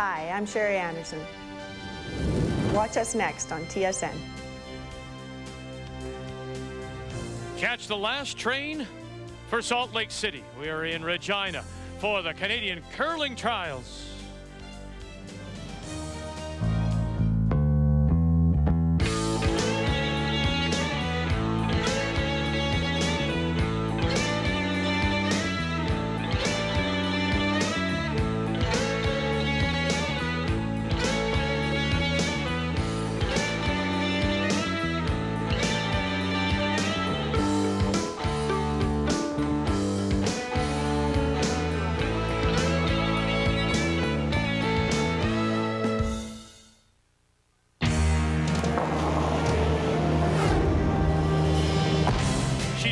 Hi, I'm Sherry Anderson. Watch us next on TSN. Catch the last train for Salt Lake City. We are in Regina for the Canadian Curling Trials.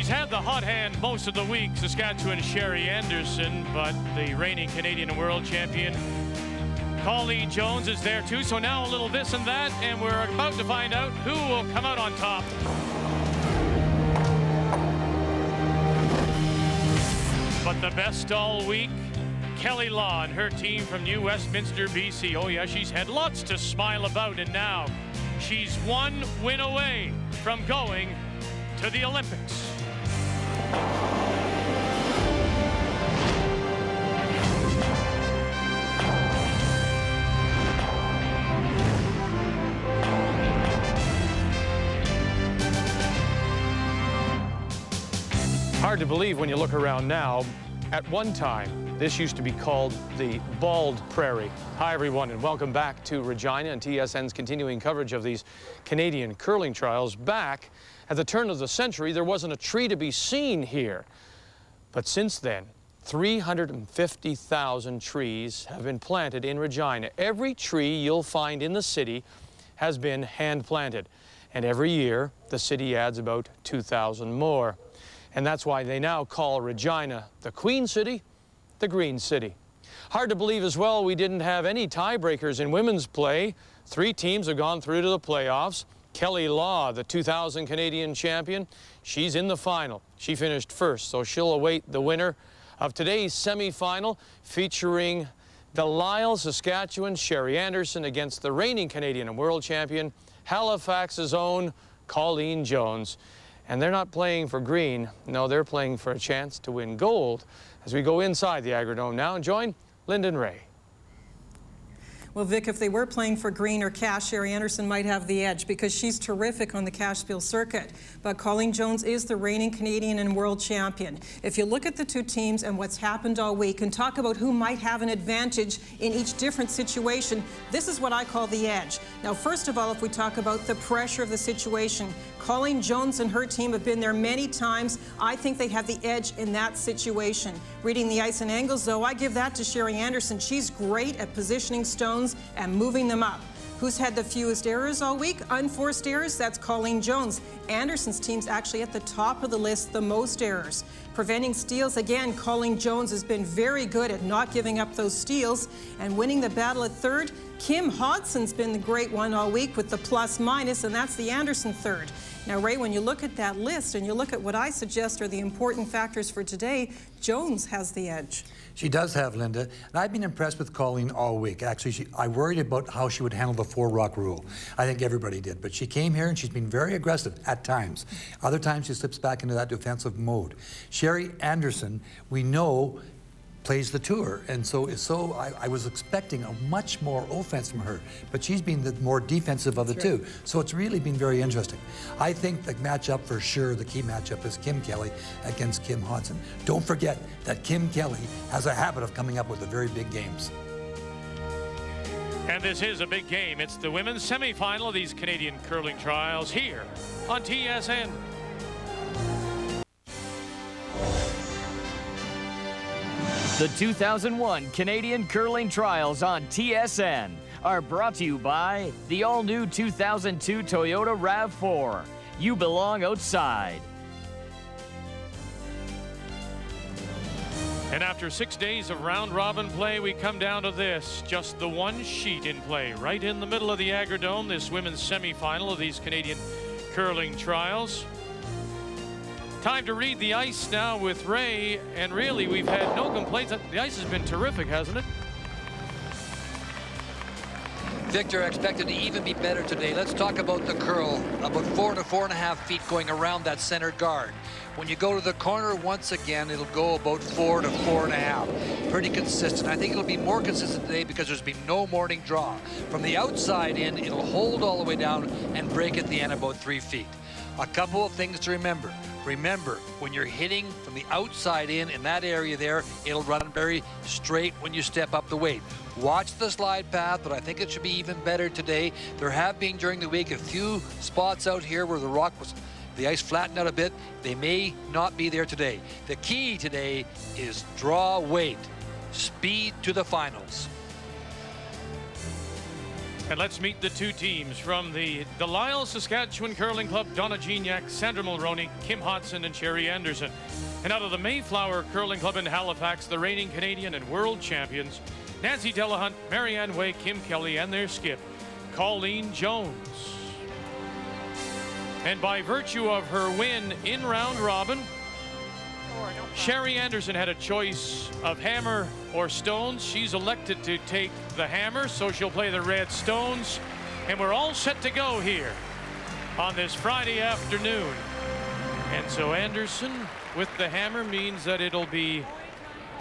Had the hot hand most of the week, Saskatchewan's Sherry Anderson, but the reigning Canadian and world champion Colleen Jones is there too. So now a little this and that, and we're about to find out who will come out on top. But the best all week, Kelly Law and her team from New Westminster, BC. Oh yeah, she's had lots to smile about, and now she's one win away from going to the Olympics. Hard to believe when you look around now. At one time, this used to be called the Bald Prairie. Hi, everyone, and welcome back to Regina and TSN's continuing coverage of these Canadian curling trials. Back at the turn of the century, there wasn't a tree to be seen here. But since then, 350,000 trees have been planted in Regina. Every tree you'll find in the city has been hand-planted. And every year, the city adds about 2,000 more. And that's why they now call Regina the Queen City, the Green City. Hard to believe as well we didn't have any tiebreakers in women's play. 3 teams have gone through to the playoffs. Kelly Law, the 2000 Canadian champion, she's in the final. She finished first, so she'll await the winner of today's semifinal, featuring the Lyle, Saskatchewan, Sherry Anderson against the reigning Canadian and world champion, Halifax's own Colleen Jones. And they're not playing for green. No, they're playing for a chance to win gold as we go inside the Agrodome now and join Lyndon Ray. Well, Vic, if they were playing for green or cash, Sherry Anderson might have the edge because she's terrific on the cash field circuit. But Colleen Jones is the reigning Canadian and world champion. If you look at the two teams and what's happened all week and talk about who might have an advantage in each different situation, this is what I call the edge. Now, first of all, if we talk about the pressure of the situation, Colleen Jones and her team have been there many times. I think they have the edge in that situation. Reading the ice and angles, though, I give that to Sherry Anderson. She's great at positioning stones and moving them up. Who's had the fewest errors all week? Unforced errors? That's Colleen Jones. Anderson's team's actually at the top of the list, the most errors. Preventing steals, again, Colleen Jones has been very good at not giving up those steals and winning the battle at third. Kim Hodson's been the great one all week with the plus-minus, and that's the Anderson third. Now, Ray, when you look at that list and you look at what I suggest are the important factors for today, Jones has the edge. She does have, Linda, and I've been impressed with Colleen all week. Actually, I worried about how she would handle the 4-rock rule. I think everybody did, but she came here and she's been very aggressive at times. Other times she slips back into that defensive mode. Sherry Anderson, we know, plays the tour, and so I was expecting a much more offense from her, but she's been the more defensive of the two, so it's really been very interesting. I think the matchup for sure, the key matchup is Kim Kelly against Kim Hodson. Don't forget that Kim Kelly has a habit of coming up with the very big games. And this is a big game. It's the women's semifinal of these Canadian curling trials here on TSN. The 2001 Canadian Curling Trials on TSN are brought to you by the all-new 2002 Toyota RAV4. You belong outside. And after 6 days of round-robin play, we come down to this, just the one sheet in play, right in the middle of the Agrodome, this women's semifinal of these Canadian curling trials. Time to read the ice now with Ray, and really we've had no complaints. The ice has been terrific, hasn't it? Victor, expected to even be better today. Let's talk about the curl, about 4 to 4.5 feet going around that center guard. When you go to the corner once again, it'll go about 4 to 4.5. Pretty consistent. I think it'll be more consistent today because there's been no morning draw. From the outside in, it'll hold all the way down and break at the end about 3 feet. A couple of things to remember. Remember, when you're hitting from the outside in that area there, it'll run very straight when you step up the weight. Watch the slide path, but I think it should be even better today. There have been during the week a few spots out here where the ice flattened out a bit. They may not be there today. The key today is draw weight, speed to the finals. And let's meet the two teams from the Delisle, Saskatchewan Curling Club. Donna Gignac, Sandra Mulroney, Kim Hodson, and Sherry Anderson. And out of the Mayflower Curling Club in Halifax, the reigning Canadian and world champions, Nancy Delahunt, Marianne Way, Kim Kelly, and their skip, Colleen Jones. And by virtue of her win in round robin, Sherry Anderson had a choice of hammer or stones. She's elected to take the hammer, so she'll play the red stones. And we're all set to go here on this Friday afternoon. And so Anderson with the hammer means that it'll be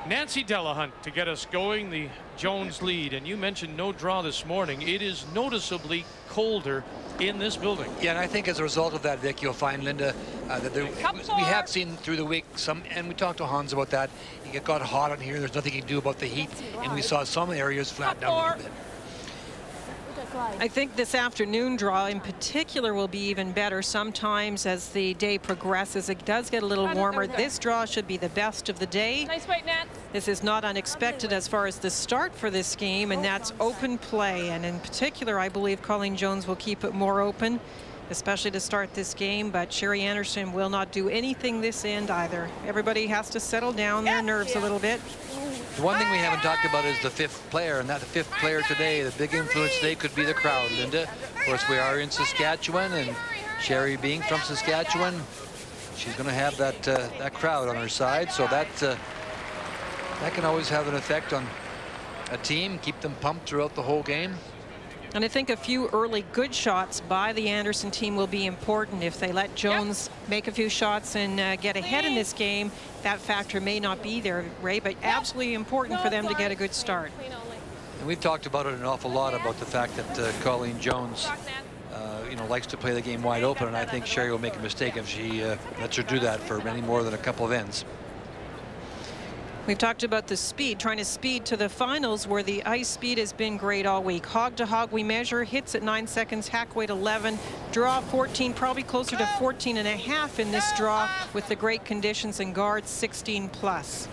Nancy Delahunt to get us going, the Jones lead. And you mentioned no draw this morning. It is noticeably colder in this building. Yeah, and I think as a result of that, Vic, you'll find, Linda, that we have seen through the week some, and we talked to Hans about that. It got hot in here. There's nothing you can do about the heat, and we saw some areas flatten out a little bit. I think this afternoon draw in particular will be even better. Sometimes as the day progresses, it does get a little warmer. This draw should be the best of the day. Nice weight, Nat. This is not unexpected as far as the start for this game, and that's open play. And in particular, I believe Colleen Jones will keep it more open, especially to start this game. But Sherry Anderson will not do anything this end either. Everybody has to settle down their nerves a little bit. The one thing we haven't talked about is the fifth player, and that the fifth player today, the big influence today could be the crowd, Linda. Of course, we are in Saskatchewan, and Sherry being from Saskatchewan, she's going to have that crowd on her side, so that can always have an effect on a team, keep them pumped throughout the whole game. And I think a few early good shots by the Anderson team will be important. If they let Jones make a few shots and get ahead in this game, that factor may not be there, Ray, but absolutely important for them to get a good start. And we've talked about it an awful lot about the fact that Colleen Jones likes to play the game wide open, and I think Sherry will make a mistake if she lets her do that for any more than a couple of ends. We've talked about the speed, trying to speed to the finals where the ice speed has been great all week. Hog to hog we measure, hits at 9 seconds, hack weight 11, draw 14, probably closer to 14.5 in this draw with the great conditions and guards 16 plus.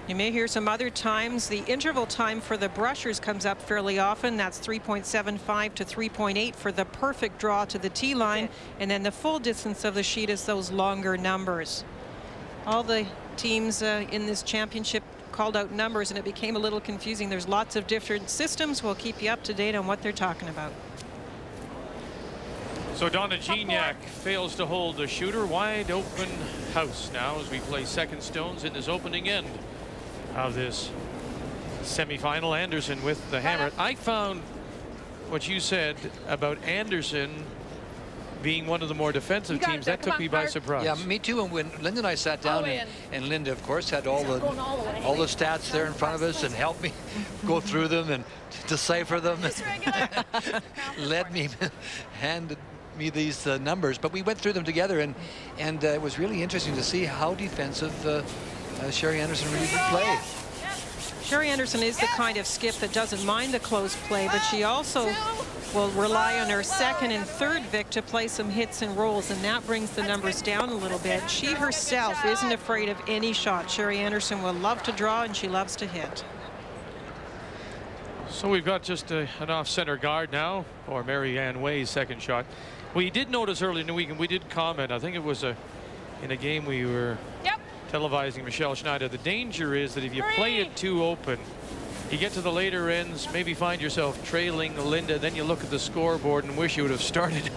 You may hear some other times. The interval time for the brushers comes up fairly often. That's 3.75 to 3.8 for the perfect draw to the tee line. And then the full distance of the sheet is those longer numbers. All the teams in this championship called out numbers, and it became a little confusing. There's lots of different systems. We'll keep you up to date on what they're talking about. So Donna Gignac fails to hold the shooter. Wide open house now as we play second stones in this opening end of this semifinal. Anderson with the hammer. I found what you said about Anderson being one of the more defensive teams. That took me by surprise. Yeah, me too. And when Linda and I sat down, and Linda, of course, had all the stats there in front of us and helped me go through them and decipher them. Handed me these numbers, but we went through them together, and it was really interesting to see how defensive Sherry Anderson really did play. Sherry Anderson is the kind of skip that doesn't mind the close play, but she also will rely on her second and third Vic to play some hits and rolls, and that brings the numbers down a little bit. She herself isn't afraid of any shot. Sherry Anderson will love to draw, and she loves to hit. So we've got just an off-center guard now, or Marianne Way's second shot. We did notice early in the week, and we did comment, I think it was in a game we were televising Michelle Schneider. The danger is that if you play it too open, you get to the later ends, maybe find yourself trailing Linda, then you look at the scoreboard and wish you would have started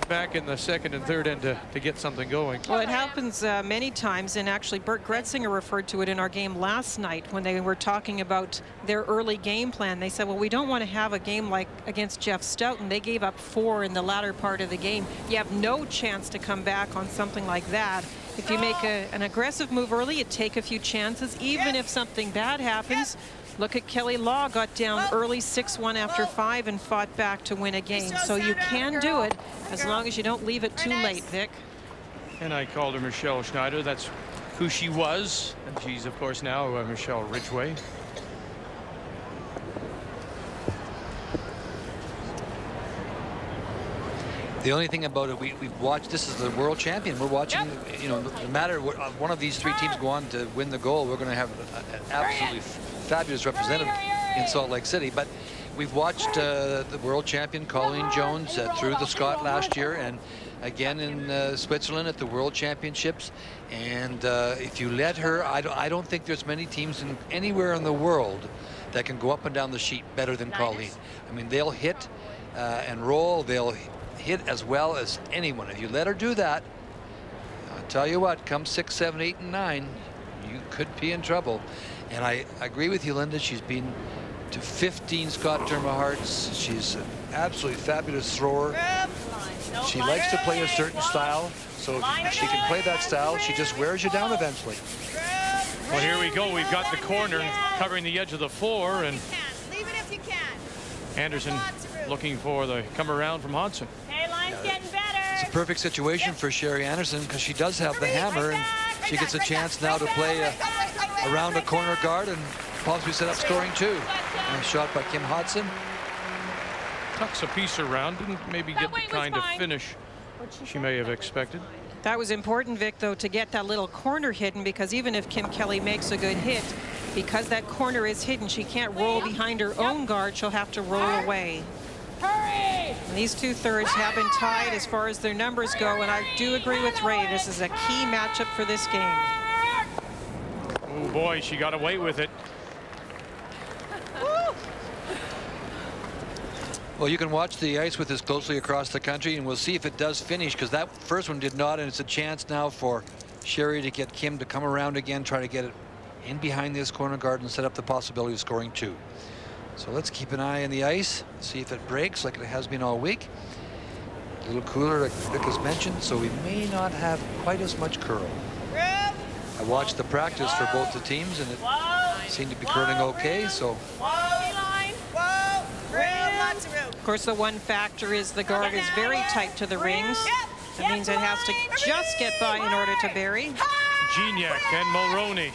back in the second and third end to get something going. Well, it happens many times, and actually Bert Gretzinger referred to it in our game last night when they were talking about their early game plan. They said, well, we don't want to have a game like against Jeff Stoughton. They gave up 4 in the latter part of the game. You have no chance to come back on something like that. If you make an aggressive move early, you take a few chances, even if something bad happens. Look at Kelly Law, got down early 6-1 after 5 and fought back to win a game. So you can do it as long as you don't leave it too late, Vic. And I called her Michelle Schneider. That's who she was. And she's, of course, now Michelle Ridgway. The only thing about it, we've watched, this is the world champion. We're watching, you know, no matter what, one of these 3 teams go on to win the gold, we're going to have an absolutely fabulous representative in Salt Lake City. But we've watched the world champion Colleen Jones through the Scott last year, and again in Switzerland at the World Championships. And if you let her, I don't think there's many teams anywhere in the world that can go up and down the sheet better than Colleen. I mean, they'll hit and roll. They'll hit as well as anyone. If you let her do that, I'll tell you what, come 6, 7, 8, and 9, you could be in trouble. And I agree with you, Linda. She's been to 15 Scott Tournament Hearts. She's an absolutely fabulous thrower. She likes to play a certain style, so if she can play that style, she just wears you down eventually. Well, here we go. We've got the corner covering the edge of the floor, and leave it if you can. Anderson looking for the come around from Hodson. Hey, line's getting better. It's a perfect situation for Sherry Anderson because she does have the hammer, and she gets a chance now to play around a corner guard and possibly set up scoring too. Nice shot by Kim Hodson. Tucks a piece around, didn't maybe get the kind of finish she may have expected. That was important, Vic, though, to get that little corner hidden, because even if Kim Kelly makes a good hit, because that corner is hidden, she can't roll behind her own guard. She'll have to roll away. Hurry! And these 2/3 have been tied as far as their numbers go, and I do agree with Ray. This is a key matchup for this game. Oh boy, she got away with it. Well, you can watch the ice with us closely across the country, and we'll see if it does finish, because that first one did not, and it's a chance now for Sherry to get Kim to come around again, try to get it in behind this corner guard and set up the possibility of scoring 2. So let's keep an eye on the ice, see if it breaks like it has been all week. A little cooler, like Rick has mentioned, so we may not have quite as much curl. I watched the practice for both the teams, and it seemed to be curling okay, so. Of course, the one factor is the guard is very tight to the rings. That means it has to just get by in order to bury. Gignac and Mulroney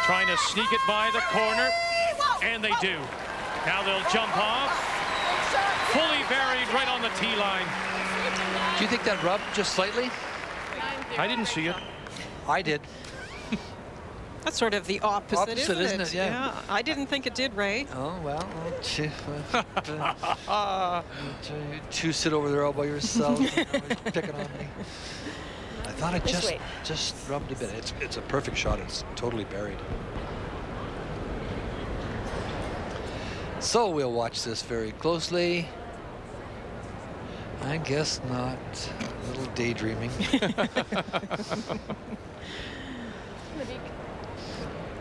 trying to sneak it by the corner, and they do. Now they'll jump off, fully buried right on the tee line. Do you think that rubbed just slightly? I didn't see it. I did. That's sort of the opposite, isn't it? Yeah. I didn't think it did, Ray. Oh, well. You two sit over there all by yourself, picking on me. I thought it just rubbed a bit. It's a perfect shot. It's totally buried. So we'll watch this very closely. I guess not. A little daydreaming.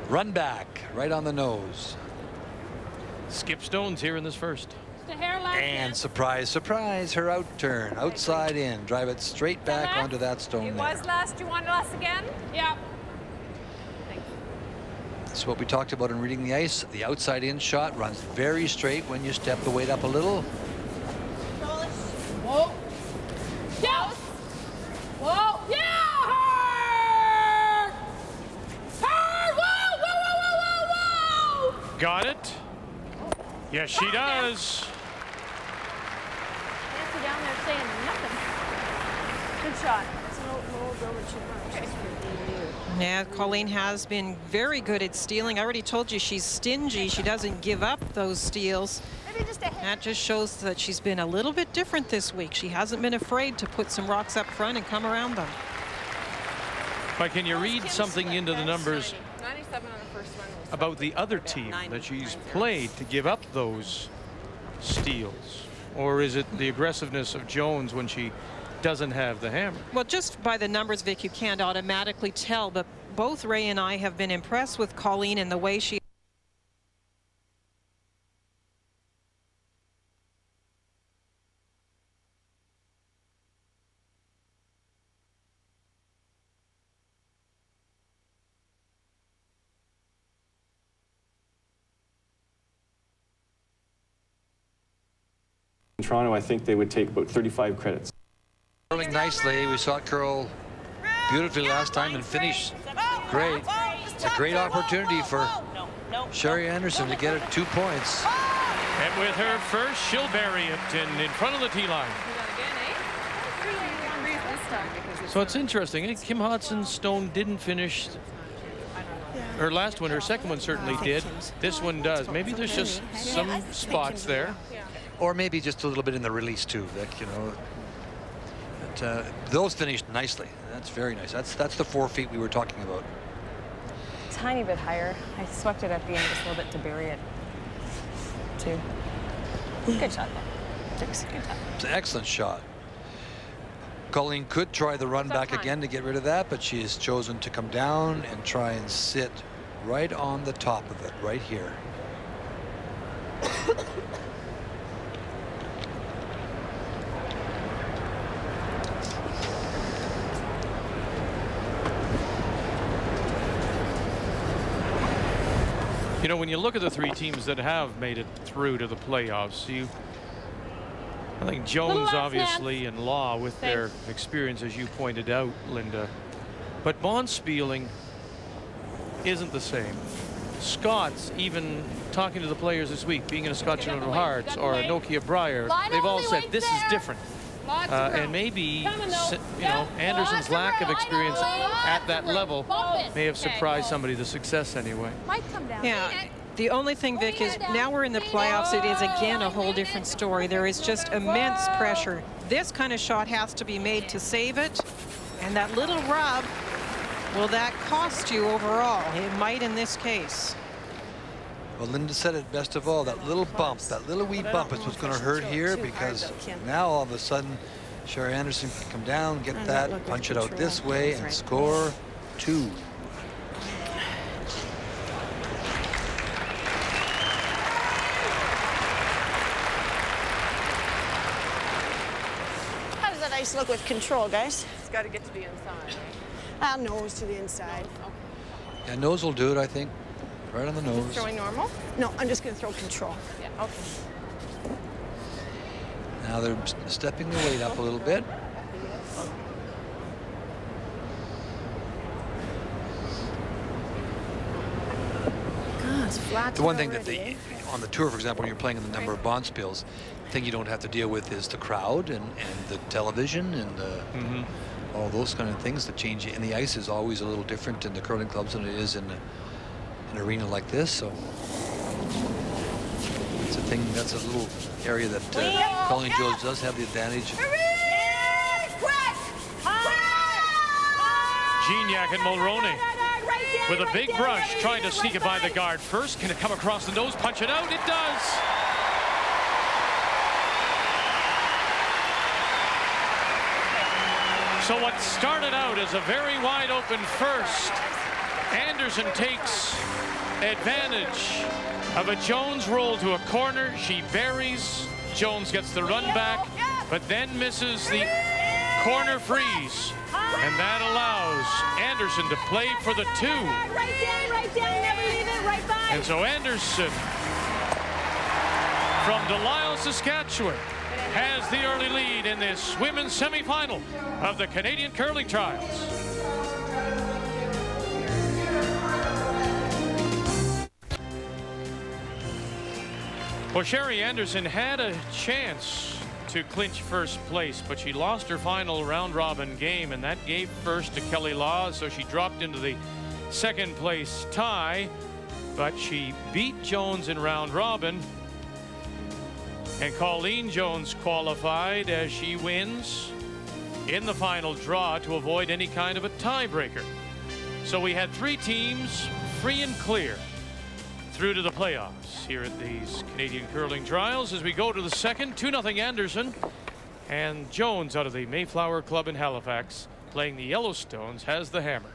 Run back, right on the nose. Skip Stone's here in this first. And surprise, surprise, her out turn, outside in. Drive it straight back onto that stone It there. was last. You want us again? Yeah. That's what we talked about in reading the ice. The outside in shot runs very straight when you step the weight up a little. Whoa. Yeah. Whoa. Yeah. Hard. Hard. Whoa. Whoa. Whoa. Whoa. Whoa. Got it. Yes, she does. Nancy down there saying nothing. Good shot. It's an old Roman chipmunk. Yeah, Colleen has been very good at stealing. I already told you she's stingy. She doesn't give up those steals. That just shows that she's been a little bit different this week. She hasn't been afraid to put some rocks up front and come around them. But can you read something into the numbers about the other team that she's played to give up those steals? or is it the aggressiveness of Jones when she doesn't have the hammer? Well, just by the numbers, Vic, you can't automatically tell, but both Ray and I have been impressed with Colleen and the way she In Toronto, I think they would take about 35 credits. Curling nicely. We saw it curl beautifully last time and finish great. It's a great opportunity for Sherry Anderson to get it 2 points. And with her first, she'll bury it in front of the tee line. So it's interesting. Kim Hodson-Stone didn't finish her last one. Her second one certainly did. This one does. Maybe there's just some spots there. Or maybe just a little bit in the release too, Vic, you know. But, those finished nicely. That's very nice. That's the 4 feet we were talking about. Tiny bit higher. I swept it at the end just a little bit to bury it, too. Good shot, though. Good shot. It's an excellent shot. Colleen could try the run back again to get rid of that, but she has chosen to come down and try and sit right on the top of it, right here. You know, when you look at the 3 teams that have made it through to the playoffs, I think Jones obviously and Law with their experience, as you pointed out, Linda. But Bonspieling isn't the same. Scott's, even talking to the players this week, being in a Scotch General Hearts or a Nokia Briar, they've all said this is different. And maybe, you know, Anderson's lack of experience at that level may have surprised somebody to success anyway. Yeah. The only thing, Vic, is now we're in the playoffs. It is again a whole different story. There is just immense pressure. This kind of shot has to be made to save it. And that little rub, will that cost you overall? It might in this case. Well, Linda said it best of all. That little bump, that little wee bump is what's going to hurt here, because now all of a sudden Sherry Anderson can come down, get that, punch it out this way, and score 2. How does that ice look with control, guys? It's got to get to the inside, right? Nose to the inside. Yeah, nose will do it, I think. Right on the nose. Throwing normal? No, I'm just going to throw control. Yeah, okay. Now they're stepping the weight up a little bit. God, it's flat. The one thing that on the tour, for example, when you're playing in the number of Bonspiels, the thing you don't have to deal with is the crowd and the television and the, all those kind of things that change. And the ice is always a little different in the curling clubs than it is in an arena like this. So it's a thing, that's a little area that Colleen Jones does have the advantage. Gignac and Mulroney with a big brush trying to sneak it by the guard first. Can it come across the nose, punch it out? It does. So what started out as a very wide open first, Anderson takes advantage of a Jones roll to a corner. She buries. Jones gets the run back, but then misses the corner freeze. And that allows Anderson to play for the 2. Right down, never leave it, right by. And so Anderson from Delisle, Saskatchewan has the early lead in this women's semifinal of the Canadian Curling Trials. Well, Sherry Anderson had a chance to clinch first place, but she lost her final round-robin game, and that gave first to Kelly Law, so she dropped into the second place tie, but she beat Jones in round-robin, and Colleen Jones qualified as she wins in the final draw to avoid any kind of a tiebreaker. So we had 3 teams free and clear through to the playoffs here at these Canadian curling trials as we go to the second. 2-0 Anderson. And Jones out of the Mayflower Club in Halifax playing the Yellowstones has the hammer.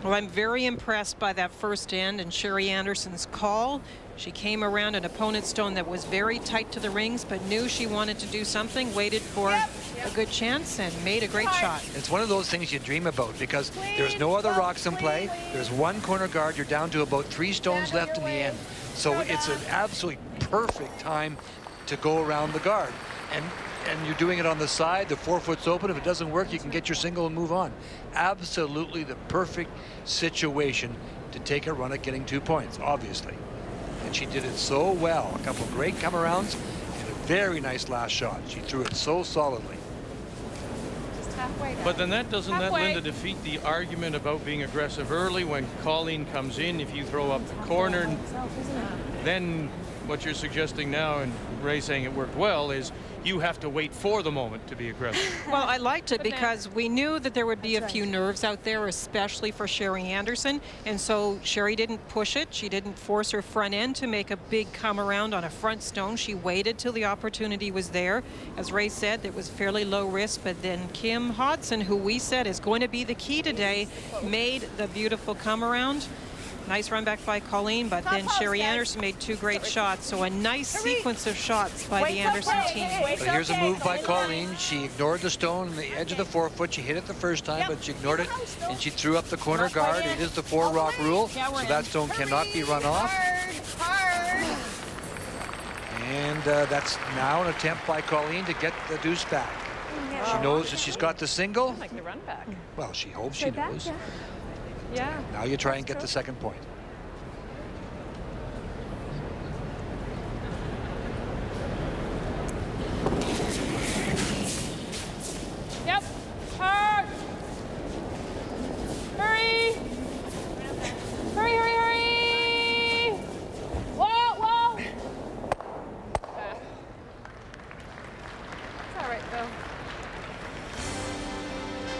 Well, I'm very impressed by that first end and Sherry Anderson's call. She came around an opponent's stone that was very tight to the rings, but knew she wanted to do something, waited for a good chance, and made a great shot. It's one of those things you dream about because there's no other rocks in play. There's one corner guard. You're down to about 3 stones left in the end. So it's an absolutely perfect time to go around the guard. And you're doing it on the side. The 4 foot's open. If it doesn't work, you can get your single and move on. Absolutely the perfect situation to take a run at getting 2 points, obviously. And she did it so well. A couple great come-arounds and a very nice last shot. She threw it so solidly. Just halfway down. But then doesn't that, Linda, defeat the argument about being aggressive early when Colleen comes in? If you throw up the corner, then what you're suggesting now, and Ray saying it worked well, is you have to wait for the moment to be aggressive. Well, I liked it because we knew that there would be a few nerves out there, especially for Sherry Anderson. And so Sherry didn't push it. She didn't force her front end to make a big come around on a front stone. She waited till the opportunity was there. As Ray said, it was fairly low risk, but then Kim Hodson, who we said is going to be the key today, made the beautiful come around. Nice run back by Colleen, but then Sherry Anderson made 2 great shots. So a nice sequence of shots by the Anderson team. But here's a move by Colleen. She ignored the stone on the edge of the 4 foot. She hit it the first time, but she ignored it, and she threw up the corner guard. It is the 4 rock rule, so that stone cannot be run off. And that's now an attempt by Colleen to get the deuce back. She knows that she's got the single. Like the run back. Well, she hopes she knows. Yeah. Now you try and get the second point. Yep. Hard. Hurry. Hurry, hurry, hurry. Whoa, whoa. It's all right, though.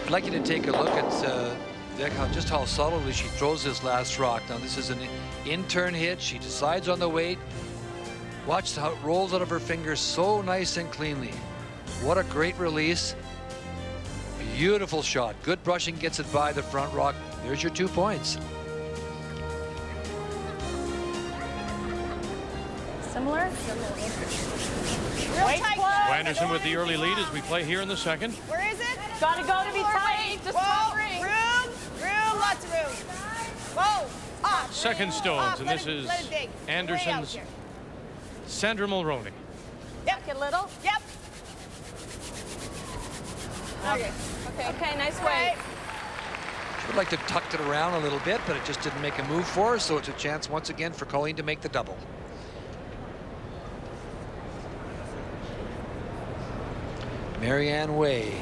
I'd like you to take a look at Vic, just how solidly she throws this last rock. Now this is an in-turn hit. She decides on the weight. Watch how it rolls out of her fingers so nice and cleanly. What a great release. Beautiful shot. Good brushing gets it by the front rock. There's your 2 points. Similar? Real tight. Anderson with the early lead as we play here in the second. Where is it? Gotta go to be tight. Just hovering. Room, lots of room. Whoa. Up. Second stones, and this is Anderson's Sandra Mulroney. Yep. A little. Yep. Okay. Okay, nice weight. She would like to tuck it around a little bit, but it just didn't make a move for her, so it's a chance once again for Colleen to make the double. Marianne Way.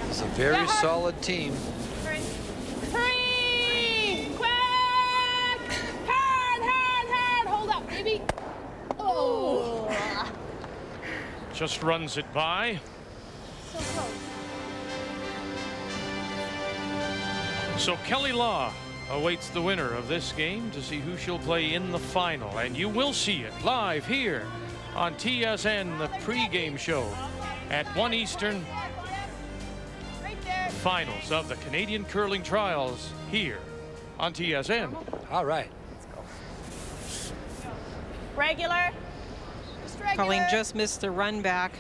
It's a very solid team. Hurry! Quick! Hard! Hold up, baby. Oh! Just runs it by. So close. So Kelly Law awaits the winner of this game to see who she'll play in the final. And you will see it live here on TSN, the pregame show at 1 Eastern. Finals of the Canadian Curling Trials here on TSN. All right. Let's go. Regular. Just regular. Colleen just missed the run back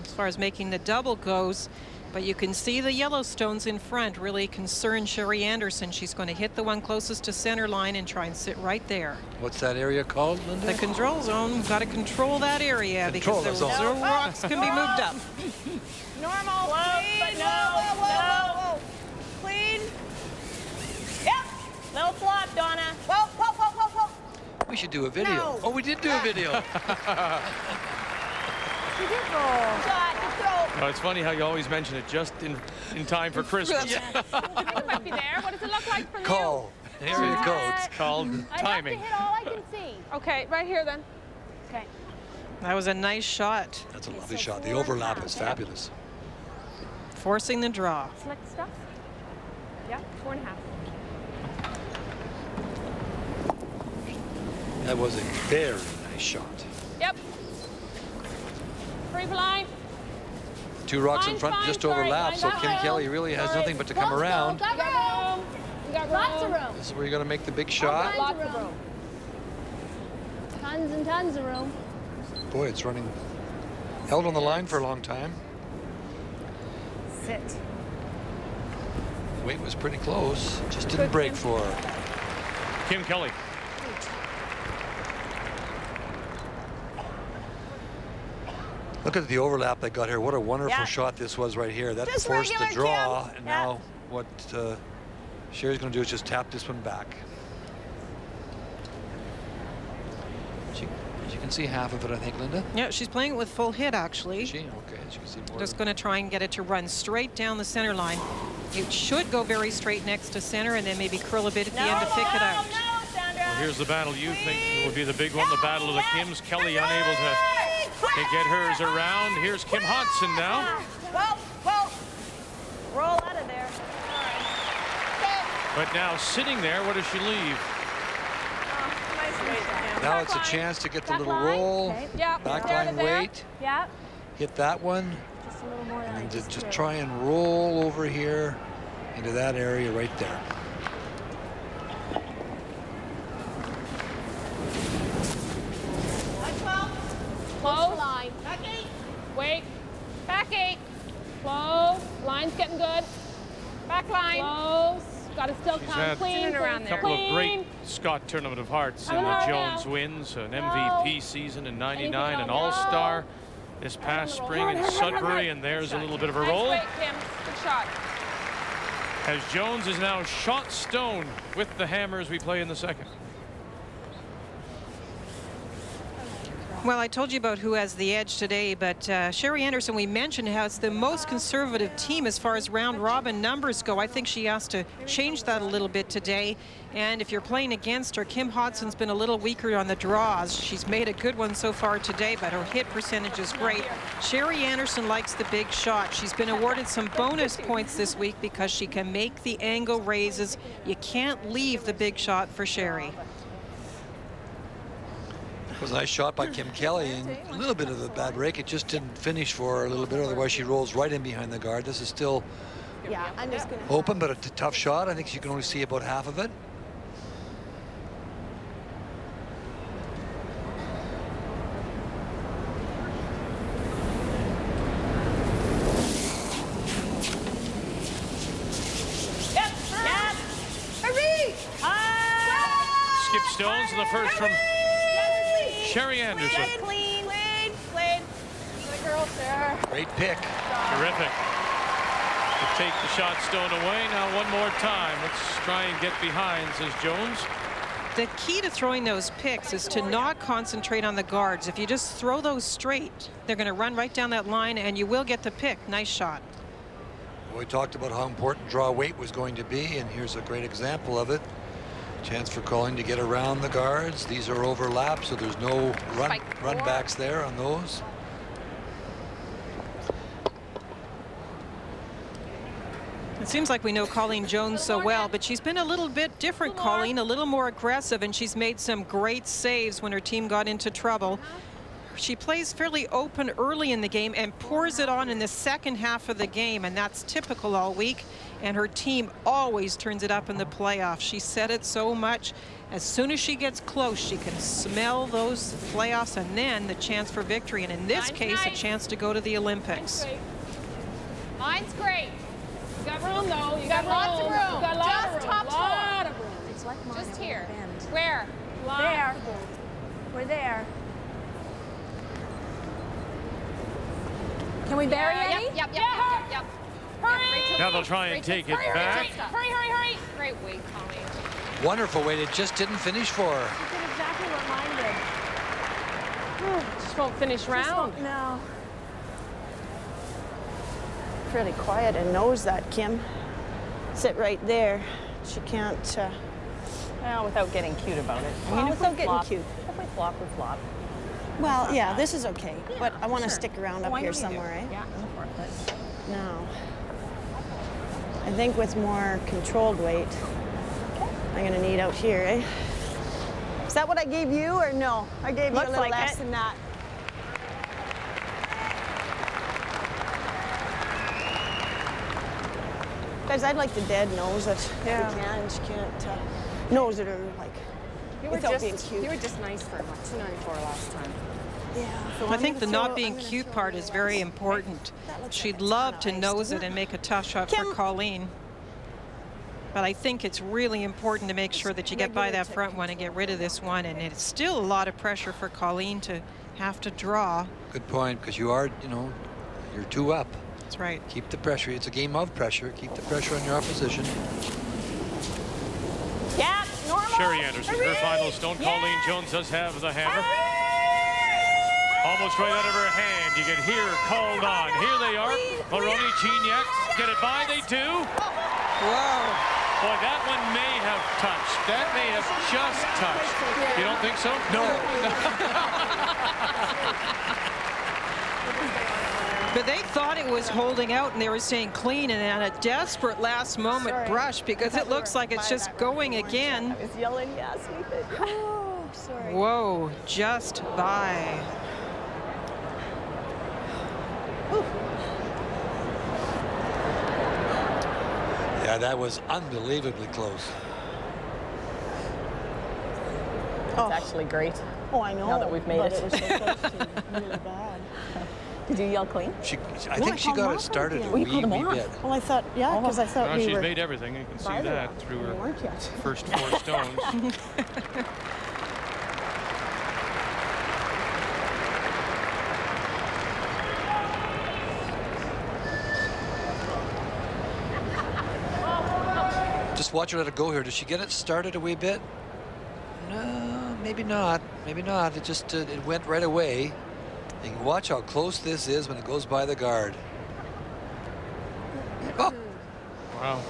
as far as making the double goes, but you can see the Yellowstones in front really concern Sherry Anderson. She's going to hit the one closest to center line and try and sit right there. What's that area called, Linda? The control zone. We've got to control that area because the rocks can be moved up. Normal. Clean. Whoa. Clean. Yep. Little flop, Donna. Whoa. We should do a video. No. Oh, we did do a video. She did roll. Shot. Oh, it's funny how you always mention it just in time for Christmas. It might be there. What does it look like from Call. Area code. It's called timing. I have to hit all I can see. Okay, right here then. Okay. That was a nice shot. That's a lovely shot. The overlap is fabulous. Forcing the draw. Select stuff. Yeah, 4.5. That was a very nice shot. Yep. Free line. 2 rocks in Line's front, fine, just sorry, overlap, so line's Kim out. Kelly really has Sorry. nothing but to come around. Got room. We got room. Lots of room. This is where you're going to make the big shot. Lots of room. Tons and tons of room. Boy, it's running. Held on the line for a long time. Sit. Weight was pretty close. Just didn't break for her. Kim Kelly. Look at the overlap they got here. What a wonderful Yeah. shot this was right here. That Just forced the regular, draw. Kim. And Yeah. now what Sherry's going to do is just tap this one back. She can see half of it, I think, Linda. Yeah, she's playing it with full hit, actually. Is she? Okay, she can see more. Just of going to try and get it to run straight down the center line. It should go very straight next to center and then maybe curl a bit at the end to pick it out. No, Sandra. Well, here's the battle you think will be the big one, the battle of the Kims. Kelly unable to get hers around. Here's Kim Hodson now. Whoa. Roll out of there. But now sitting there, what does she leave? Now it's a chance to get the little Back line. roll. Okay. Yeah. Backline weight. Yeah. Hit that one. Just a little more than I And just just did. try and roll over here into that area right there. Close. Line. Back 8. Wait. Back 8. Close. Line's getting good. Back line. Close. Got to still She's come had clean. a couple of great Scott Tournament of Hearts in the Hard Jones now. wins, an MVP season in '99, Anything an else? All-Star this past spring in Sudbury, and there's a little bit of a roll. Nice weight, Kim. Good shot. As Jones is now shot stone with the hammer as we play in the second. Well, I told you about who has the edge today, but Sherry Anderson, we mentioned, has the most conservative team as far as round robin numbers go. I think she has to change that a little bit today. And if you're playing against her, Kim Hodson's been a little weaker on the draws. She's made a good one so far today, but her hit percentage is great. Sherry Anderson likes the big shot. She's been awarded some bonus points this week because she can make the angle raises. You can't leave the big shot for Sherry. It was a nice shot by Kim Kelly, and a little bit of a bad break. It just didn't finish for her a little bit, otherwise she rolls right in behind the guard. This is still I'm just gonna. open, but a tough shot. I think she can only see about half of it. Skip stones in the first from Sherry Anderson. Clean. Good girl, Sarah. Great pick. Terrific. To take the shot stone away. Now one more time. Let's try and get behind, says Jones. The key to throwing those picks is to not concentrate on the guards. If you just throw those straight, they're going to run right down that line and you will get the pick. Nice shot. We talked about how important draw weight was going to be, and here's a great example of it. Chance for Colleen to get around the guards. These are overlaps, so there's no run backs there on those. It seems like we know Colleen Jones so well, but she's been a little bit different, Colleen, a little more aggressive, and she's made some great saves when her team got into trouble. She plays fairly open early in the game and pours it on in the second half of the game, and that's typical all week. And her team always turns it up in the playoffs. She said it so much. As soon as she gets close, she can smell those playoffs and then the chance for victory. And in this case, a chance to go to the Olympics. Mine's great. You got room, though. You got lots of room. You got lots of room. Lot of room. It's like mine. Just here. Bend. Where? There. We're there. Can we bury any? Yep. Hurry. Now they'll try and take it back. Hurry. Great weight, Colleen. Wonderful weight. It just didn't finish for her. She did exactly what mine did. Just won't finish round. No. Pretty quiet and knows that, Kim. Sit right there. She can't. Well, without getting cute about it. Well, without getting cute. If we flop, we flop. Well, yeah, this is okay, but I want to stick around up I know here you do. somewhere, eh? Yeah, go for it. No. I think with more controlled weight, I'm going to need out here, eh? Is that what I gave you or no? I gave you a Looks little like less it. than that. Guys, I'd like to dead nose it if you can. She can't nose it or like without being cute. You were just nice for what, 294 last time. Yeah. So I think the not I'm being gonna cute throw part it is away. very important. That looks She'd like a love ton to of ice, nose doesn't it it? and make a tough shot for Kim. Colleen. But I think it's really important to make sure that you get by regular that front one and get rid of this one. And it's still a lot of pressure for Colleen to have to draw. Good point, because you are, you know, you're 2 up. That's right. Keep the pressure. It's a game of pressure. Keep the pressure on your opposition. Yeah, normal. Sherry Anderson, her final stone. Yeah. Colleen Jones does have the hammer. Almost right out of her hand. You can hear called on. Here they are. Maroney, Gignac. Get it by. They do. Whoa. Boy, that one may have touched. That may have just touched. You don't think so? No. But they thought it was holding out, and they were saying clean, and at a desperate last moment brush, because it looks like it's just going again. I was yelling, yeah, sweep it. Oh, sorry. Whoa, just by. Yeah, that was unbelievably close. It's actually great. Oh, I know. Now that we've made but it. was so close to really bad. Did you yell clean? I think she got it started a wee bit. Well, I thought, yeah, because I thought No, we she's were made everything. You can see farther that up. through We her weren't yet. first 4 stones. Just watch her let it go here. Does she get it started a wee bit? No, maybe not. Maybe not. It just it went right away. You can watch how close this is when it goes by the guard. Oh. Wow.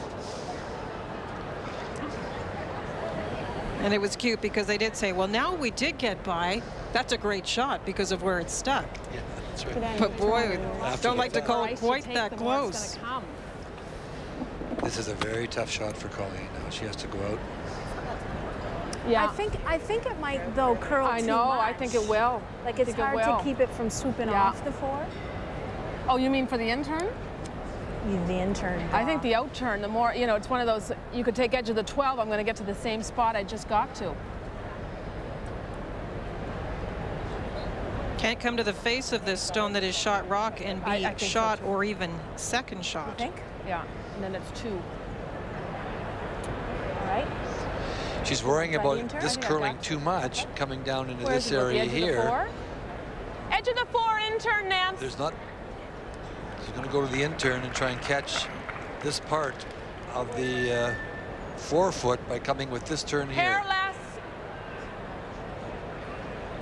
And it was cute because they did say, well, now we did get by. That's a great shot because of where it's stuck. Yeah, that's right. But boy, After don't you like get to call The it more quite ice you that take, the more it's close. gonna come. This is a very tough shot for Colleen now. She has to go out. Yeah. I think it might though curl I too know. much. I think it will. Like I it's think it hard will. to keep it from swooping Yeah. off the 4. Oh, you mean for the intern? The intern. I think the outturn, the more, you know, it's one of those, you could take edge of the 12, I'm going to get to the same spot I just got to. Can't come to the face of this stone that is shot rock and be I think so, shot too. or even second shot. You think? Yeah, and then it's 2. All right. She's worrying about Ready, intern? this I think I curling got too much, coming down into Where's this it? The area edge of the here. 4? Edge of the 4, intern, Nance. There's not. She's going to go to the intern and try and catch this part of the 4-foot by coming with this turn here. Hair less.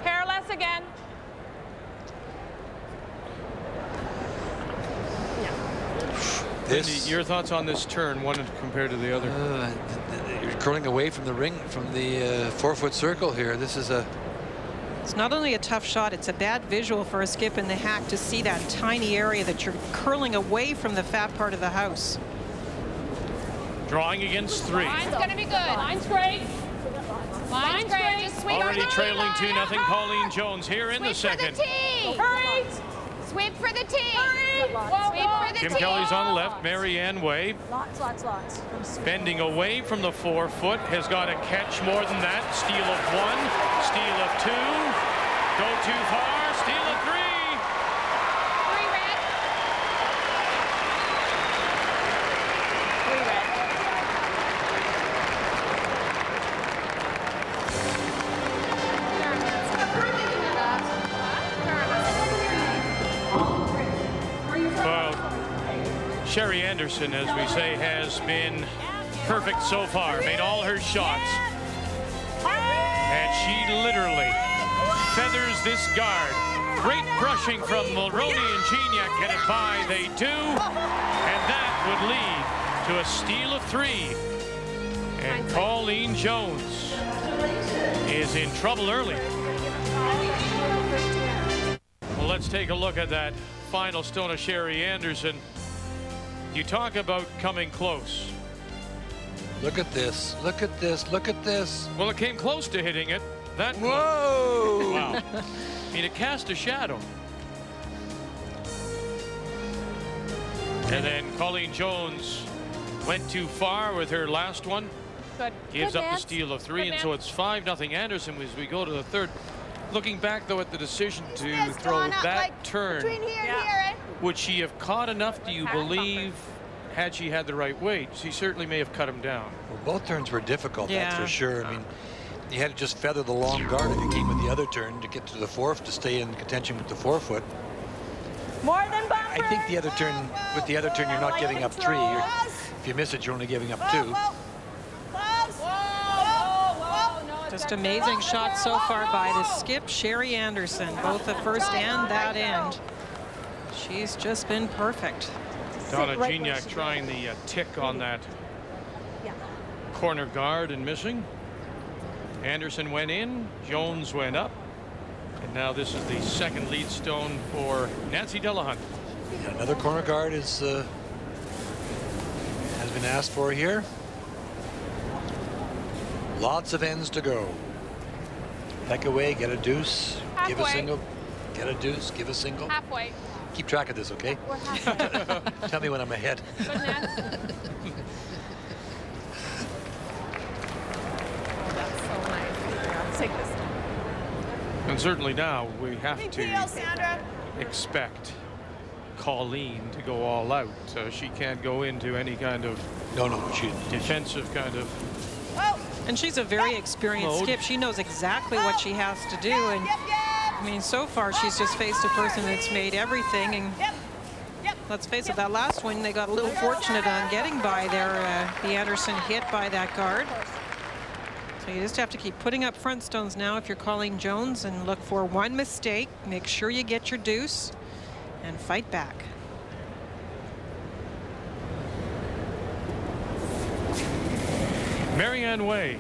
Hair less again. This, Lindy, your thoughts on this turn, one compared to the other? you're curling away from the ring, from the 4-foot circle here. This is a. It's not only a tough shot, it's a bad visual for a skip in the hack to see that tiny area that you're curling away from the fat part of the house. Drawing against 3. Line's going to be good. Line's great. Line's great. Just sweep Already for the trailing tee. 2-0. Colleen Jones here in the second. Hurry. Sweep for the tee. Hurry. Sweep for the Kim tee. Kelly's on the left. Marianne Way Lots. bending away from the 4-foot. Has got to catch more than that. Steal of 1. Steal of 2. Go too far. Steal of 3. 3 red. 3 red. Well, Sherry Anderson, as we say, has been perfect so far. Made all her shots. And she literally feathers this guard. Great brushing from Mulroney and Gignac. Get it by. They do. And that would lead to a steal of 3. And Colleen Jones is in trouble early. Well, let's take a look at that final stone of Sherry Anderson. You talk about coming close. Look at this. Look at this. Look at this. Well, it came close to hitting it, that close. Whoa! Wow. I mean, it cast a shadow. And then Colleen Jones went too far with her last one. Good. Gives Good, up the Nance. steal of 3, Good, and so Nance. it's 5-0 Anderson as we go to the third. Looking back, though, at the decision to throw that turn, would she have caught enough, do you believe, had she had the right weight? She certainly may have cut him down. Well, both turns were difficult, that's Yeah. for sure. I mean, you had to just feather the long guard if you came with the other turn to get to the fourth, to stay in contention with the forefoot. More than bumper. I think the other turn, with the other turn, you're not giving up 3. If you miss it, you're only giving up 2. Just amazing shots so far by the skip, Sherry Anderson, both the first and that end. She's just been perfect. Donna Gignac trying the tick on that corner guard and missing. Anderson went in, Jones went up, and now this is the second lead stone for Nancy Delahunt. Yeah, another corner guard is has been asked for here. Lots of ends to go. Peck away, get a deuce, give a Halfway. single, get a deuce, give a single. Halfway. Keep track of this, okay? We're halfway. Tell me when I'm ahead. Good, Nance. That's so nice. I'll take this. And certainly now we have to expect Colleen to go all out. She can't go into any kind of defensive kind of. And she's a very experienced skip. She knows exactly what she has to do. And I mean, so far she's just faced a person that's made everything. And let's face it, that last one they got a little fortunate on getting by there. The Anderson hit by that guard. So you just have to keep putting up front stones now if you're Colleen Jones, and look for one mistake. Make sure you get your deuce and fight back. Marianne Way.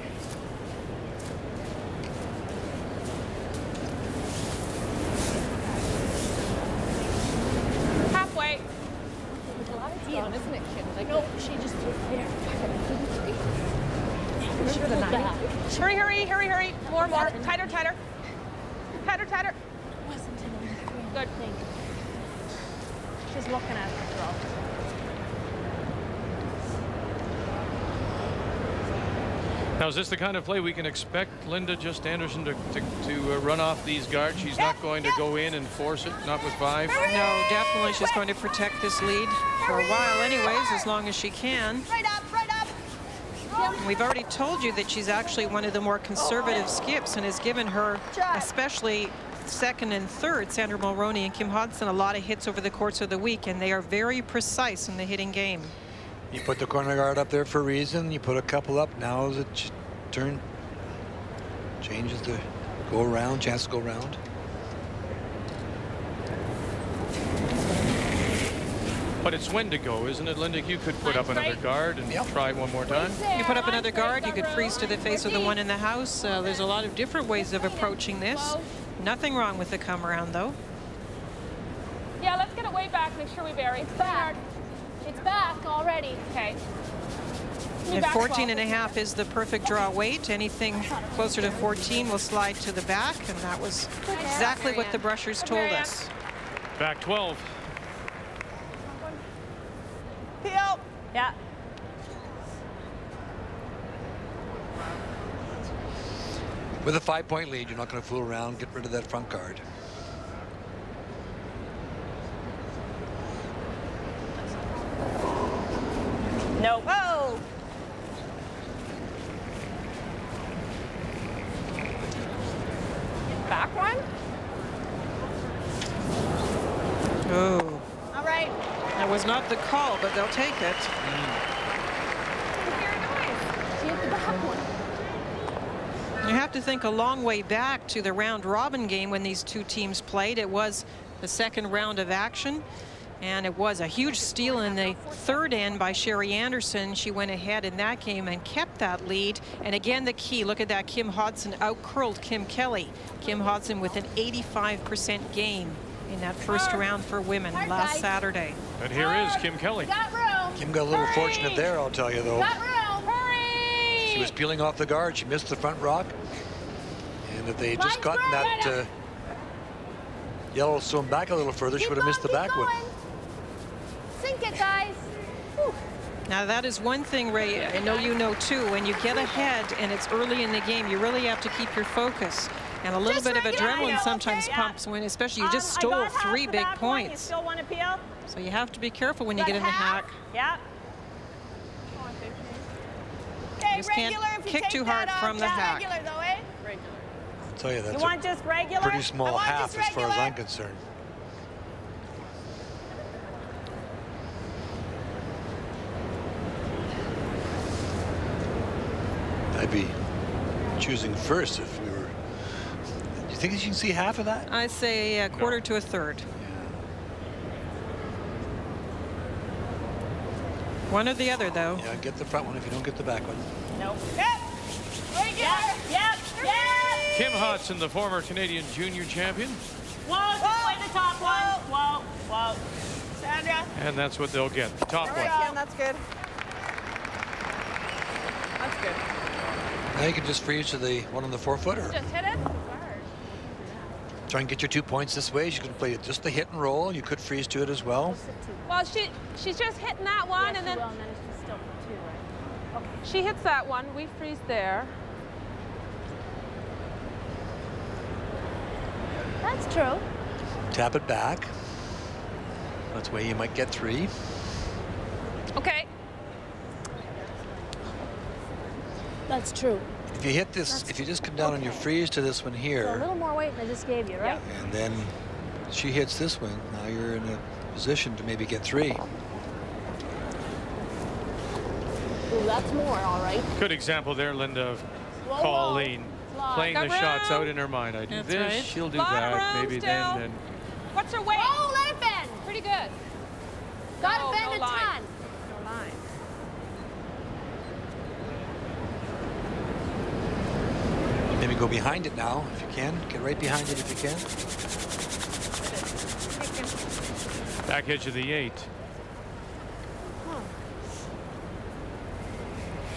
Halfway. Isn't it, kid? Like, No, she just threw it there. Hurry, hurry, hurry, hurry. More. Tighter, tighter. Tighter, tighter. Wasn't an interference Good. thing. She's looking at the throw. Now, is this the kind of play we can expect, Linda, just Anderson to run off these guards? She's not going to go in and force it, not with 5? No, definitely she's going to protect this lead for a while anyways, as long as she can. And we've already told you that she's actually one of the more conservative skips and has given her, especially second and third, Sandra Mulroney and Kim Hodson, a lot of hits over the course of the week, and they are very precise in the hitting game. You put the corner guard up there for a reason. You put a couple up. Now is it turn? Changes to go around, chance to go around. But it's when to go, isn't it, Linda? You could put up another guard and try one more time. You put up another guard, you could freeze to the face of the one in the house. There's a lot of different ways of approaching this. Nothing wrong with the come around, though. Yeah, let's get it way back. Make sure we bury. It's back. It's back already. Okay. And 14.5 is the perfect draw weight. Anything closer to 14 will slide to the back, and that was exactly what the brushers told us. Back 12. Yeah. With a 5-point lead, you're not going to fool around. Get rid of that front guard. No. Whoa. Back one. Oh. All right. That was not the call, but they'll take it. She hit the back one. You have to think a long way back to the round robin game when these two teams played. It was the second round of action, and it was a huge steal in the third end by Sherry Anderson. She went ahead in that game and kept that lead. And again, the key, look at that, Kim Hodson out-curled Kim Kelly. Kim Hodson with an 85% game in that first round for women last Saturday. And here is Kim Kelly. Got room. Kim got a little fortunate there, I'll tell you, though. Got room. Hurry. She was peeling off the guard. She missed the front rock. And if they had just gotten that Yellowstone back a little further, she would have missed the back one. Sink it, guys. Whew. Now that is one thing, Ray, I know you know too, when you get ahead and it's early in the game, you really have to keep your focus. And a little bit of adrenaline sometimes pumps when, especially you just stole 3 big points. You still want to peel? So you have to be careful when you get in the hack. Yeah. You just can't kick too hard from the hack. Regular though, eh? I'll tell you, that's You want just regular? pretty small half as far as I'm concerned. I'd be choosing first if we were. Do you think you can see half of that? I'd say a quarter to a third. One or the other, though. Yeah, get the front one if you don't get the back one. Nope. Yep. Yep. Kim Hudson, the former Canadian junior champion. Whoa, just play the top one. Whoa. Sandra. And that's what they'll get, the top one. Kim, that's good. That's good. Now you can just freeze to the one on the 4-footer. Just hit it. Try and get your 2 points this way. You can play just the hit and roll. You could freeze to it as well. Well, she's just hitting that one, and then it's still for 2, right? Okay. she hits that one. We freeze there. That's true. Tap it back. That's where you might get 3. Okay. That's true. If you hit this, if you just come down on your freeze to this one here. So a little more weight than I just gave you, right? And then she hits this one. Now you're in a position to maybe get 3. Ooh, that's more, all right. Good example there, Linda, of Colleen playing the shots out in her mind. I do this, she'll do that, maybe then. And what's her weight? Oh, let it bend. Pretty good. Got to bend a ton. No line. Maybe go behind it now if you can. Get right behind it if you can. back edge of the 8.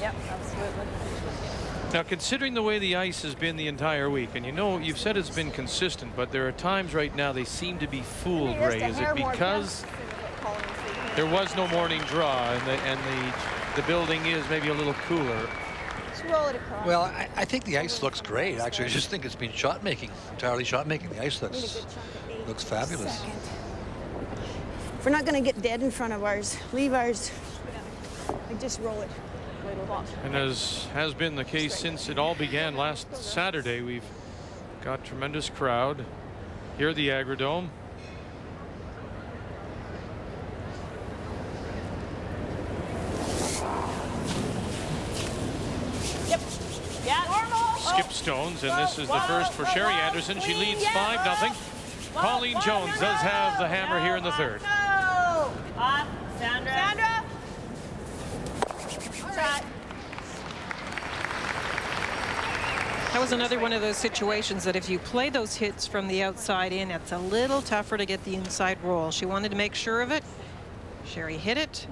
Yep, absolutely. Now, considering the way the ice has been the entire week, and you know, you've said it's been consistent, but there are times right now they seem to be fooled, Ray. Is it because there was no morning draw and the building is maybe a little cooler? Just roll it across. Well, I think the ice looks great. Actually, I just think it's been shot making, entirely shot making. The ice looks fabulous. If we're not going to get dead in front of ours, leave ours. Like just roll it. And as has been the case since it all began last Saturday, we've got tremendous crowd here at the Agrodome. Yep. Yeah. Normal. Skip stones, and this is the first for Sherry Anderson. She leads 5-0. Colleen Jones does have the hammer here in the third. Off, Sandra. Sandra. Shot. That was another one of those situations that if you play those hits from the outside in, it's a little tougher to get the inside roll. She wanted to make sure of it. Sherry hit it.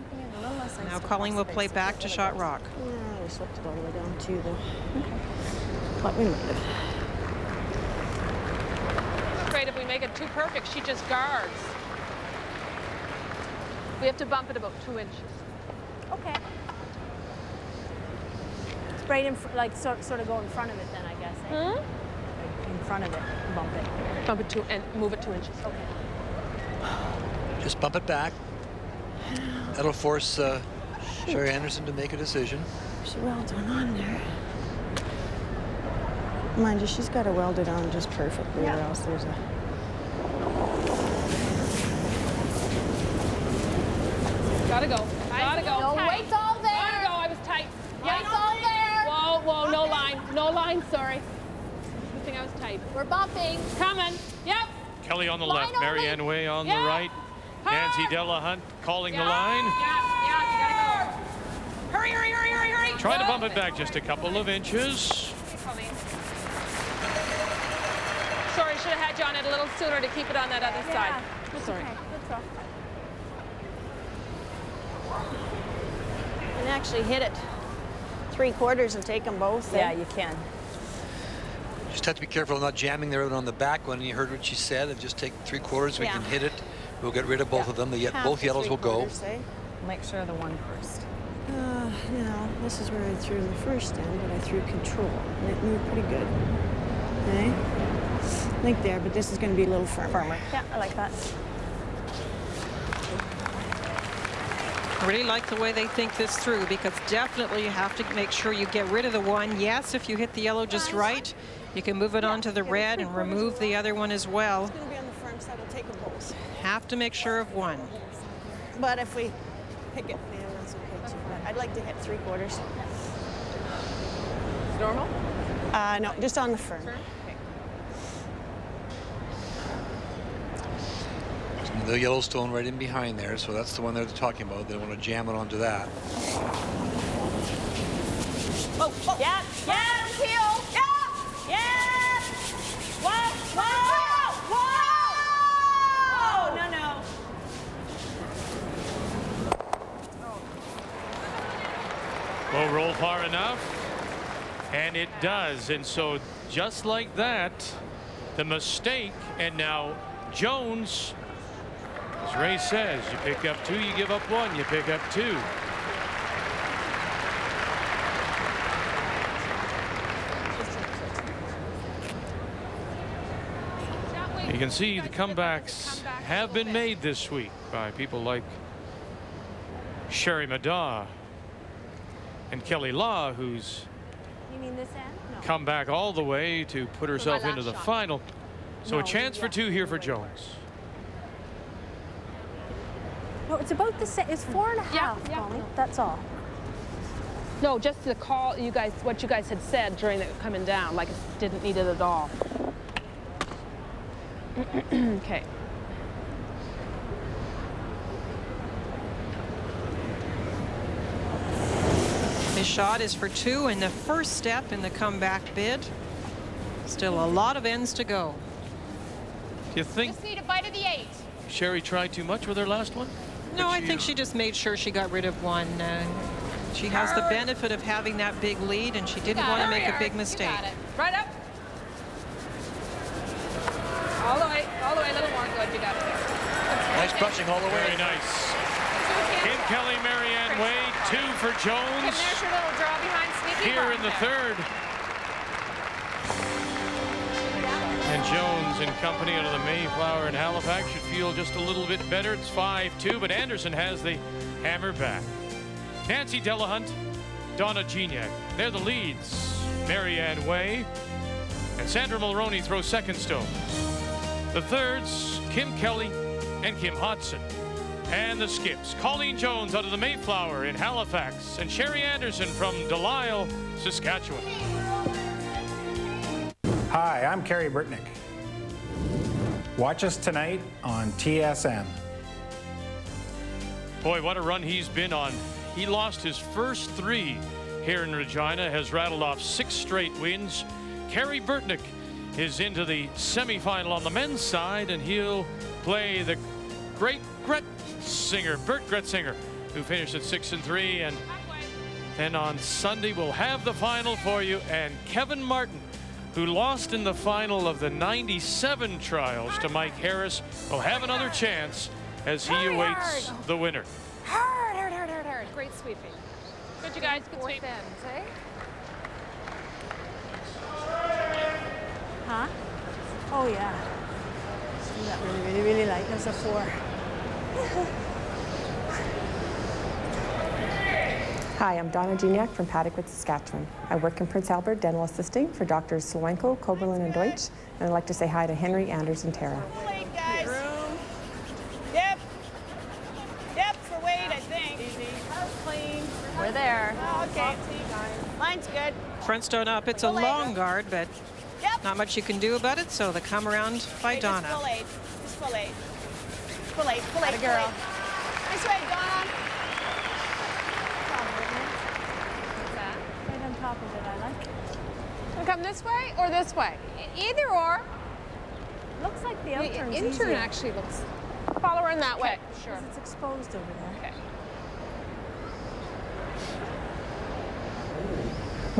Now Colleen will play back to Shot Rock. Yeah, we swept it all the way down too, though. But we might have. Great if we make it too perfect, she just guards. We have to bump it about 2 inches. Okay. Right in, like sort of go in front of it then, I guess. Eh? Hmm? In front of it, bump it. Bump it and move it 2 inches. Okay. Just bump it back. That'll force Sherry Anderson to make a decision. She welded on there. Mind you, she's got to weld it on just perfectly, or else there's a. Gotta go. Gotta go. No, weight's all there. Gotta go. I was tight. Weight's all there. Whoa, whoa, no line. No line, sorry. Good thing I was tight. We're bumping. Coming. Yep. Kelly on the Line left, Marianne Way on the right. Hard. Nancy Delahunt calling the line. Yeah, you gotta go. Hurry, hurry, hurry, hurry, hurry. Try to bump it back just a couple of inches. Sorry, should have had you on it a little sooner to keep it on that other side. Sorry. Okay. Good throw. You can actually hit it 3/4 and take them both. Yeah, you can. Just have to be careful of not jamming there on the back one. You heard what she said, and just take 3/4. We can hit it. We'll get rid of both of them. Both yellows will go. Make sure the one first. Now, this is where I threw the first end, but I threw control. And it moved pretty good. Okay? I think there, but this is going to be a little firmer. Yeah, I like that. I really like the way they think this through, because definitely you have to make sure you get rid of the one. Yes, if you hit the yellow just right, you can move it on to the red and remove the other one as well. It's going to be on the firm side. I'll take them both. Have to make sure of one. But if we pick it, man, that's okay too. But I'd like to hit 3/4. Normal? No, just on the firm. The Yellowstone right in behind there, so that's the one they're talking about. They want to jam it onto that. Oh, oh. Yeah, yeah, heel. Yeah, yeah. Whoa, whoa, whoa. Oh, no, no. Will roll far enough? And it does. And so just like that, the mistake, and now Jones, as Ray says, you pick up 2, you give up 1, you pick up 2. You can see the comebacks have been made this week by people like Sherry Madaw and Kelly Law, who's come back all the way to put herself into the final. So a chance for 2 here for Jones. No, it's about the same. It's 4.5, Molly. That's all. No, just the call, you guys, what you guys had said during the coming down, like it didn't need it at all. Okay. This shot is for 2 in the first step in the comeback bid. Still a lot of ends to go. Do you think Just need a bite of the 8. Sherry tried too much with her last one? No, I think she just made sure she got rid of one. She has the benefit of having that big lead, and she didn't want to make a big mistake. You got it. Right up. All the way, a little more. Good, you got it there. Nice brushing all the way. Very nice. Kim Kelly, Marianne Way, 2 for Jones. There's your little draw behind Sneaky Here in the third. And Jones in company out of the Mayflower in Halifax should feel just a little bit better. It's 5-2, but Anderson has the hammer back. Nancy Delahunt, Donna Gignac. They're the leads. Marianne Way and Sandra Mulroney throw second stones. The thirds, Kim Kelly and Kim Hodson. And the skips, Colleen Jones out of the Mayflower in Halifax and Sherry Anderson from Delisle, Saskatchewan. Hi, I'm Kerry Burtnick. Watch us tonight on TSN. Boy, what a run he's been on. He lost his first 3 here in Regina, has rattled off 6 straight wins. Kerry Burtnick is into the semifinal on the men's side, and he'll play the great Bert Gretzinger, who finished at 6-3. And then on Sunday, we'll have the final for you. And Kevin Martin, who lost in the final of the 97 trials to Mike Harris, will have another chance as he awaits the winner. Hard. Great sweeping. Good, you guys. Good sweep. Huh? Oh, yeah. See, that really like. There's a 4. Hi, I'm Donna Gignac from Paddockwit, Saskatchewan. I work in Prince Albert dental assisting for Drs. Slowenko, Koberlin, and Deutsch, and I'd like to say hi to Henry, Anders, and Tara. Wade, guys. Yep. Yep, for Wade, I think. Easy. Clean. We're there. Oh, okay. Line's good. Front stone up. It's a long guard, but not much you can do about it, so the come around by Donna. Just full 8. Just full 8. Full 8. Full 8. Girl. Nice way, Donna. Right on top of it, I like it. Can we come this way or this way? Either or. Looks like the outturn's intern easier. actually looks. Follow her in that way. Sure. Because it's exposed over there. Okay.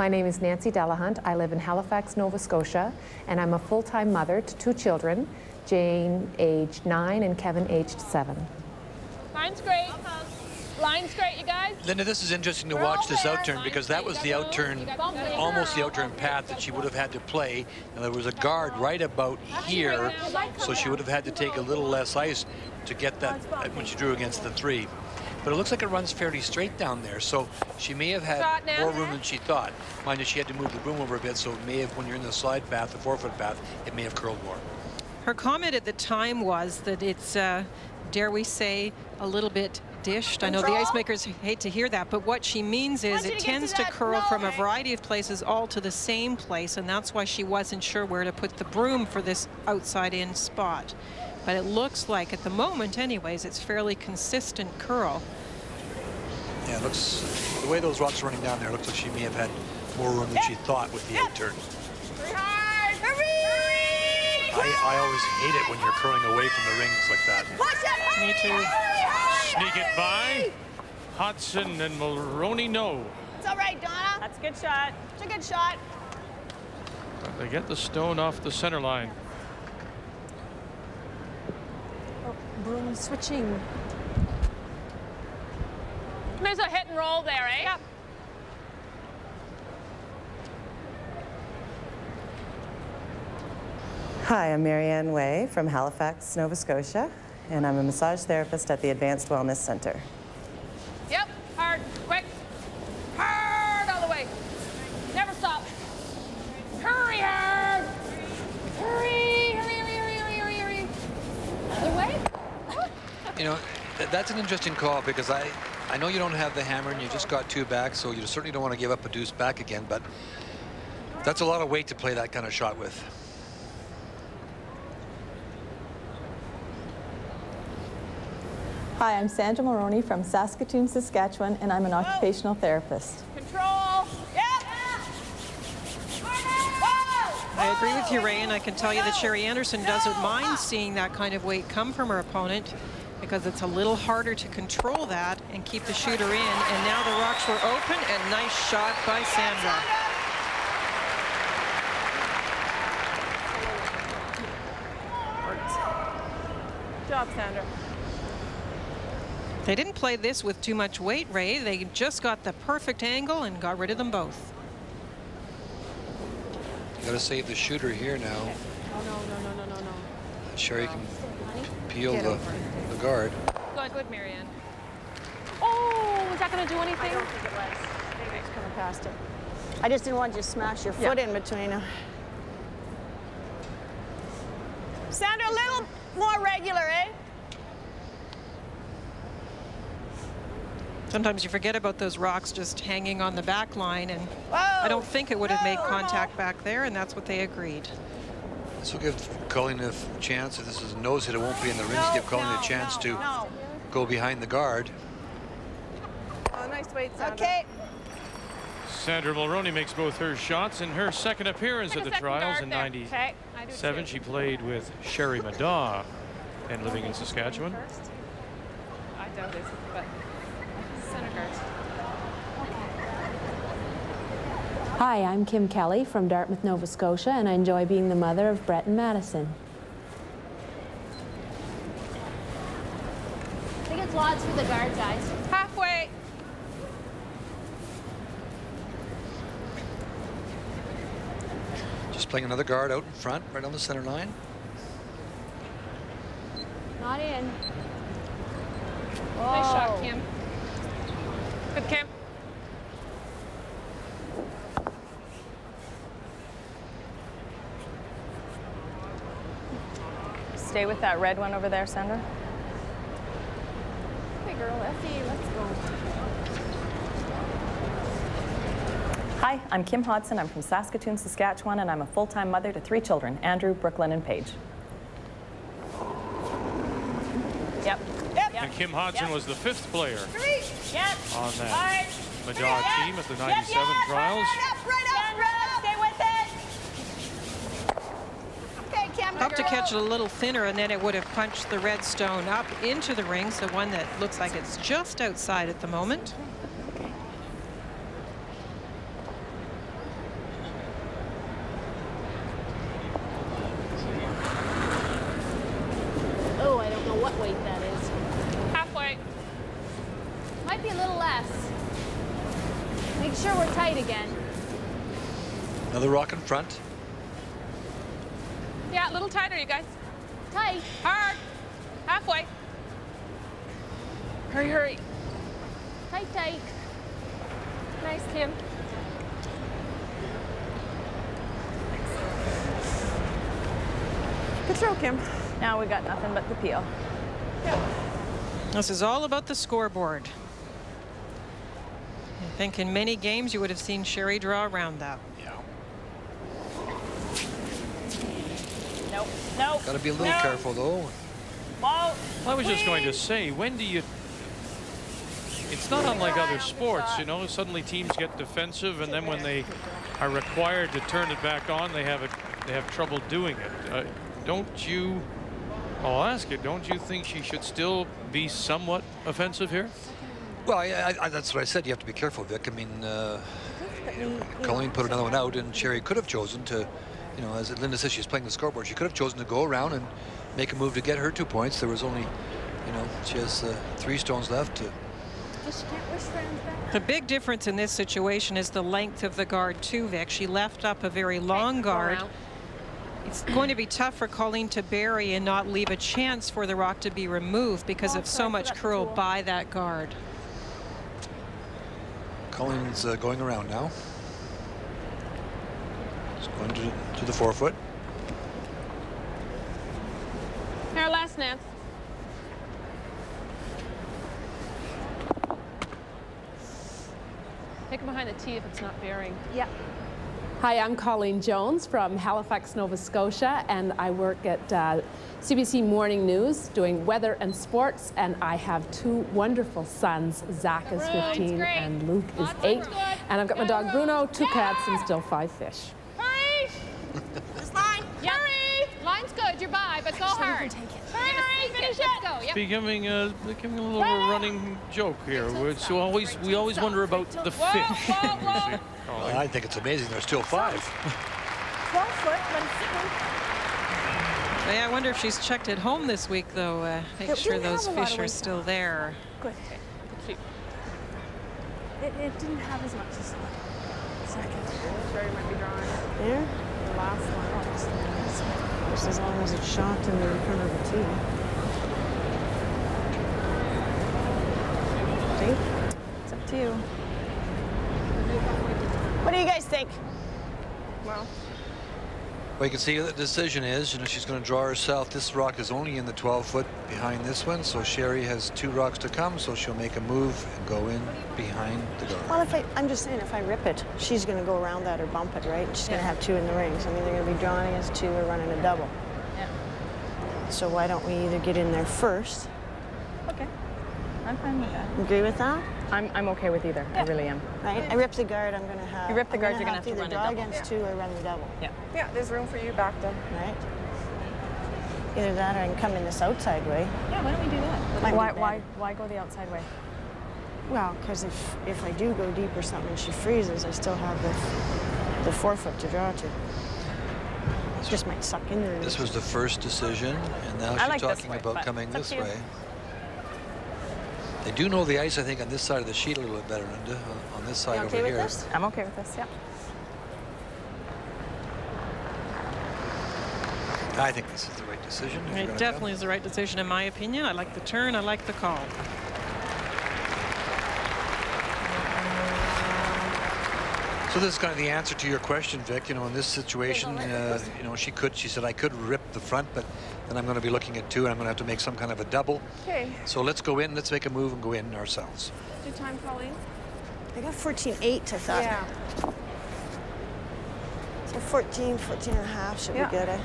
My name is Nancy Delahunt. I live in Halifax, Nova Scotia, and I'm a full-time mother to 2 children, Jane, aged 9, and Kevin, aged 7. Line's great. Line's great, you guys. Linda, this is interesting to watch this outturn because that was the outturn, almost the outturn path that she would have had to play. And there was a guard right about here, so she would have had to take a little less ice to get that when she drew against the 3. But it looks like it runs fairly straight down there, so she may have had more room than she thought. Mind you, she had to move the broom over a bit, so it may have, when you're in the slide path, the 4-foot path, it may have curled more. Her comment at the time was that it's, dare we say, a little bit dished. I know the ice makers hate to hear that, but what she means is it tends to curl from a variety of places all to the same place, and that's why she wasn't sure where to put the broom for this outside-in spot. But it looks like, at the moment anyways, it's fairly consistent curl. Yeah, it looks, the way those rocks are running down there, it looks like she may have had more room than she thought with the outturn. I always hate it when you're curling away from the rings like that. Me too. Sneak it by. Hodson and Mulroney, no. It's all right, Donna. That's a good shot. It's a good shot. But they get the stone off the center line. Oh, broom switching. There's a hit and roll there, eh? Yep. Hi, I'm Marianne Way from Halifax, Nova Scotia, and I'm a massage therapist at the Advanced Wellness Center. Yep, hard, quick. Hard all the way. Never stop. Hurry hard. Hurry, hurry, hurry, hurry, hurry, hurry. Other way. You know, that's an interesting call because I know you don't have the hammer and you just got 2 back, so you certainly don't want to give up a deuce back again, but that's a lot of weight to play that kind of shot with. Hi, I'm Sandra Mulroney from Saskatoon, Saskatchewan, and I'm an occupational therapist. Control. Yep. I agree with you, Ray, and I can tell you that Sherry Anderson doesn't mind seeing that kind of weight come from her opponent because it's a little harder to control that and keep the shooter in. And now the rocks were open, and nice shot by Sandra. Good job, Sandra. They didn't play this with too much weight, Ray. They just got the perfect angle and got rid of them both. You got to save the shooter here now. Okay. Oh, no. Sherry can peel the guard. Good, Marianne. Oh, was that going to do anything? I don't think it was. Maybe it's coming past it. I just didn't want you to smash your foot in between them. Sandra, a little more regular, eh? Sometimes you forget about those rocks just hanging on the back line, and I don't think it would have made contact back there, and that's what they agreed. This will give Colleen a chance. If this is a nose hit, it won't be in the rings. Give Colleen a chance to go behind the guard. Oh, nice weight, Sandra. Okay. Sandra Mulroney makes both her shots in her second appearance at the trials in '97. She played with Sherry Madaw and living in Saskatchewan. I doubt it, but center guard. Hi, I'm Kim Kelly from Dartmouth, Nova Scotia, and I enjoy being the mother of Brett and Madison. I think it's lots for the guard, guys. Halfway. Just playing another guard out in front, right on the center line. Not in. Nice shot, Kim. Good, Kim. Stay with that red one over there, Sandra. Hey, girl, Effie, let's go. Hi, I'm Kim Hodson. I'm from Saskatoon, Saskatchewan, and I'm a full-time mother to 3 children, Andrew, Brooklyn, and Paige. Yep. And Kim Hodson was the 5th player on that Madaw team at the '97 trials. Stay with it. Okay, Kim. Up to catch it a little thinner, and then it would have punched the red stone up into the rings, the one that looks like it's just outside at the moment. what weight that is. Halfway. Might be a little less. Make sure we're tight again. Another rock in front. Yeah, a little tighter, you guys. Tight. Hard. Halfway. Hurry, hurry. Tight, tight. Nice, Kim. Good throw, Kim. Now we got nothing but the peel. This is all about the scoreboard. I think in many games you would have seen Sherry draw around that. Yeah. Nope. Nope. Got to be a little careful, though. Whoa. I was just going to say, when do you... It's not unlike other sports, you know, suddenly teams get defensive, and then when they are required to turn it back on, they have trouble doing it. Don't you... I'll ask you, don't you think she should still be somewhat offensive here? Well, that's what I said. You have to be careful, Vic. I mean, Colleen put another one out, and Sherry could have chosen to, you know, as Linda says, she's playing the scoreboard. She could have chosen to go around and make a move to get her 2 points. There was only, you know, she has 3 stones left to. The big difference in this situation is the length of the guard too, Vic. She left up a very long guard. It's going to be tough for Colleen to bury and not leave a chance for the rock to be removed because of so much curl by that guard. Colleen's going around now. She's going to the 4-foot. Here, last Nance. Take it behind the tee if it's not bearing. Yeah. Hi, I'm Colleen Jones from Halifax, Nova Scotia, and I work at CBC Morning News doing weather and sports, and I have 2 wonderful sons. Zach is 15 and Luke is 8, and I've got my dog Bruno, 2 cats, and still 5 fish. Hurry! This line. Yep. Hurry! Line's good. You're by, but go hard. Hurry, hurry! Finish it. Let's go. Yep. Becoming a little running joke here. We always wonder about the fish. Well, I think it's amazing. There's still 5. 12-foot. I wonder if she's checked at home this week, though. Make sure those fish are still there. Good. It didn't have as much as the second. Sherry might be drawing there. The last one. Just as long as it's shot in the front of the tee. See? It's up to you. What do you guys think? Well, Well, you can see the decision is, you know, she's going to draw herself. This rock is only in the 12-foot behind this one, so Sherry has 2 rocks to come, so she'll make a move and go in behind the guard. Well, I'm just saying, if I rip it, she's going to go around that or bump it, right? And she's going to have 2 in the rings. I mean, they're going to be drawing against 2 or running a double. Yeah. So why don't we either get in there first? Okay. I'm fine with that. Agree with that? I'm okay with either. Yeah. I really am. Right? I rip the guard, I'm going to have... You rip the guard, you're going to have to either run a draw double. against 2 or run the double. Yeah. Yeah, there's room for you back there. Right? Either that or I can come in this outside way. Yeah, why don't we do that? Why go the outside way? Well, because if I do go deep or something and she freezes, I still have the 4-foot to draw to. Just might suck in there. This was the first decision, and now she's talking about coming this way. They do know the ice, I think, on this side of the sheet a little bit better, Linda, on this side over here. I'm okay with this, yeah. I think this is the right decision. It definitely is the right decision, in my opinion. I like the turn. I like the call. So this is kind of the answer to your question, Vic. You know, in this situation, you know, she said, I could rip the front, but then I'm going to be looking at 2, and I'm going to have to make some kind of a double. Okay. So let's go in. Let's make a move and go in ourselves. Good time, Colleen. I got 14.8, I thought. Yeah. So 14 and a half should be good, eh?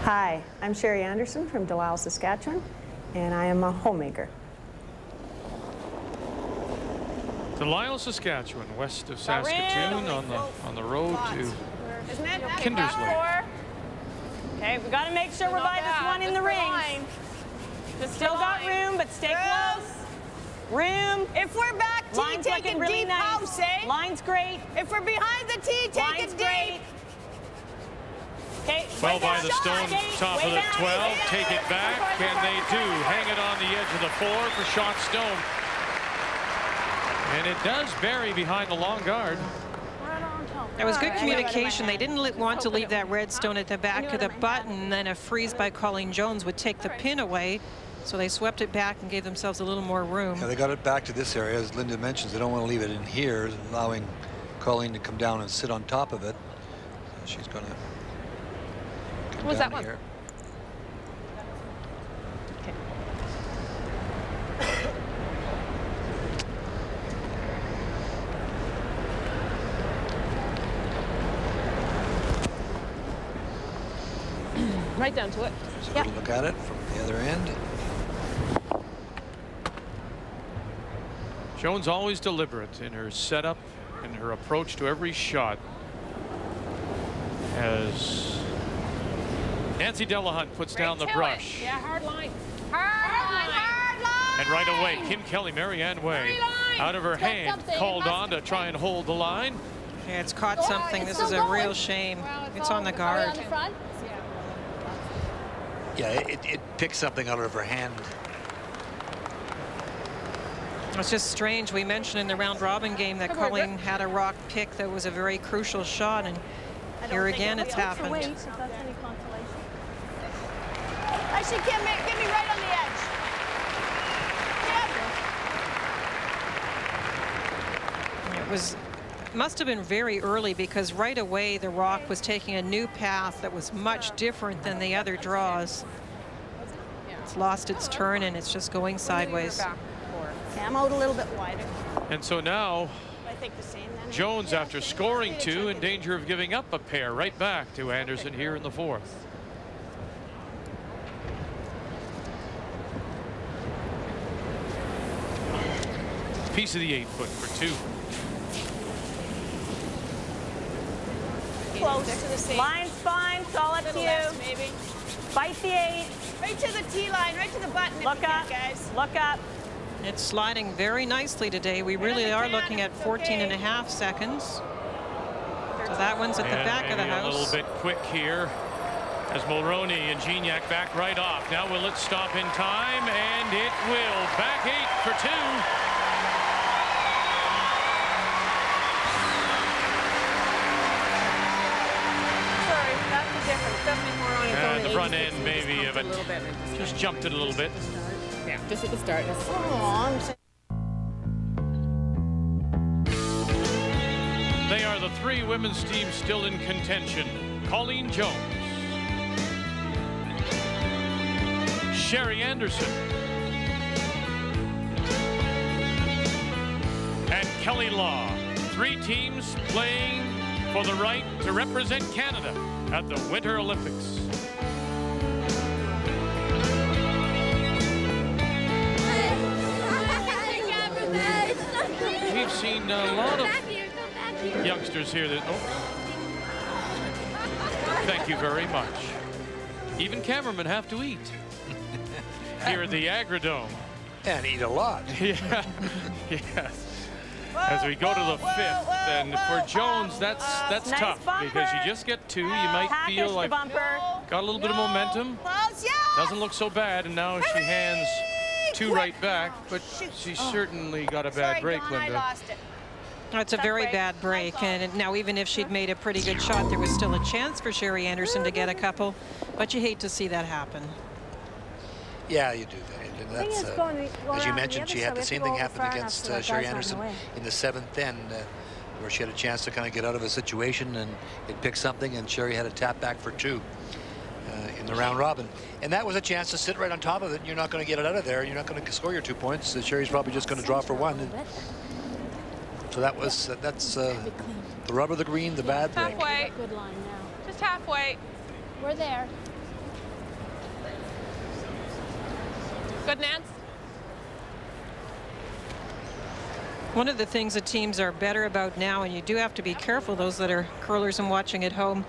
Hi, I'm Sherry Anderson from Delisle, Saskatchewan, and I am a homemaker. Delisle, Saskatchewan, west of Saskatoon, on the road to Kindersley. Okay, we got to make sure we're by this one in the rings. Still got room, but stay close. Room. If we're back tee, Line's take it really deep nice. house, eh? Line's great. If we're behind the tee, take Line's it great. deep. Okay. 12 by the stone, top of the 12, take it back, and they do. Hang it on the edge of the 4 for shot stone. And it does bury behind the long guard. It was good communication. They didn't want to leave that red stone at the back of the button, and then a freeze by Colleen Jones would take the pin away. So they swept it back and gave themselves a little more room. Yeah, they got it back to this area. As Linda mentions, they don't want to leave it in here, allowing Colleen to come down and sit on top of it. So she's going to come What was down that one? here. Right down to it. So a good look at it from the other end. Jones always deliberate in her setup and her approach to every shot. As Nancy Delahunt puts down the brush. Yeah, hard line. Hard line. And right away, Kim Kelly, Marianne Way, out of her hand, called on to try and hold the line. Yeah, it's caught something. This is a real shame. It's on the guard. Yeah, it picked something out of her hand. It's just strange. We mentioned in the round robin game that Colleen had a rock pick that was a very crucial shot, and here again it's happened. If that's any consolation. Actually, Kim, get me right on the edge. It must have been very early, because right away the rock was taking a new path that was much different than the other draws. It's lost its turn and it's just going sideways. I'm out a little bit wider. And so now I think the same then. Jones, after scoring 2, in danger of giving up a pair, right back to Anderson here in the 4th. Piece of the 8-foot for 2. Close to the same. Line's fine. It's all up to you. Less, maybe. Fight the 8. Right to the tee line, right to the button. Look up, guys. Look up. It's sliding very nicely today. We really are looking at 14.5 seconds. So that one's at the back of the house. A little bit quick here as Mulroney and Gignac back right off. Now will it stop in time? And it will. Back 8 for 2. Sorry, that's the difference. Definitely more on And the front end maybe, but just jumped it a little bit. Yeah, just at the start. They are the 3 women's teams still in contention. Colleen Jones, Sherry Anderson, and Kelly Law. 3 teams playing for the right to represent Canada at the Winter Olympics. We've seen a lot of youngsters here that, thank you very much. Even cameramen have to eat here at the Agrodome. And eat a lot. Yeah, yes. As we go to the 5th, and for Jones, that's nice tough, bumper. because you just get 2. You might feel like got a little bit of momentum. Doesn't look so bad, and now she hands 2 right back, but she certainly got a bad break, Linda. It's a very bad break, and now even if she'd made a pretty good shot, there was still a chance for Sherry Anderson to get a couple, but you hate to see that happen. Yeah, you do. That's, as you mentioned, she had the same thing happen against Sherry Anderson in the 7th end, where she had a chance to kind of get out of a situation, and it picked something, and Sherry had a tap back for 2 in the round robin. And that was a chance to sit right on top of it, and you're not going to get it out of there. You're not going to score your 2 points. Sherry's probably just going to draw for 1. And so that's the rub of the green, the bad break. Halfway. Good line now. Just halfway. We're there. Good, Nance. One of the things that teams are better about now, and you do have to be careful, those that are curlers and watching at home,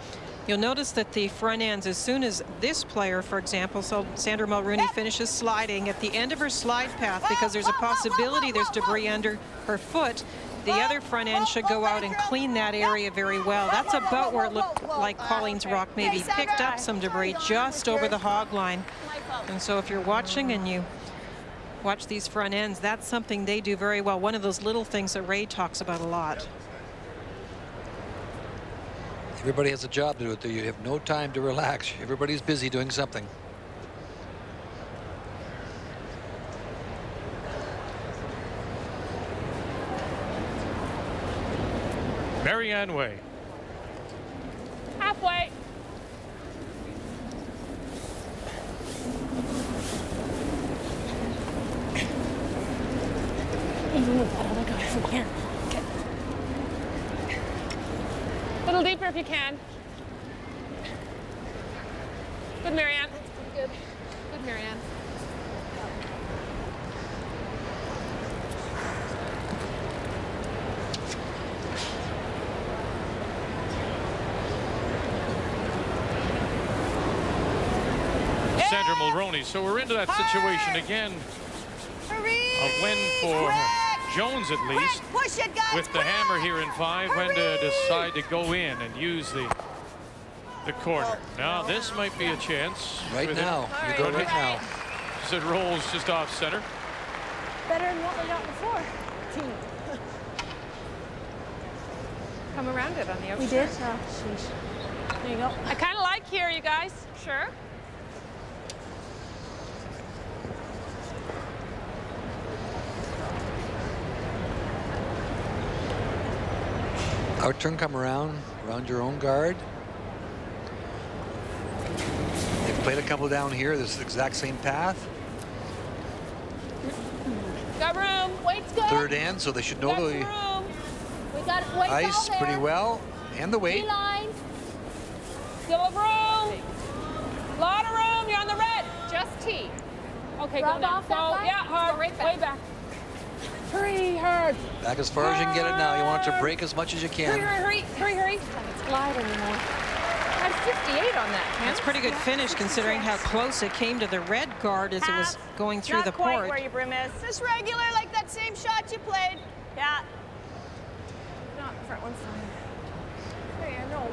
You'll notice that the front ends, as soon as this player, for example, so Sandra Mulrooney finishes sliding at the end of her slide path, because there's a possibility there's debris under her foot, the other front end should go out and clean that area very well. That's about where it looked like Colleen's rock maybe picked up some debris just over the hog line. And so if you're watching and you watch these front ends, that's something they do very well. One of those little things that Ray talks about a lot. Everybody has a job to do. You have no time to relax. Everybody's busy doing something. Marianne Way. Halfway. Even with that other guy from here. Okay. A little deeper if you can. Good, Marianne. That's good. Good, Marianne. Sandra Mulroney. So we're into that situation again. A win for Jones, at least, with the hammer here in 5, when to decide to go in and use the corner. Now this might be a chance. Right now, you go right now. As it rolls just off center. Better than what we got before. Come around it on the outside. We did? Oh, sheesh. There you go. I kind of like here, you guys. Sure. Out turn, come around your own guard. They've played a couple down here, this exact same path. Got room. Weight's good. Third end, so they should know the room. We got weight ice pretty well, and the weight. Line. Still have room. Lot of room. You're on the red. Just tee. Okay, Rub go now. off that Go. line? Yeah, hard. Go right back. Way back. Hurry, hard. Back as far as you can get it now. You want it to break as much as you can. Hurry. It's glide anymore. I had 58 on that. That's a pretty good finish considering how close it came to the red guard as it was going through the port. Not quite where your brim is. Just regular, like that same shot you played. Yeah. Not the front one's fine. Hey, I know.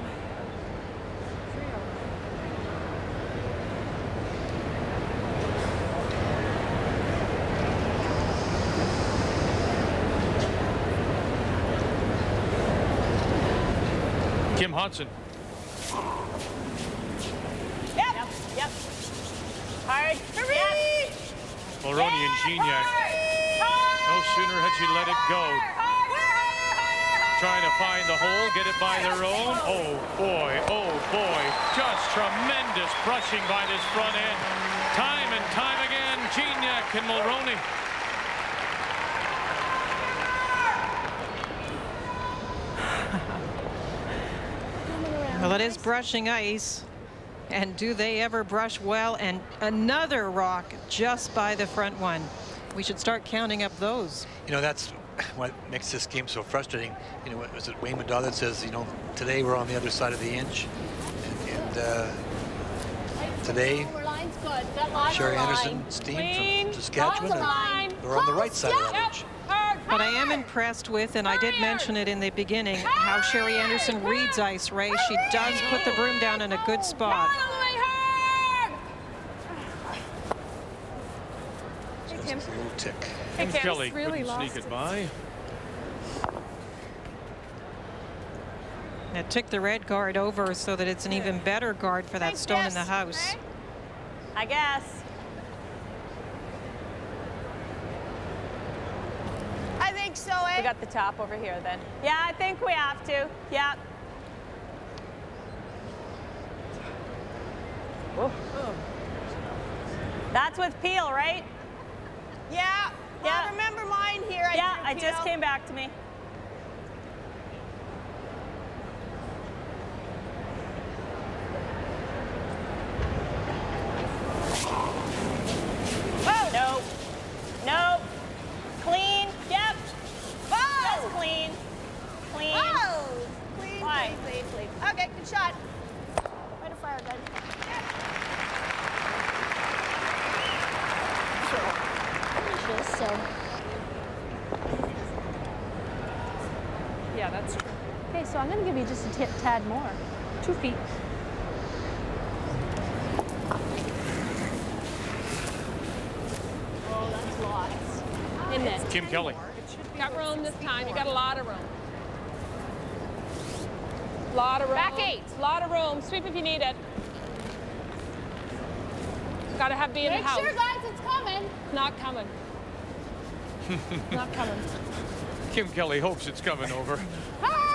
Kim Hodson. Yep. Hard. Hurry! Mulroney and Gignac. No sooner had she let it go. Trying to find the hole, get it by their own. Oh boy. Just tremendous brushing by this front end. Time and time again, Gignac and Mulroney. Well, it is brushing ice. And do they ever brush well? And another rock just by the front one. We should start counting up those. You know, that's what makes this game so frustrating. You know, what was it, Wayne Madonna that says, you know, today we're on the other side of the inch. And today, Sherry Anderson's team from Saskatchewan, they're on the right side of the inch. But I am impressed with, and I did mention it in the beginning, how Sherry Anderson reads ice, Ray. She does put the broom down in a good spot. Just a little tick. And Kelly couldn't sneak it by. It took the red guard over so that it's an even better guard for that stone in the house. I guess. I think so, eh? We got the top over here then. Yeah, I think we have to. Yeah. Whoa. That's with peel, right? Yeah. Well, Yeah. remember mine here. I just came back to me. Whoa! No. Clean. Yep. Just clean. Clean. Oh! Clean, Why? clean. Okay, good shot. Yeah, that's true. Okay, so I'm going to give you just a tad more. 2 feet. Oh, that's lots. In this. Kim Kelly. Got room this time. You got a lot of room. Lot of room. Back 8. Lot of room. Sweep if you need it. Gotta have be in the house. Make sure, guys, it's coming. Not coming. Not coming. Kim Kelly hopes it's coming over.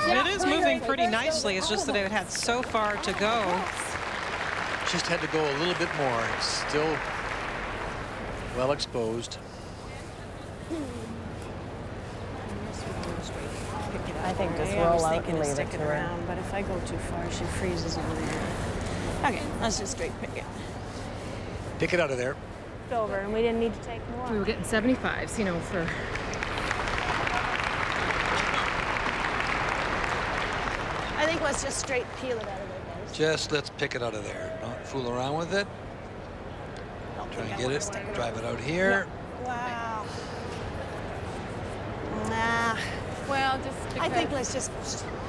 It is moving pretty nicely. It's just that it had so far to go. Just had to go a little bit more. It's still well exposed. I think just I roll was out thinking and of leave it sticking to her. around, but if I go too far, she freezes on there. Okay, let's just straight pick it. Pick it out of there. It's over, and we didn't need to take more. We were getting 75s, you know, for... I think let's just straight peel it out of there, guys. Just let's pick it out of there. Don't fool around with it. Try and get it. Drive it out here. Wow. Nah. Well, just I think let's just.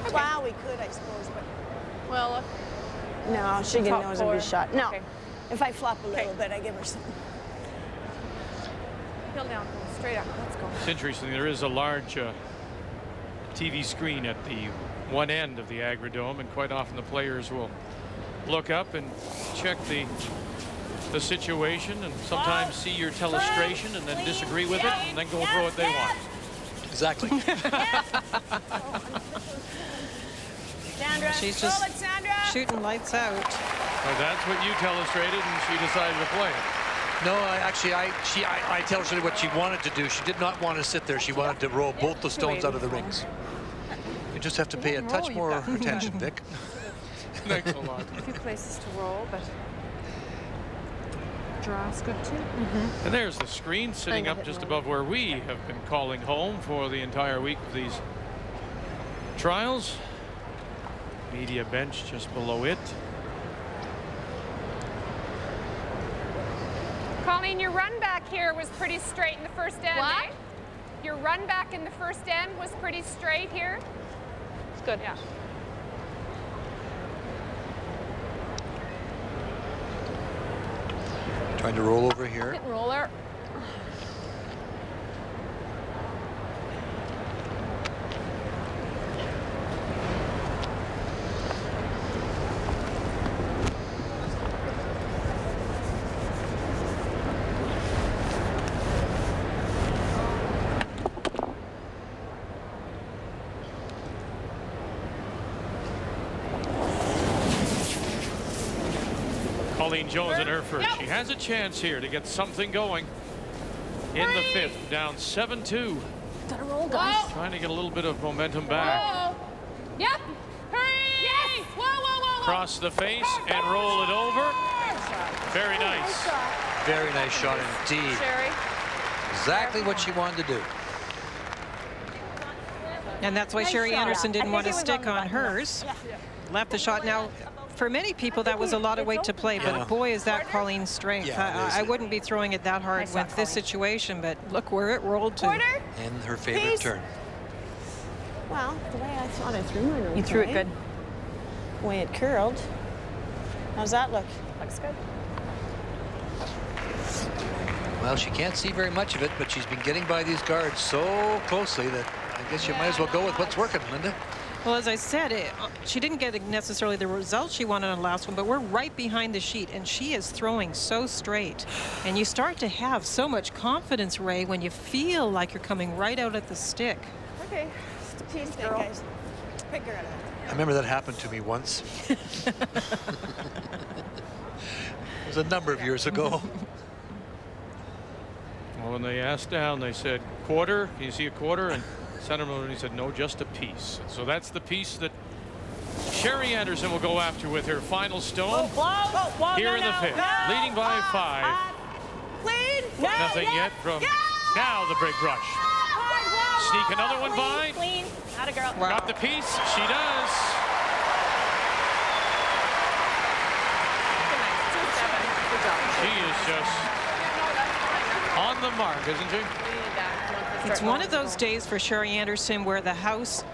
Okay. Wow, we could, I suppose, but. Well, look. No, she Top knows it'll 4. be shot. No. Okay. If I flop a little bit, I give her something. Peel down. Straight up. Let's go. It's interesting. There is a large TV screen at the one end of the Agrodome, and quite often the players will look up and check the situation, and sometimes see your telestration and then disagree with it, and then go and throw what they want. Exactly. Sandra, she's just shooting lights out. Well, that's what you telestrated, and she decided to play it. No, I telestrated what she wanted to do. She did not want to sit there. She wanted to roll both the stones out of the rings. You just have to pay a touch more attention, Vic. Thanks a lot. A few places to roll, but draw's good too. And there's the screen sitting up just above where we have been calling home for the entire week of these trials. Media bench just below it. Colleen, your run back here was pretty straight in the first end. What? Eh? Your run back in the first end was pretty straight here. It's good. Yeah. Trying to roll over here. Hit roller. Colleen Jones in her first. She has a chance here to get something going in the fifth, down 7-2. Gotta roll, guys. Trying to get a little bit of momentum back. Whoa. Yep. Hurry. Yes. Whoa, whoa, whoa, whoa. Cross the face and roll it over. Very nice. Very nice shot indeed. Sherry. Exactly what she wanted to do. And that's why Sherry Anderson didn't want to stick on hers. Left the shot. Now, for many people, that was a lot of weight to play, but boy, is that Colleen's strength. Yeah, I wouldn't be throwing it that hard with this situation, but look where it rolled to. And her favorite turn. Well, the way I thought I threw mine. Okay. You threw it good. The way it curled. How's that look? Looks good. Well, she can't see very much of it, but she's been getting by these guards so closely that I guess you might as well go with what's working, Linda. Well, as I said, she didn't get necessarily the results she wanted on the last one, but we're right behind the sheet, and she is throwing so straight. And you start to have so much confidence, Ray, when you feel like you're coming right out at the stick. Okay, just a piece, guys. Pick her out of there. I remember that happened to me once. It was a number of years ago. Well, when they asked down, they said, quarter, can you see a quarter? And Senator Maloney said, no, just a piece. So that's the piece that Sherry Anderson will go after with her final stone here in the fifth, leading by 5. Clean. Nothing yet from now the big rush. Sneak another one by. Clean. Atta girl. Got the piece. She does. She is just on the mark, isn't she? It's one of those days for Sherry Anderson where the house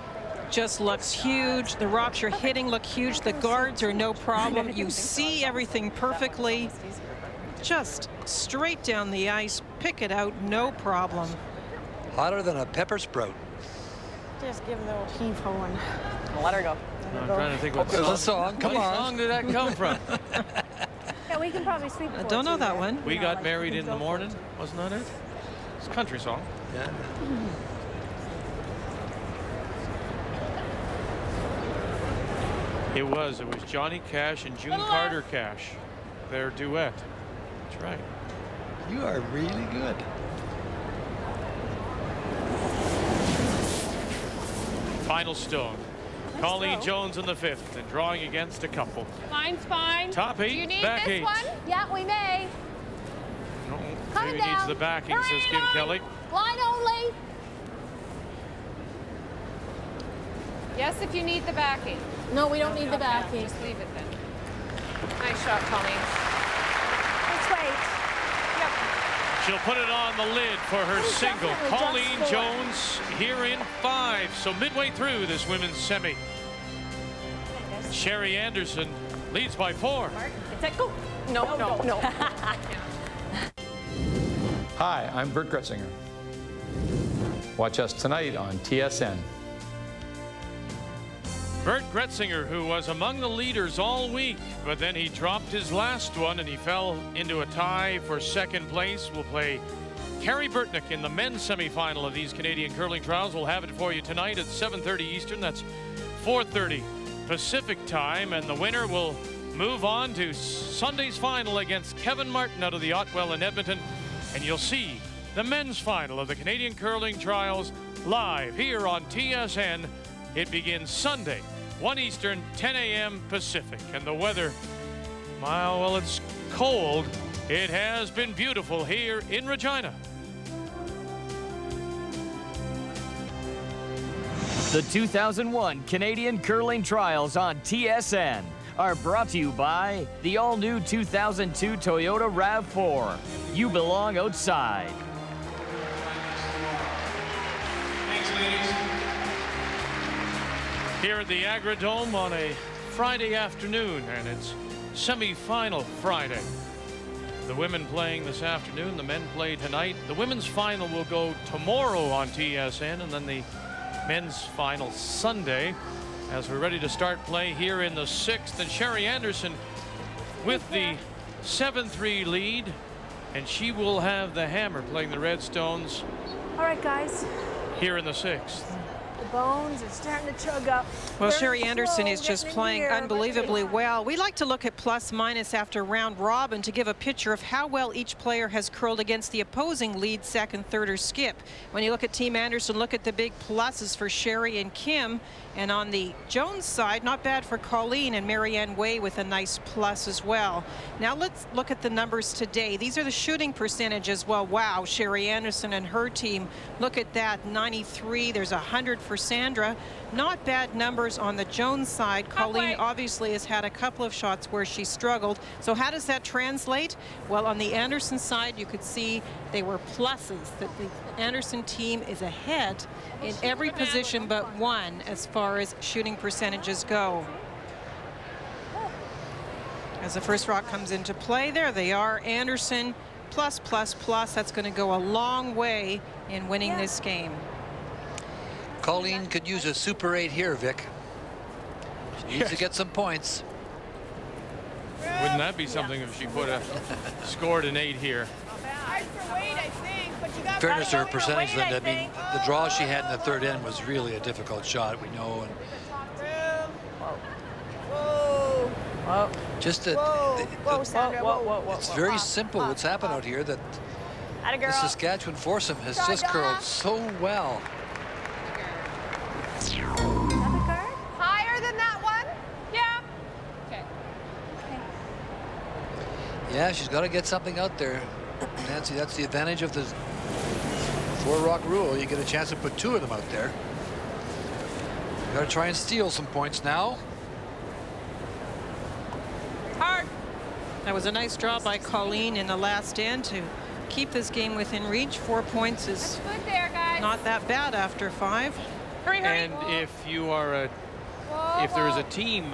just looks huge. The rocks you're hitting look huge. The guards are no problem. You see everything perfectly. Just straight down the ice, pick it out, no problem. Hotter than a pepper sprout. Just give the old heave-ho and let her go. I'm trying to think what song. Come on. What song did that come from? Yeah, we can probably sleep. I don't know that one. We Got Married in the Morning. Wasn't that it? It's a country song. Yeah. It was Johnny Cash and June Carter Cash. Their duet. That's right. You are really good. Final stone. Colleen Jones in the 5th and drawing against a couple. Mine's fine. Top 8, Do you need back this 8. one? Yeah, we may. No, Coming maybe needs down. the backing, Hurry, says Kim line. Kelly. Line only. Yes, if you need the backing. No, we don't need the backing. Just leave it then. Nice shot, Colleen. Let's wait. She'll put it on the lid for her single. definitely Colleen just Jones here in 5. So midway through this women's semi. Sherry Anderson leads by 4. Go. No. Hi, I'm Bert Gretzinger. Watch us tonight on TSN. Bert Gretzinger, who was among the leaders all week, but then he dropped his last one and he fell into a tie for 2nd place. Will play Carey Burtnick in the men's semifinal of these Canadian curling trials. We'll have it for you tonight at 7:30 Eastern. That's 4:30 Pacific time, and the winner will move on to Sunday's final against Kevin Martin out of the Otwell in Edmonton. And you'll see the men's final of the Canadian curling trials live here on TSN. It begins Sunday, 1 Eastern, 10 a.m. Pacific. And the weather, well, it's cold. It has been beautiful here in Regina. The 2001 Canadian Curling Trials on TSN are brought to you by the all-new 2002 Toyota RAV4. You belong outside. Thanks, ladies. Here at the Agrodome on a Friday afternoon, and it's semi-final Friday. The women playing this afternoon, the men play tonight. The women's final will go tomorrow on TSN, and then the men's final Sunday, as we're ready to start play here in the 6th. And Sherry Anderson with the 7-3 lead, and she will have the hammer playing the Redstones. All right, guys. Here in the 6th. The bones are starting to chug up. Well, Very Sherry Anderson slow is just getting in playing here, but unbelievably well. We like to look at plus minus after round robin to give a picture of how well each player has curled against the opposing lead, second, third, or skip. When you look at Team Anderson, look at the big pluses for Sherry and Kim. And on the Jones side, not bad for Colleen and Marianne Way with a nice plus as well. Now let's look at the numbers today. These are the shooting percentages. Well, wow, Sherry Anderson and her team, look at that, 93. There's 100 for Sandra. Not bad numbers on the Jones side. Colleen obviously has had a couple of shots where she struggled. So how does that translate? Well, on the Anderson side, you could see they were pluses, that the Anderson team is ahead in every position but one as far as shooting percentages go. As the first rock comes into play, there they are. Anderson plus, plus, plus. That's going to go a long way in winning this game. Colleen could use a Super 8 here, Vic. She needs to get some points. Wouldn't that be something if she scored an 8 here? In fairness to her percentage, Linda, I mean, the draw she had in the third end was really a difficult shot, we know. And Whoa. just it's very simple what's happened out here, that the Saskatchewan foursome has just curled so well. Higher than that one? Yeah. Okay. Yeah, she's got to get something out there. Nancy, that's the advantage of the 4-rock rule. You get a chance to put 2 of them out there. You got to try and steal some points now. Hard. That was a nice draw by Colleen in the last end to keep this game within reach. 4 points is good there, guys. Not that bad after 5. Hurry, hurry. And if you are if there is a team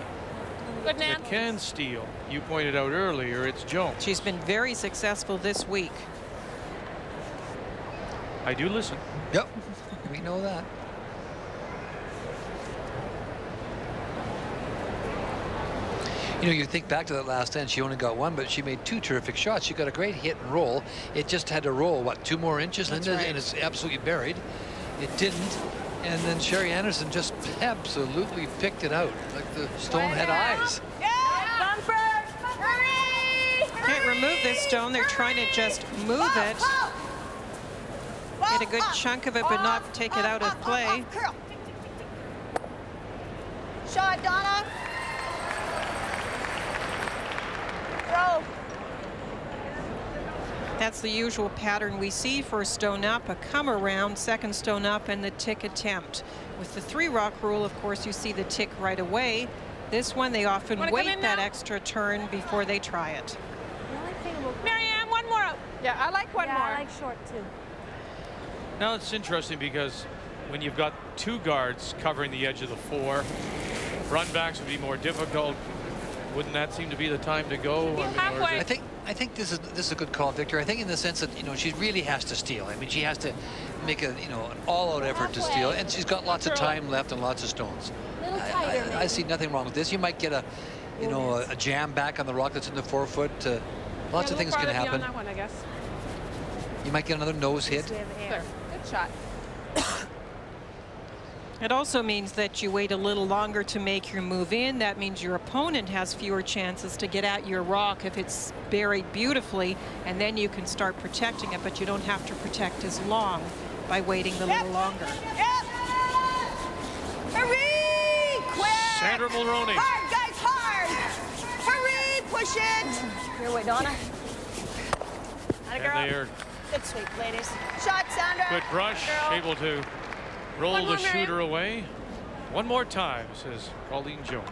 that can steal, you pointed out earlier, it's Jones. She's been very successful this week. I do listen. Yep, we know that. You know, you think back to that last end, she only got one, but she made 2 terrific shots. She got a great hit and roll. It just had to roll, what, 2 more inches, Linda? Right. And it's absolutely buried. It didn't. And then Sherry Anderson just absolutely picked it out, like the stone had eyes. Can't remove this stone. They're trying to just move it. Get a good chunk of it, but not take it out of play. Shot, Donna. Throw. That's the usual pattern we see. First stone up, a come around, second stone up, and the tick attempt. With the 3-rock rule, of course, you see the tick right away. This one, they often wait that extra turn before they try it. Marianne, one more out. Yeah, I like one more. I like short too. Now it's interesting because when you've got 2 guards covering the edge of the 4, run backs would be more difficult. Wouldn't that seem to be the time to go? I think this is a good call, Victor. I think in the sense that, you know, she really has to steal. I mean, she has to make a, you know, an all-out effort to steal, and she's got lots of time left and lots of stones. I see nothing wrong with this. You might get a, you know, a jam back on the rock that's in the 4-foot. Lots of things can happen. That one, I guess. You might get another nose hit. Clear. Good shot. It also means that you wait a little longer to make your move in. That means your opponent has fewer chances to get at your rock if it's buried beautifully, and then you can start protecting it, but you don't have to protect as long by waiting a little longer. Hurry! Quick! Sandra Mulroney. Hard, guys, hard! Hurry! Push it! Your way, Donna. Atta And girl. they are Good sweep, ladies. Shot, Sandra. good brush, able to roll the shooter away. One more time, says Colleen Jones.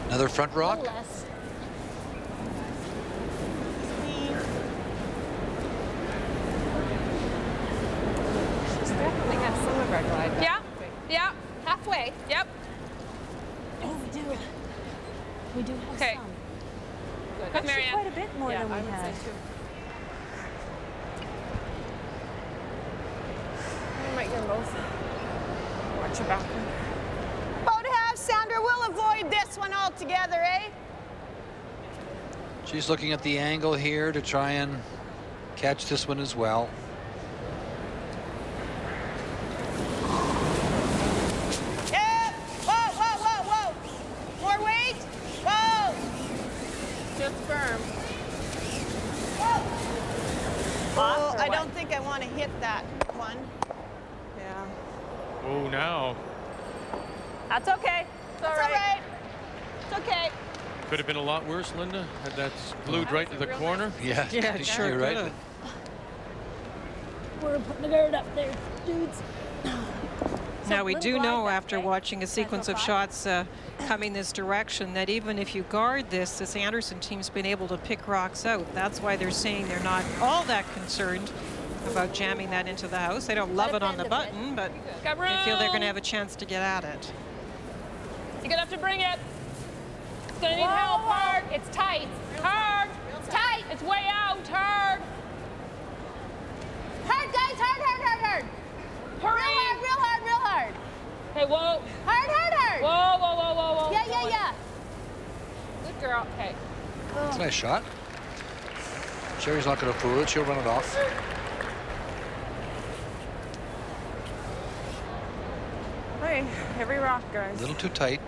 Another front rock. She's definitely got some of our glide back. Yeah, yeah, halfway. Yep. Oh, we do. We do have Okay. some. Good, Actually, Marianne. quite a bit more than I we would had. say too. I might get them both. Watch your back. About half, Sandra. We'll avoid this one altogether, eh? She's looking at the angle here to try and catch this one as well. Yeah. Whoa, whoa, whoa, whoa. More weight. Whoa. Just firm. Oh, I don't think I want to hit that one. Yeah. Oh, now. That's okay. It's all right. It's okay. Could have been a lot worse, Linda, had that glued right to the corner. Yeah, Yeah, sure you're right. could've. We're putting the guard up there, dudes. Now, we do know after watching a sequence of shots coming this direction that even if you guard this Anderson team's been able to pick rocks out. That's why they're saying they're not all that concerned about jamming that into the house. They don't love it on the button, but they feel they're going to have a chance to get at it. You're gonna have to bring it. It's gonna need help. Hard. It's tight. Hard. It's tight. It's way out. Hard. Hard, guys. Hard, hard, hard, hard. Hurry. Real hard, real hard. Okay, whoa. Hard, hard, hard. Whoa, whoa, whoa, whoa, whoa. Yeah, yeah, yeah. Good girl. Okay. That's a nice shot. Sherry's not going to fool it. She'll run it off. Hey, every rock, guys. A little too tight.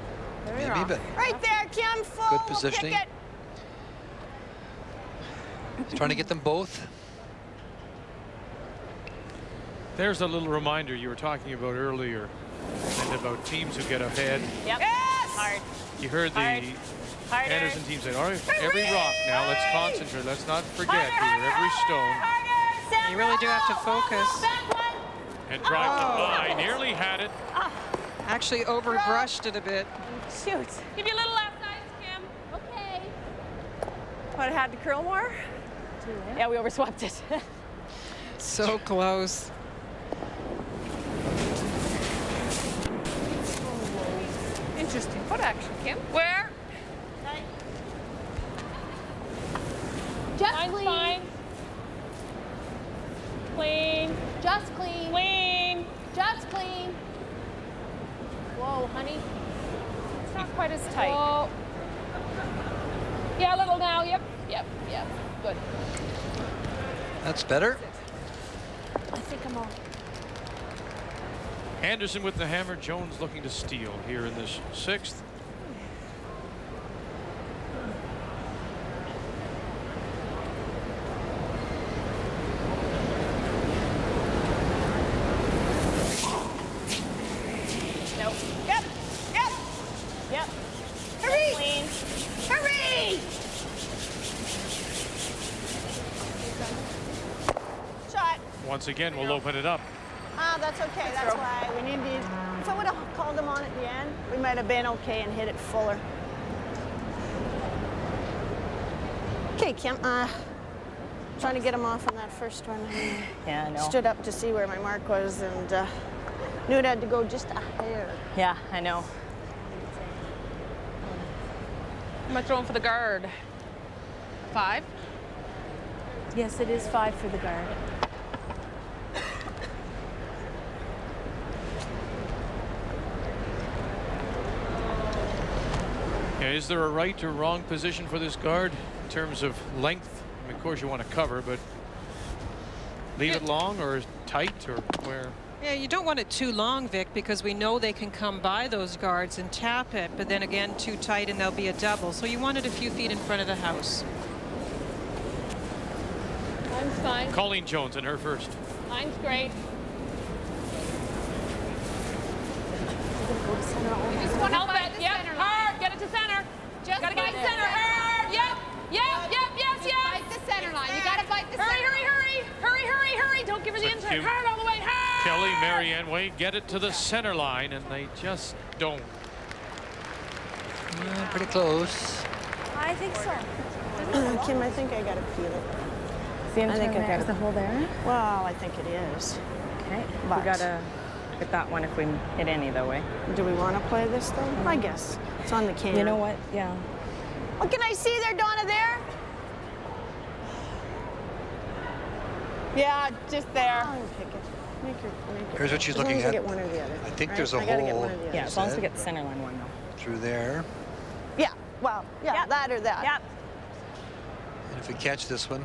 Maybe a bit. Right there, Kim. Full. Good We'll positioning. pick it. Trying to get them both. There's a little reminder you were talking about earlier, and about teams who get ahead. Yep. Yes. Hard. You heard the Harder. Anderson team say, all right, every rock now, let's concentrate. Let's not forget here, every stone. You really do have to focus. And drive the line. Nearly had it. Actually overbrushed it a bit. Shoot. Give you a little left side. would have had to curl more. Yeah, we overswept it. So close. Interesting foot action, Kim. Where? Just Mine's clean. fine. Clean. Just clean. Clean. Just clean. Whoa, honey. It's not quite as tight. Whoa. Yeah, a little now. Yep. Good. That's better. I think I'm all. Anderson with the hammer, Jones looking to steal here in this 6th. Nope. Yep. Hurry! Clean. Hurry! Shot. Once again, we'll open it up. That's okay. That's why we need to. If I would have called him on at the end, we might have been okay and hit it fuller. Okay, Kim. Trying to get him off on that first one. Yeah, I know. Stood up to see where my mark was and knew it had to go just a hair. Yeah, I know. Am I throwing for the guard? 5? Yes, it is 5 for the guard. Yeah, is there a right or wrong position for this guard in terms of length? I mean, of course, you want to cover, but leave it long or tight or where? Yeah, you don't want it too long, Vic, because we know they can come by those guards and tap it, but then again, too tight and there'll be a double. So you want it a few feet in front of the house. Mine's fine. Colleen Jones in her first. Mine's great. You just want to help it. Yep, hard. Get it to center. Just gotta get it to center. Hard. Yep. Yes. Bite the center line. You gotta bite the center. Hurry. Don't give her the inside. Hard all the way. Hard. Kelly, Marianne Wade get it to the center line, and they just don't. Pretty close. I think so. Kim, I think I got to peel it. See, I think I got is the hole there? Well, I think it is. Okay. But We gotta get that one if we hit any though, way. do we want to play this thing? I guess. It's on the can. You know what? Yeah. What can I see there, Donna, there? Yeah, just there. Pick it. Make it. Here's what she's As long looking as I at. get one or the other. I think right? there's a I gotta get hole. one or the other. Yeah, as long as we get the center line one though. Through there. Yeah, well, yeah, Yep. that or that. Yep. And if we catch this one,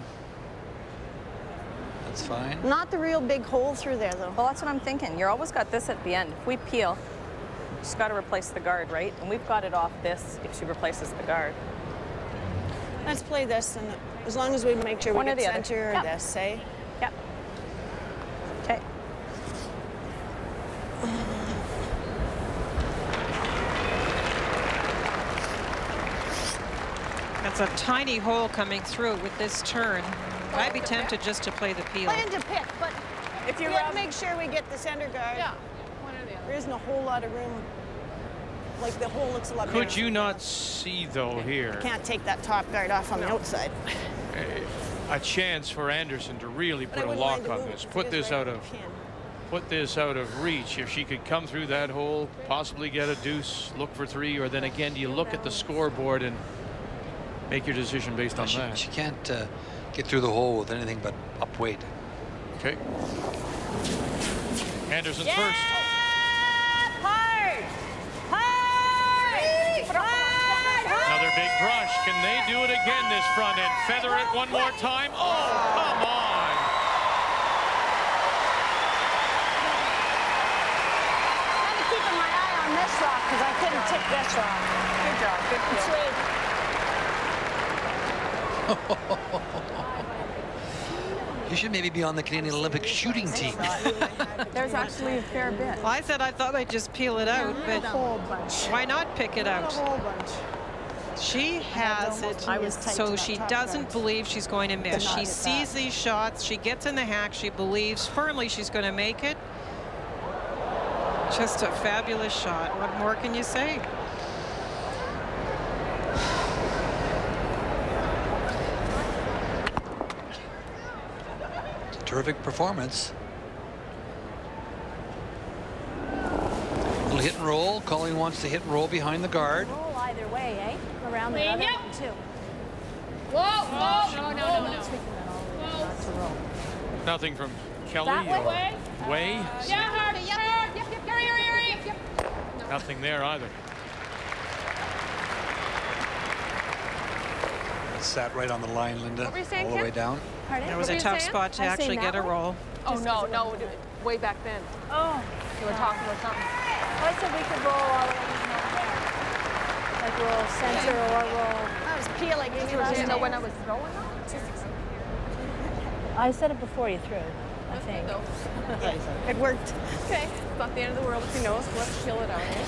that's fine. Not the real big hole through there, though. Well, that's what I'm thinking. You're always got this at the end. If we peel, just got to replace the guard, right? And we've got it off this if she replaces the guard. Let's play this, and as long as we make sure One we or get the other. center or Yep. this, eh? Yep. Okay. That's a tiny hole coming through with this turn. I'd be tempted just to play the peel. Play into pick, but If you we have to make sure we get the center guard. Yeah. One or the other. There isn't a whole lot of room. Like the hole looks a lot bigger. Could you not see, though, here Can't take that top guard off on the outside. a chance for Anderson to really But I put a wouldn't lock mind the on move this? if Put it this is right out on of the pin. put this out of reach. If she could come through that hole, possibly get a deuce, look for 3, or then again, you look at the scoreboard and make your decision based on that. She can't get through the hole with anything but up weight. Okay. Anderson's Yeah! first. Hard! Hard! Hard! Another big brush. Can they do it again this front end? Feather it one more time. Oh, come on. I'm keeping my eye on this rock because I couldn't tip this rock. Good job. Good You should maybe be on the Canadian Olympic shooting team. There's actually a fair bit. Well, I said I thought I'd just peel it out, but why not pick it out? She has it, so she doesn't believe she's going to miss. She sees these shots, she gets in the hack, she believes firmly she's going to make it. Just a fabulous shot. What more can you say? terrific performance. Little hit and roll. Colleen wants to hit and roll behind the guard. Roll either way, eh? Around the Clean, other yep. one, too. Whoa, whoa, no. Not to roll. Nothing from Kelly That or way? Way. Yeah, hard. Yep. Hurry. Nothing there either. Sat right on the line, Linda, What were you saying, all the Kim? way down. That was What a were you tough saying? spot to I was actually saying get a that way? roll. Oh, no, way back then. Oh. You were talking about something. Oh, I said we could roll all the way from over there. Like roll center or roll. I was peeling. You know when I was throwing them? I said it before you threw, I think. It worked. Okay, it's not the end of the world if he knows. Let's peel it out here.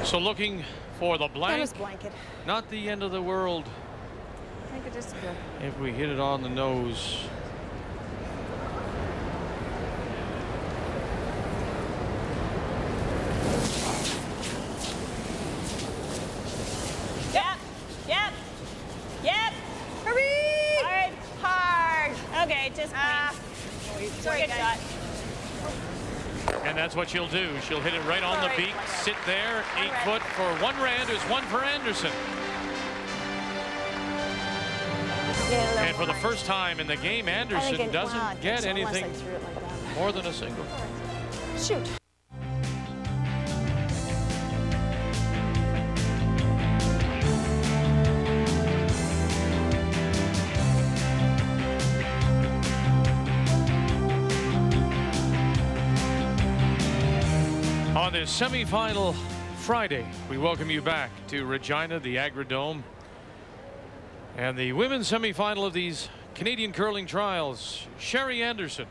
So looking for the blank. Tennis blanket. Not the end of the world I think it just good. if we hit it on the nose. Yep. Hurry! Hard. Okay, just clean. Sorry, good shot. And that's what she'll do. She'll hit it right on the beak, sit there, 8 foot for one rand. There's one for Anderson. And for the first time in the game, Anderson doesn't get anything more than a single. Shoot. On this semifinal Friday, we welcome you back to Regina, the Agrodome. And the women's semifinal of these Canadian curling trials, Sherry Anderson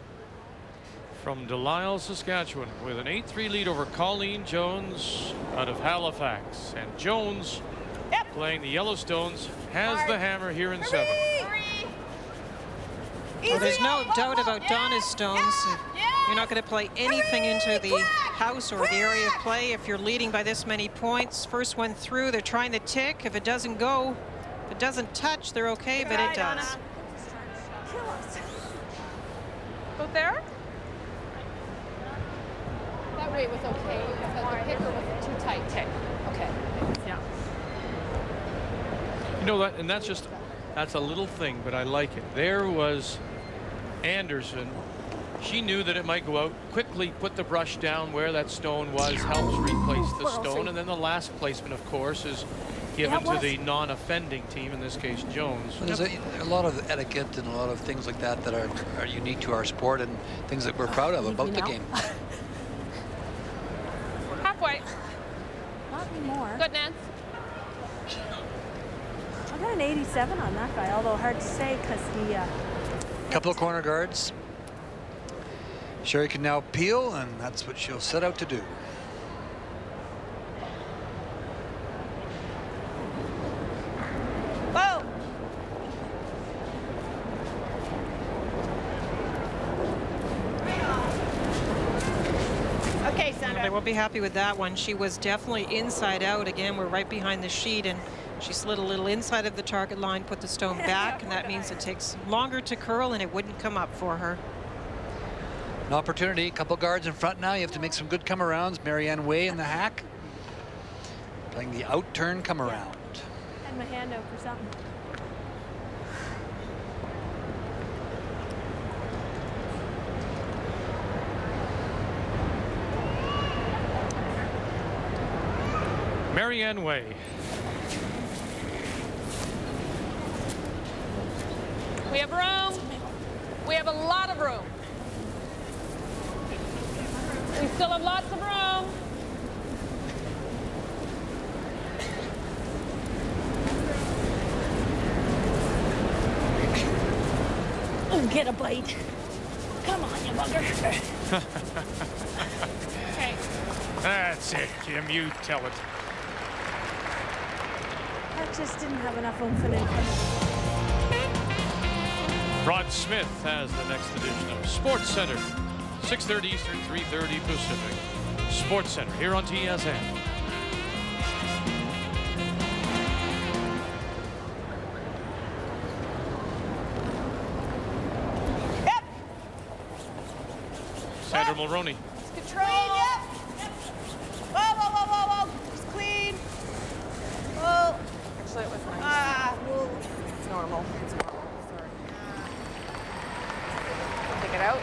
from Delisle, Saskatchewan, with an 8-3 lead over Colleen Jones out of Halifax. And Jones, playing the Yellowstones, has the hammer here in 7. Well, there's no doubt about Donna's stones. You're not going to play anything into the house or the area of play if you're leading by this many points. First one through, they're trying to tick. If it doesn't go, if it doesn't touch, they're okay, but it does. Go there? That rate was okay because the picker was too tight. Okay. Yeah. You know that, and that's a little thing, but I like it. There was Anderson. She knew that it might go out, quickly put the brush down where that stone was, helps replace the stone, and then the last placement, of course, is given to the non-offending team, in this case Jones. Well, there's a lot of etiquette and a lot of things like that that are unique to our sport and things that we're proud of about the game. Halfway. Not anymore. Good, Nance. I got an 87 on that guy, although hard to say because he... Couple of corner guards. Sherry can now peel, and that's what she'll set out to do. Whoa! Okay, Sandra. They won't be happy with that one. She was definitely inside out. Again, we're right behind the sheet, and she slid a little inside of the target line, put the stone back, and that means it takes longer to curl, and it wouldn't come up for her. An opportunity, a couple guards in front now. You have to make some good come-arounds. Marianne Way in the hack. Playing the out-turn come-around. I had my hand out for something. Marianne Way. We have room. We have a lot of room. We still have lots of room. Oh, get a bite. Come on, you bugger. Okay. That's it, Kim. You tell it. That just didn't have enough oomph in it. Rod Smith has the next edition of Sports Center. 6:30 Eastern, 3:30 Pacific. Sports Center here on TSN. Sandra Mulroney. Control. Clean, yep. Whoa, whoa, whoa, whoa, whoa. Just clean. Whoa. Actually, it was nice. Whoa. It's normal. It's normal. Sorry. Take it out.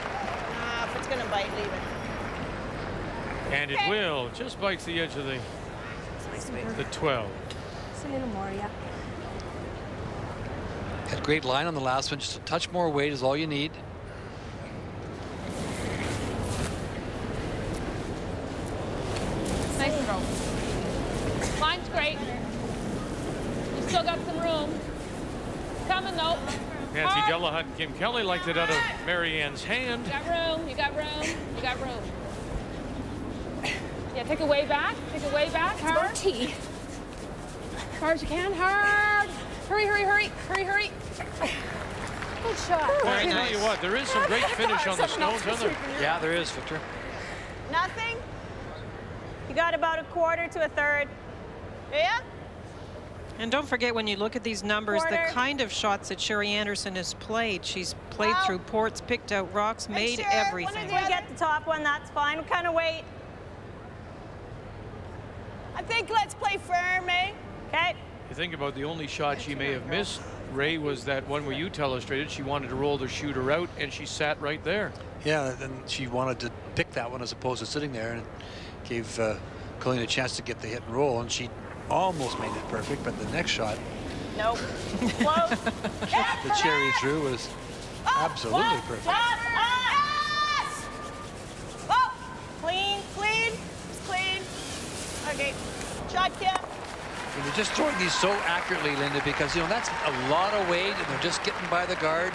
If it's going to bite, leave it. And it will. Just bites the edge of the 12. Just a little more, yeah. Had great line on the last one. Just a touch more weight is all you need. Nice throw. Line's great. You still got some room. Coming though. Nancy Delahunt and Kim Kelly liked it out of Mary Ann's hand. You got room. You got room. You got room. Yeah, take it way back. Take it way back. Hard. As hard as you can. Hard. Hurry, hurry, hurry. Hurry, hurry. Good shot. Well, I tell you what, there is some great finish on the stones, isn't there? Yeah, there is, Victor. Nothing? You got about a quarter to a third. Yeah? And don't forget, when you look at these numbers, the kind of shots that Sherry Anderson has played. She's played through ports, picked out rocks, made everything. We get the top one, that's fine. What kind of weight? I think let's play firm, eh? Okay. You think about the only shot she may have missed, Ray, was that one where you illustrated. She wanted to roll the shooter out, and she sat right there. Yeah, and she wanted to pick that one as opposed to sitting there, and gave Colleen a chance to get the hit and roll, and she almost made it perfect, but the next shot Nope. Close. that Sherry threw was absolutely perfect. Yes! Oh! Clean, clean. It's clean. Okay. Shot, Kim. And they're just throwing these so accurately, Linda, because, you know, that's a lot of weight, and they're just getting by the guard.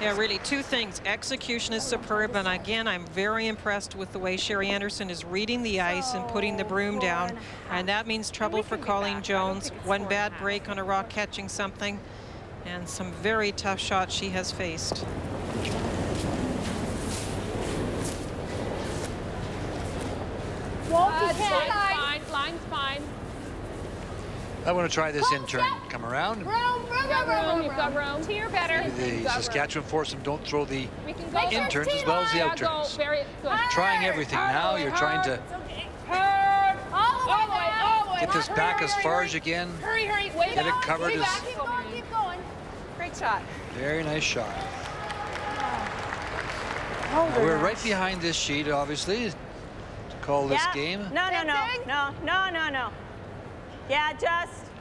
Yeah, really, two things. Execution is superb, and again, I'm very impressed with the way Sherry Anderson is reading the ice and putting the broom down, and that means trouble for Colleen Jones. One bad break on a rock catching something, and some very tough shots she has faced. Line's fine. Line's fine. I want to try this in turn. Come around. Room, room, room. You've got room. Tier better. The Saskatchewan Foursome don't throw the in turns as Team well as the on. out turns. Very good. Trying everything now. You're trying to Hard. All the way, all the way. get this back as far as you can. Hurry, hurry. Way Get it back. covered Way as back. Keep going, keep going. Great shot. very nice shot. Now, we're right behind this sheet, obviously, to call this game. No, no, no, no, no, no, no. Yeah,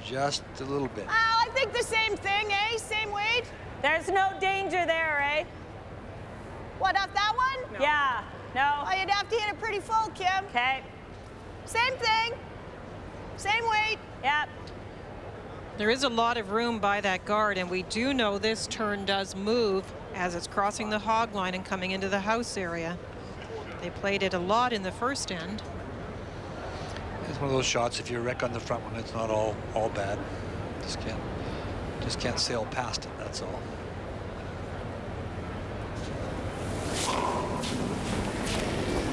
Just a little bit. Oh, I think the same thing, eh? Same weight. There's no danger there, eh? What, off that one? No. Yeah, no. Oh, you'd have to hit it pretty full, Kim. Okay. Same thing. Same weight. Yep. There is a lot of room by that guard, and we do know this turn does move as it's crossing the hog line and coming into the house area. They played it a lot in the first end. It's one of those shots, if you wreck on the front one, it's not all bad. Just can't sail past it, that's all.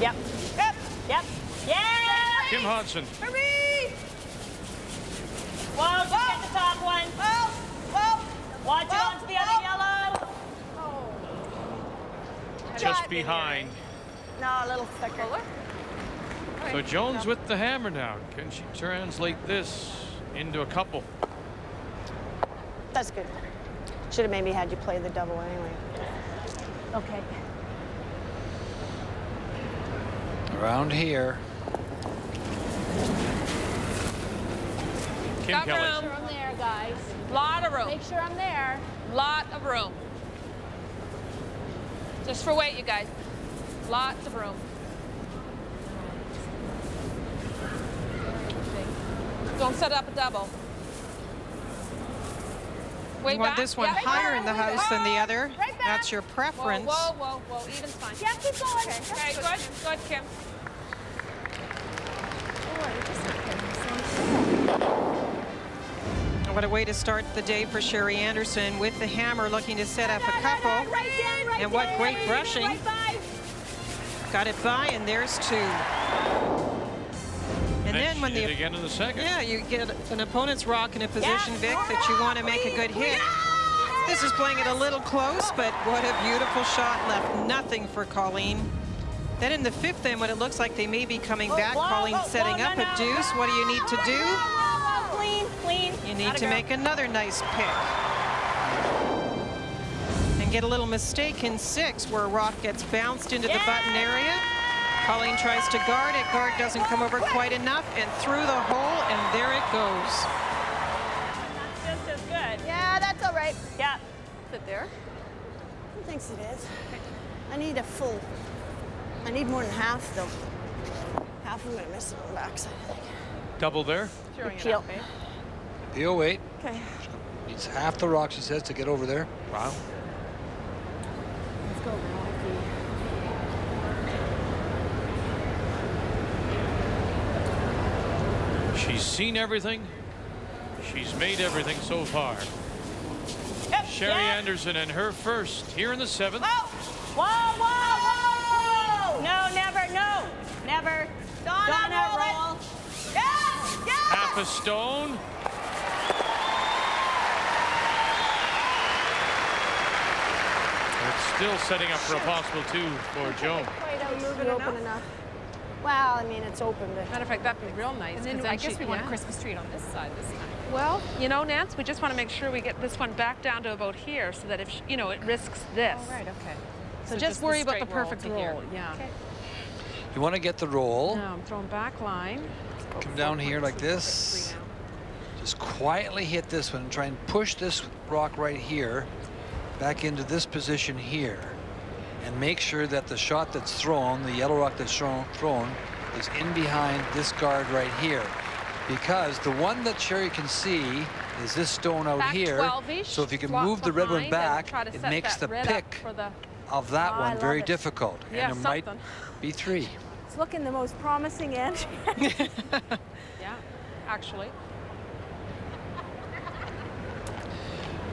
Yep. Yep. Yep. Yeah! Kim Hodson. Hurry! Whoa, just get the top one. Whoa! Whoa! Watch it onto the other yellow. Just behind. No, a little thicker. So Jones with the hammer now. Can she translate this into a couple? That's good. Should have maybe had you play the double anyway. Okay. Around here. Kim Got Kelly. room. Make sure I'm there, guys. Lot of room. Make sure I'm there. Lot of room. Just for weight, you guys. Lots of room. Don't set up a double. Way You want back. this one higher in the house than the other. Right back. That's your preference. Whoa, whoa, whoa, whoa. Even's fine. Yeah, keep going. Okay, good, good, Kim. What a way to start the day for Sherry Anderson with the hammer, looking to set up a couple. And what great brushing. Got it by, and there's two. And then when she hit again in the second. Yeah, you get an opponent's rock in a position, Vic, that you want to make a good hit. This is playing it a little close, but what a beautiful shot. Left nothing for Colleen. Then in the 5th inning, when it looks like they may be coming back, Colleen's setting up a deuce. What do you need to do? Clean, clean. You need to make another nice pick. And get a little mistake in 6 where a rock gets bounced into the button area. Colleen tries to guard it. Guard doesn't come over quite enough, and through the hole, and there it goes. That's just as good. Yeah, that's all right. Yeah. Is it there? He thinks it is. I need a full. I need more than half, though. Half I'm going to miss it on the backside, I think. Double there. Peel. Peel, wait. Okay. Needs half the rocks, it says, to get over there. Wow. Let's go, girl. She's seen everything. She's made everything so far. Yep. Sherry Anderson and her first here in the 7th. Whoa! Whoa, whoa, whoa! No, never, no. Never. Donna, roll. Yes, yes! Half a stone. It's still setting up for a possible 2 for Joan. Open enough. Well, I mean, it's open. But Matter of fact, that'd be real nice. And then I guess we want a Christmas tree on this side this time. Well, you know, Nance, we just want to make sure we get this one back down to about here so that if, you know, it risks this. Oh, right, okay. So just worry about the perfect roll. Yeah. Okay. You want to get the roll. Now I'm throwing back line. Come down here like this. Just quietly hit this one and try and push this rock right here back into this position here. And make sure that the shot that's thrown, the yellow rock that's thrown, is in behind this guard right here. Because the one that Sherry can see is this stone out Back here. 12-ish, So if you can swap move the red one behind back, and try to it set makes that the red pick up for the... of that I one love very it. difficult. Yeah, and it might be 3. it's looking the most promising end. Yeah, actually.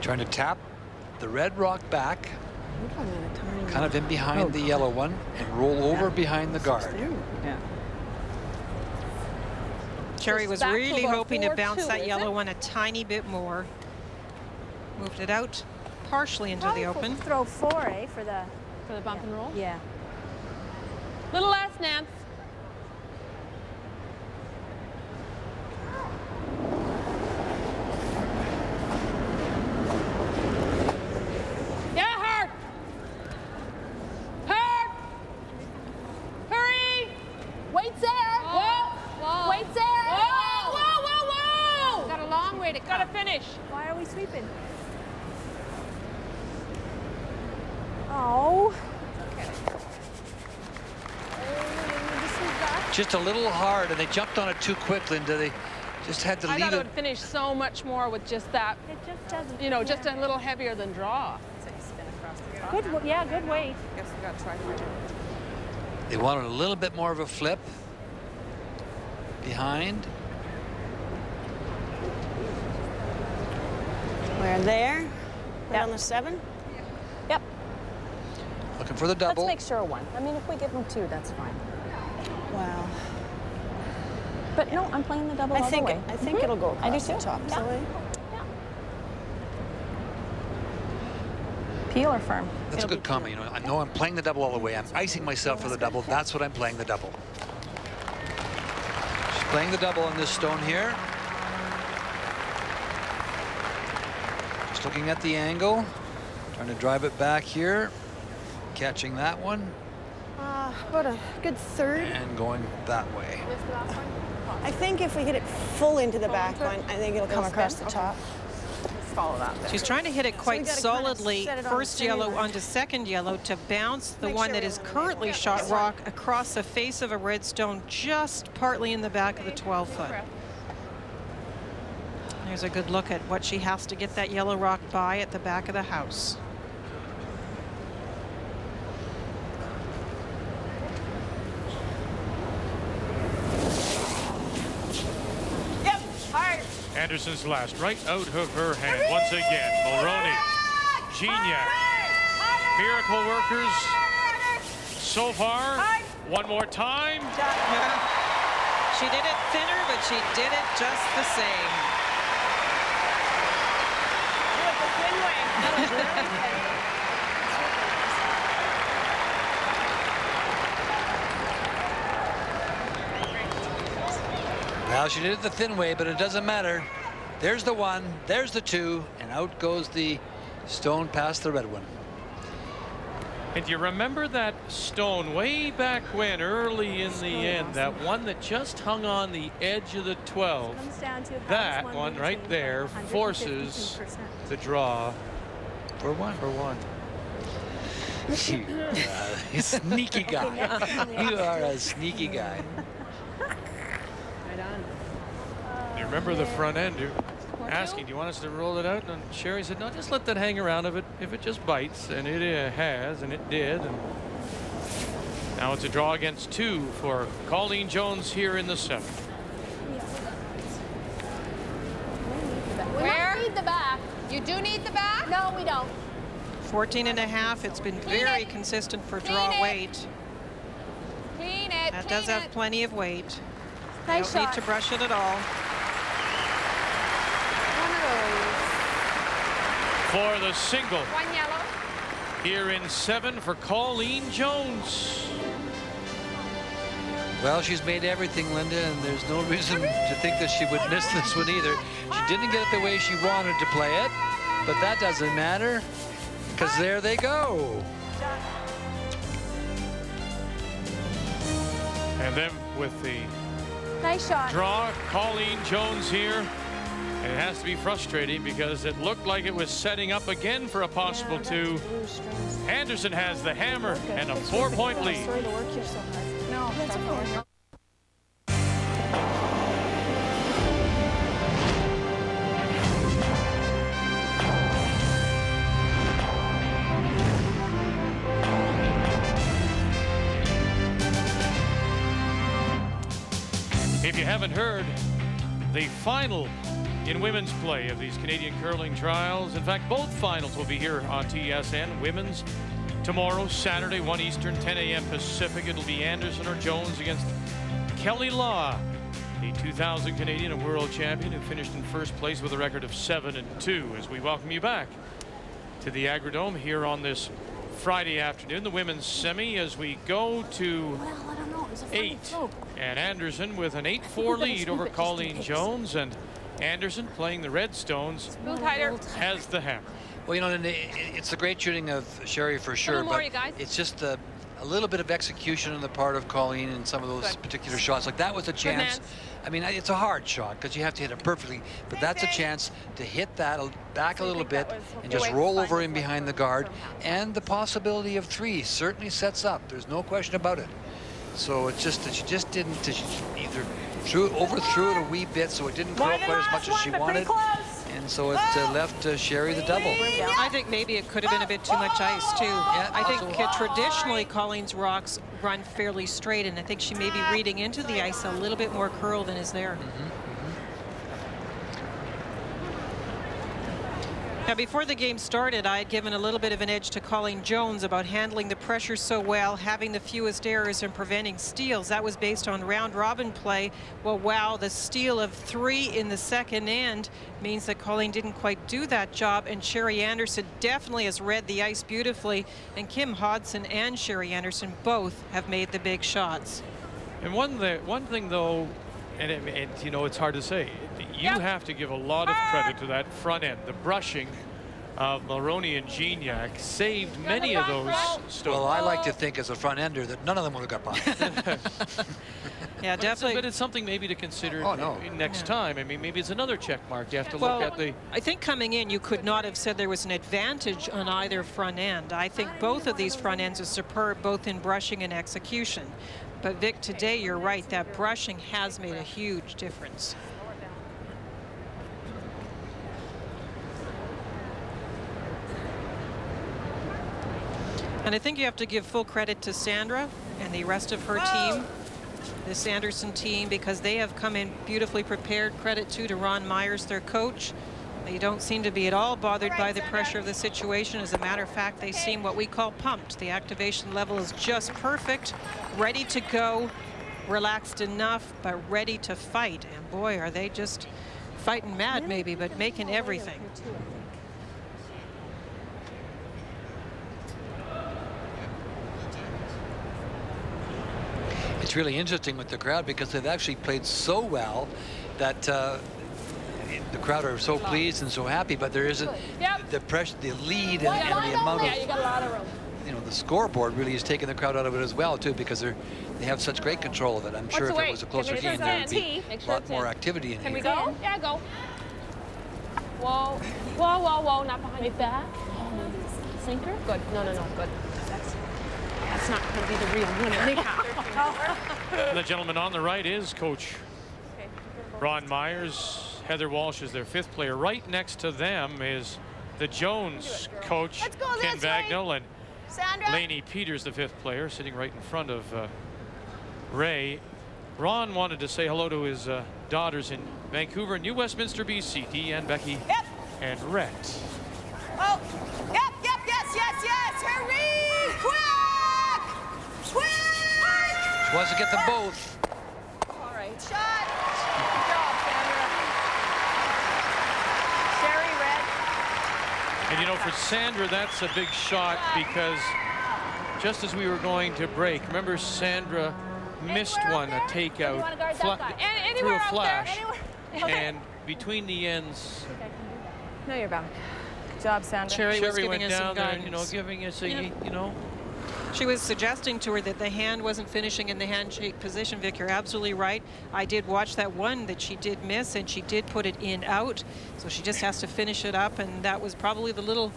Trying to tap the red rock back, kind of in behind the yellow one, and roll over behind the guard. Yeah. Sherry was back to really about hoping to 4-2, bounce that is yellow it? one a tiny bit more. Moved it out partially into the open. Throw 4, eh, for the bump and roll? Yeah. Little less, Nance. Yeah, hard. Hard. Hurry. Wait's there. Whoa. Whoa. Wait's there. Whoa, whoa, whoa, whoa. Got a long way to go. Gotta finish. Why are we sweeping? Oh. Just a little hard, and they jumped on it too quickly, and they just had to I leave thought it it. would finish so much more with just that, It just doesn't. you know, just a little heavier than draw. So you spin across the top. Good, yeah, good weight. Guess we got to try harder. They wanted a little bit more of a flip behind. We're there. Right on the 7. Yep. Looking for the double. Let's make sure 1. I mean, if we give them 2, that's fine. Wow. But no, I'm playing the double all the way. I think it'll go I do across the too. top. Yeah. So Peel or firm? That's a good comment. You know, I know I'm playing the double all the way. I'm icing myself for the double. That's what I'm playing the double. She's playing the double on this stone here. Just looking at the angle, trying to drive it back here, catching that one, about a good 3rd. and going that way. I think if we hit it full into the back line, I think it'll come across the top. Let's follow that. She's trying to hit it quite gotta kind of solidly, set it on first the yellow finger. onto second yellow to bounce the Make one sure that we is eliminate currently it. shot rock across the face of a red stone, just partly in the back of the 12-foot. There's a good look at what she has to get that yellow rock by at the back of the house. Yep, hard. Anderson's last right out of her hand once again. Mulroney, Gignac, miracle workers so far. One more time. She did it thinner, but she did it just the same. Well, she did it the thin way, but it doesn't matter. There's the 1, there's the 2, and out goes the stone past the red one. And do you remember that stone way back when, early in the end, that one that just hung on the edge of the 12? That one right there forces the draw for 1. For 1. You sneaky guy. You are a sneaky guy. Right on. You remember the front end asking, do you want us to roll it out? And Sherry said, no, just let that hang around if it just bites. And it has, and it did. And now it's a draw against 2 for Colleen Jones here in the 7th. We don't need the back. You do need the back? No, we don't. 14.5. It's been very consistent for draw weight. Clean it. That does have plenty of weight. Nice Don't need to brush it at all. For the single. 1 yellow. Here in 7 for Colleen Jones. Well, she's made everything, Linda, and there's no reason to think that she would miss this one either. She didn't get it the way she wanted to play it, but that doesn't matter, because there they go. And then with the nice shot. Draw, Colleen Jones here. And it has to be frustrating because it looked like it was setting up again for a possible 2. Anderson has the hammer and a 4-point lead. Sorry to work here so hard. No, that's okay. If you haven't heard, the final in women's play of these Canadian curling trials. In fact, both finals will be here on TSN. Women's tomorrow, Saturday, 1 Eastern, 10 a.m. Pacific. It'll be Anderson or Jones against Kelly Law, the 2000 Canadian and world champion who finished in first place with a record of 7-2. As we welcome you back to the Agrodome here on this Friday afternoon, the women's semi, as we go to 8. And Anderson with an 8-4 lead over Colleen Jones, and Anderson, playing the Redstones, has the hammer. Well, you know, it's the great shooting of Sherry for sure, but it's just a little bit of execution on the part of Colleen in some of those particular shots. Like that was a chance. I mean, it's a hard shot because you have to hit it perfectly, but that's a chance to hit that back a little bit and just roll over in behind the guard. And the possibility of 3 certainly sets up. There's no question about it. So it's just that she just didn't, she either overthrew it a wee bit so it didn't curl quite as much as she wanted. And so it left Sherry the double. I think maybe it could have been a bit too much ice, too. Yeah, I think traditionally Colleen's rocks run fairly straight, and I think she may be reading into the ice a little bit more curl than is there. Now, before the game started, I had given a little bit of an edge to Colleen Jones about handling the pressure so well, having the fewest errors, and preventing steals. That was based on round-robin play. Well, wow, the steal of 3 in the second end means that Colleen didn't quite do that job, and Sherry Anderson definitely has read the ice beautifully, and Kim Hodson and Sherry Anderson both have made the big shots. And one thing, though, and you know, it's hard to say, you have to give a lot of credit to that front end. The brushing of Mulroney and Gignac saved many of those stones. Well, I like to think as a front ender that none of them would have got by. Yeah, definitely. But it's something maybe to consider next time. I mean, maybe it's another check mark. You have to look at the... I think coming in, you could not have said there was an advantage on either front end. I think both of these front ends are superb, both in brushing and execution. But Vic, today you're right, that brushing has made a huge difference. And I think you have to give full credit to Sandra and the rest of her team, this Anderson team, because they have come in beautifully prepared. Credit to Ron Myers, their coach. They don't seem to be at all bothered by the pressure of the situation. As a matter of fact, they seem what we call pumped. The activation level is just perfect, ready to go, relaxed enough, but ready to fight. And boy, are they just fighting mad maybe, but making everything. It's really interesting with the crowd because they've actually played so well that the crowd are so pleased and so happy, but there isn't the pressure, the lead, and the amount of, you got a lot of room. you know, the scoreboard really is taking the crowd out of it as well too, because they have such great control of it. I'm sure if it was a closer game, there would be a lot more activity in here. Can we go? Yeah, go. Whoa, whoa, whoa, whoa, not behind me. Back. Sinker? Good. No, no, no, good. That's not going to be the real one anyhow. The gentleman on the right is Coach Ron Myers. Heather Walsh is their 5th player. Right next to them is the Jones coach, Ken Bagnall, and Lainey Peters, the 5th player, sitting right in front of Ray. Ron wanted to say hello to his daughters in Vancouver and New Westminster, BC, Dee and Becky and Rhett. Oh, yep, yes. Hurry! Quick! She wants to get them both. All right. Shot! Good job, Sandra. Sherry, Red. And you know, for Sandra, that's a big shot because just as we were going to break, remember Sandra missed one, a takeout, through a flash, and between the ends. No, you're back. Good job, Sandra. Sherry was went giving us down some there, guidance. you know, giving us a, you know. She was suggesting to her that the hand wasn't finishing in the handshake position. Vic, you're absolutely right. I did watch that one that she did miss, and she did put it in out. So she just has to finish it up, and that was probably the little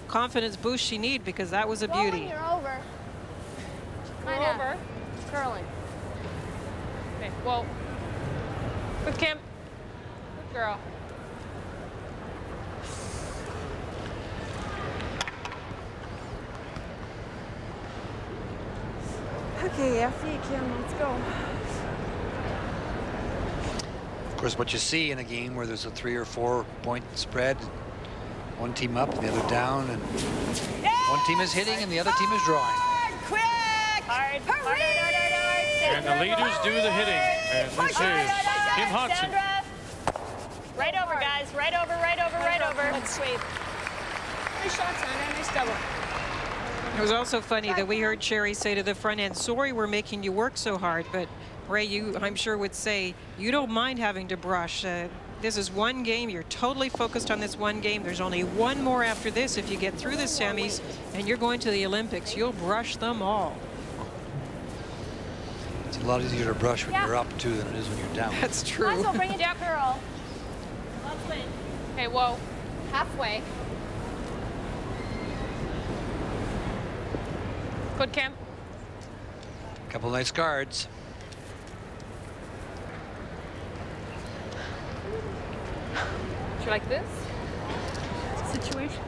confidence boost she needed, because that was a beauty. You're over. You're over. Curling. Okay, whoa. Good, Kim. Good girl. Okay, after you, Kim, let's go. Of course, what you see in a game where there's a 3 or 4 point spread, one team up, the other down, and one team is hitting and the other team is drawing. Quick! Hard. And the leaders do the hitting. And this is Kim Hodson. Right over, guys. Right over. That's sweet. Nice shot, Sandra. Nice double. It was also funny that we heard Sherry say to the front end, sorry we're making you work so hard, but Ray, you, I'm sure, would say you don't mind having to brush. This is one game. You're totally focused on this one game. There's only one more after this. If you get through the semis and you're going to the Olympics, you'll brush them all. It's a lot easier to brush when you're up too than it is when you're down. That's true. Might as well bring it down, girl. Okay, whoa. Halfway. Good, Kim. Couple nice guards. Do you like this situation?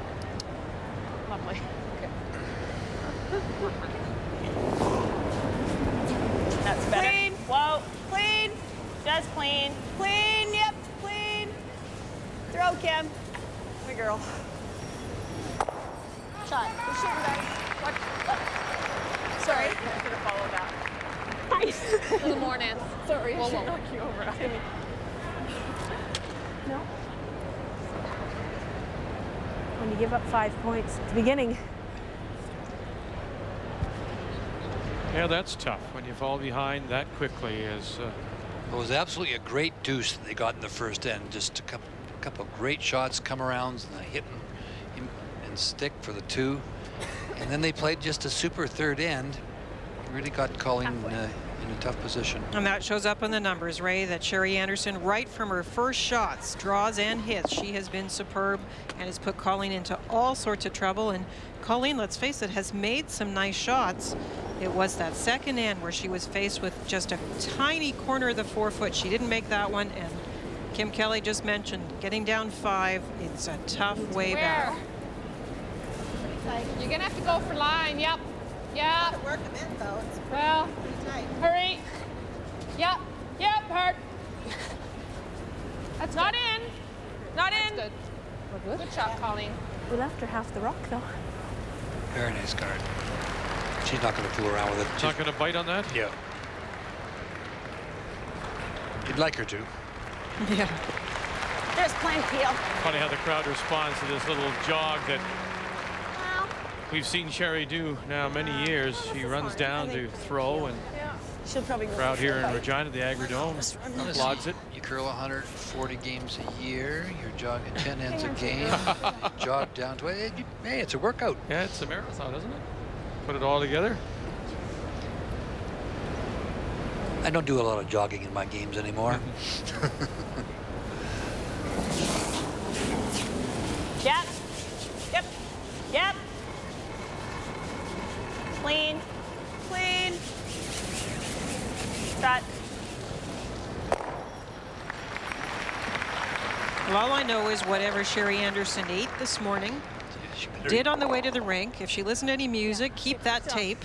Lovely. Okay. That's better. Clean. Whoa. Clean. Just clean. Clean. Yep. Clean. Throw, Kim. Good girl. Shot. You're shooting, guys. Watch. Sorry. I should have followed that. Nice. A little more, Nance. Sorry. Whoa, I should whoa. knock you over. No. When you give up 5 points at the beginning. Yeah, that's tough when you fall behind that quickly. As it was absolutely a great deuce that they got in the first end. Just a couple of great shots, come arounds, and hit and stick for the 2. And then they played just a super third end. Really got Colleen in a tough position. And that shows up in the numbers, Ray, that Sherry Anderson, right from her first shots, draws and hits, she has been superb and has put Colleen into all sorts of trouble. And Colleen, let's face it, has made some nice shots. It was that second end where she was faced with just a tiny corner of the 4-foot. She didn't make that one. And Kim Kelly just mentioned getting down 5. It's a tough way back. You're gonna have to go for line. Yep. Yep. Work them in though. It's well, tight. hurry. Yep. Yep. Hard. That's not in. Not in. Good. We're good. Good shot, Colleen. We left her half the rock though. Very nice guard. She's not going to fool around with it. She's not going to bite on that? Yeah. You'd like her to. Yeah. There's plenty, Peel. Funny how the crowd responds to this little jog that we've seen Sherry do now many years. She runs down to throw, and She'll probably go Crowd for here a in bite. Regina, the Agrodome, applauds it. You curl 140 games a year. You're jogging 10 ends a game. Jog down to it. Hey, it's a workout. Yeah, it's a marathon, isn't it? Put it all together. I don't do a lot of jogging in my games anymore. Yep. Yep. Yep. Clean. Clean. Strut. Well, all I know is whatever Sherry Anderson ate this morning, did on the way to the rink. If she listened to any music, keep that tape,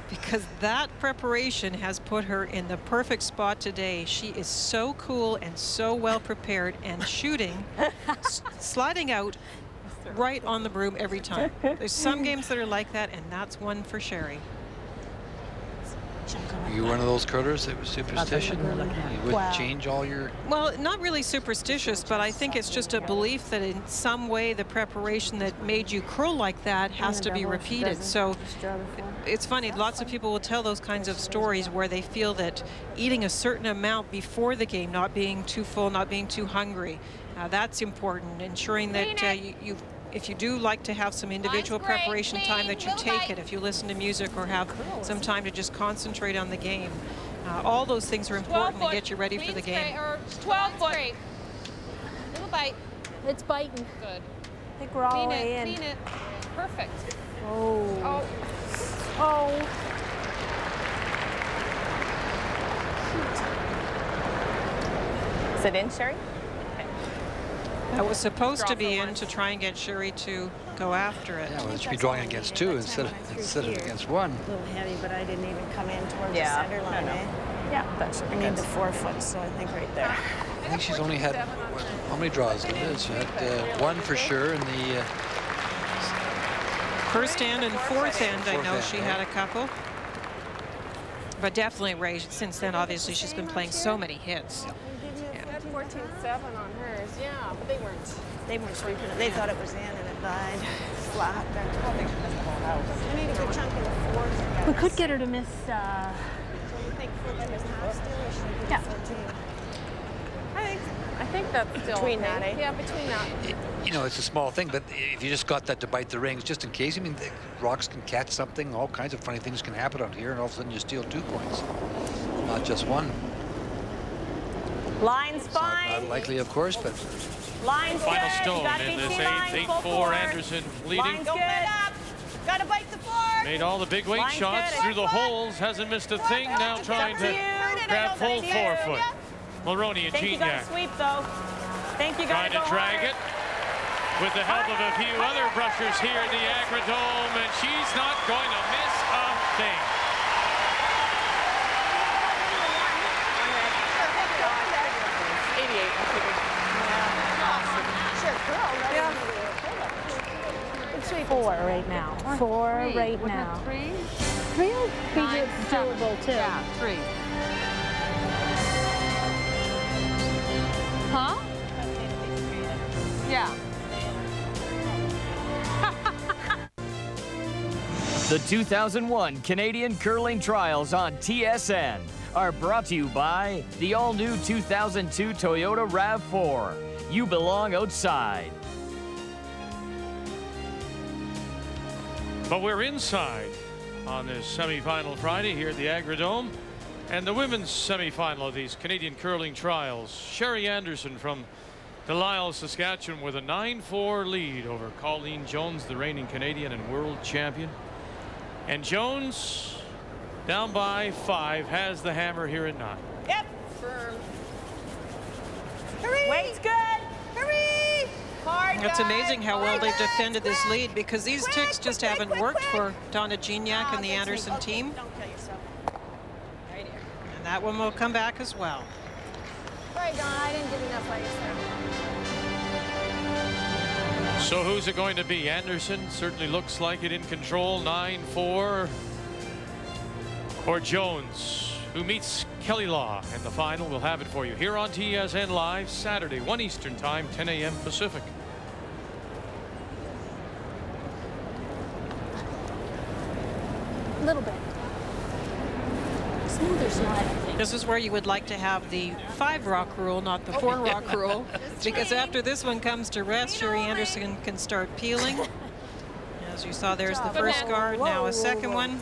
because that preparation has put her in the perfect spot today. She is so cool and so well prepared and shooting, sliding out right on the broom every time. There's some games that are like that, and that's one for Sherry. Are you one of those curlers that was superstition? You would change all your... Well, not really superstitious, but I think it's just a belief that in some way the preparation that made you curl like that has to be repeated. So it's funny, lots of people will tell those kinds of stories where they feel that eating a certain amount before the game, not being too full, not being too hungry, that's important, ensuring that if you do like to have some individual preparation time, that you take it. If you listen to music or have some time to just concentrate on the game. All those things are important to get you ready for the game. 12 foot. Little bite. It's biting. Good. I think we're all the way in. Clean it. Perfect. Oh. Oh. Is it in, Sherry? That was supposed to be in to try and get Sherry to go after it. Yeah, well, it should be drawing against two instead of against one. A little heavy, but I didn't even come in towards the center line, eh? Yeah, that should be I good. need the 4 foot, so I think right there. I think she's only had, how many draws? She had one for sure in the... First end and fourth end, I know end, she yeah. had a couple. But definitely, Ray, since then, obviously, she's been playing so many hits. 14-7 on hers, yeah, but they weren't sweeping it. They thought it was in and it died flat. That's probably the whole house. I need a good chunk in the fourth. We could get her to miss. So you think 14 is half still, or should we do 14? I think that's still between okay. that, eh? Yeah, between that. You know, it's a small thing, but if you just got that to bite the rings, just in case, I mean, the rocks can catch something, all kinds of funny things can happen out here, and all of a sudden you steal 2 points, not just one. Line's fine. Not likely, of course, but... Line's Final good. stone Gotta in be this T-line, 8-4 Anderson leading. Line's good. Gotta bite the board. Made all the big weight Line's shots good. through the holes, hasn't missed a thing, now trying to grab full 4 foot. Mulroney and Think you gotta Gignac sweep though. Think you trying gotta to go drag harder. it with the help of a few other brushers here at the Agrodome, and she's not going to miss a thing. Four right now. Four right now. Three will be doable too. Yeah, 3. Huh? Yeah. The 2001 Canadian Curling Trials on TSN are brought to you by the all-new 2002 Toyota RAV4. You belong outside. But we're inside on this semifinal Friday here at the Agrodome. And the women's semifinal of these Canadian Curling Trials. Sherry Anderson from Delisle, Saskatchewan with a 9-4 lead over Colleen Jones, the reigning Canadian and world champion. And Jones, down by 5, has the hammer here at 9. Yep. Firm. Hurry. Weight's good. Hurry. Hard. It's amazing how well they've defended this lead, because these ticks just haven't worked for Donna Gignac and the Anderson team. Don't kill yourself. And that one will come back as well. Sorry, Donna, I didn't give enough ice there. So who's it going to be? Anderson certainly looks like it in control, 9-4. Or Jones, who meets Kelly Law in the final. We'll have it for you here on TSN Live, Saturday, 1 Eastern Time, 10 a.m. Pacific. A little bit. smoother slide, I think. This is where you would like to have the 5-rock rule, not the 4-rock rule, because after this one comes to rest, Sherry Anderson can start peeling. As you saw, there's the first guard, now a second one.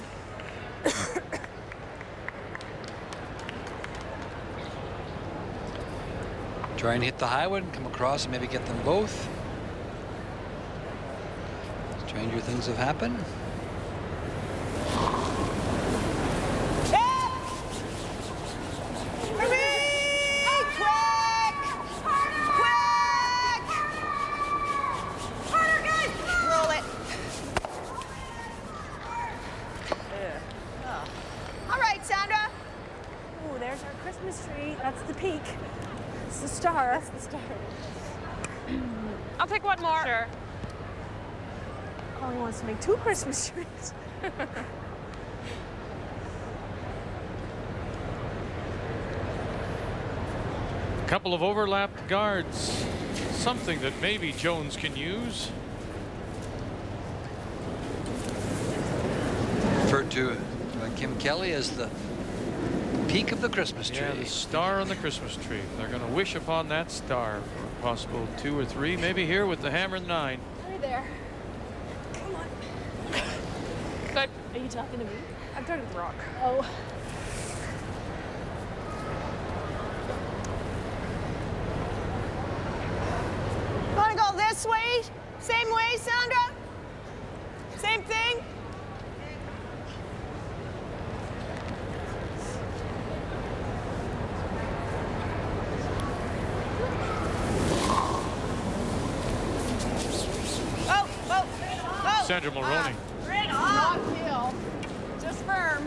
Try and hit the high one, come across and maybe get them both. Stranger things have happened. That's the peak. It's the star. That's the star. I'll take one more. Sure. Colleen wants to make 2 Christmas trees. A couple of overlapped guards. Something that maybe Jones can use. Referred to by Kim Kelly as the peak of the Christmas tree. Yeah, the star on the Christmas tree. They're going to wish upon that star for a possible 2 or 3, maybe here with the hammer and 9. Hi there. Come on. Good. Are you talking to me? I'm talking to the rock. Oh. Want to go this way? Same way, Sandra? Same thing? Sandra Mulroney. Not heel. Just firm.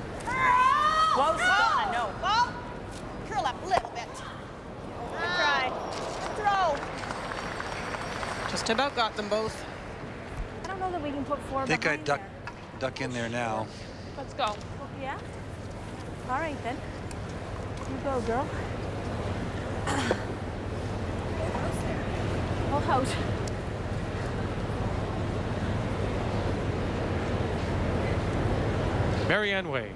Whoa, Donna, no. Well, curl up a little bit. Good try. Throw. Just about got them both. I don't know that we can put 4 I think behind I'd duck in there now. Let's go. Oh, yeah? All right, then. You go, girl. Full house. Marianne Way.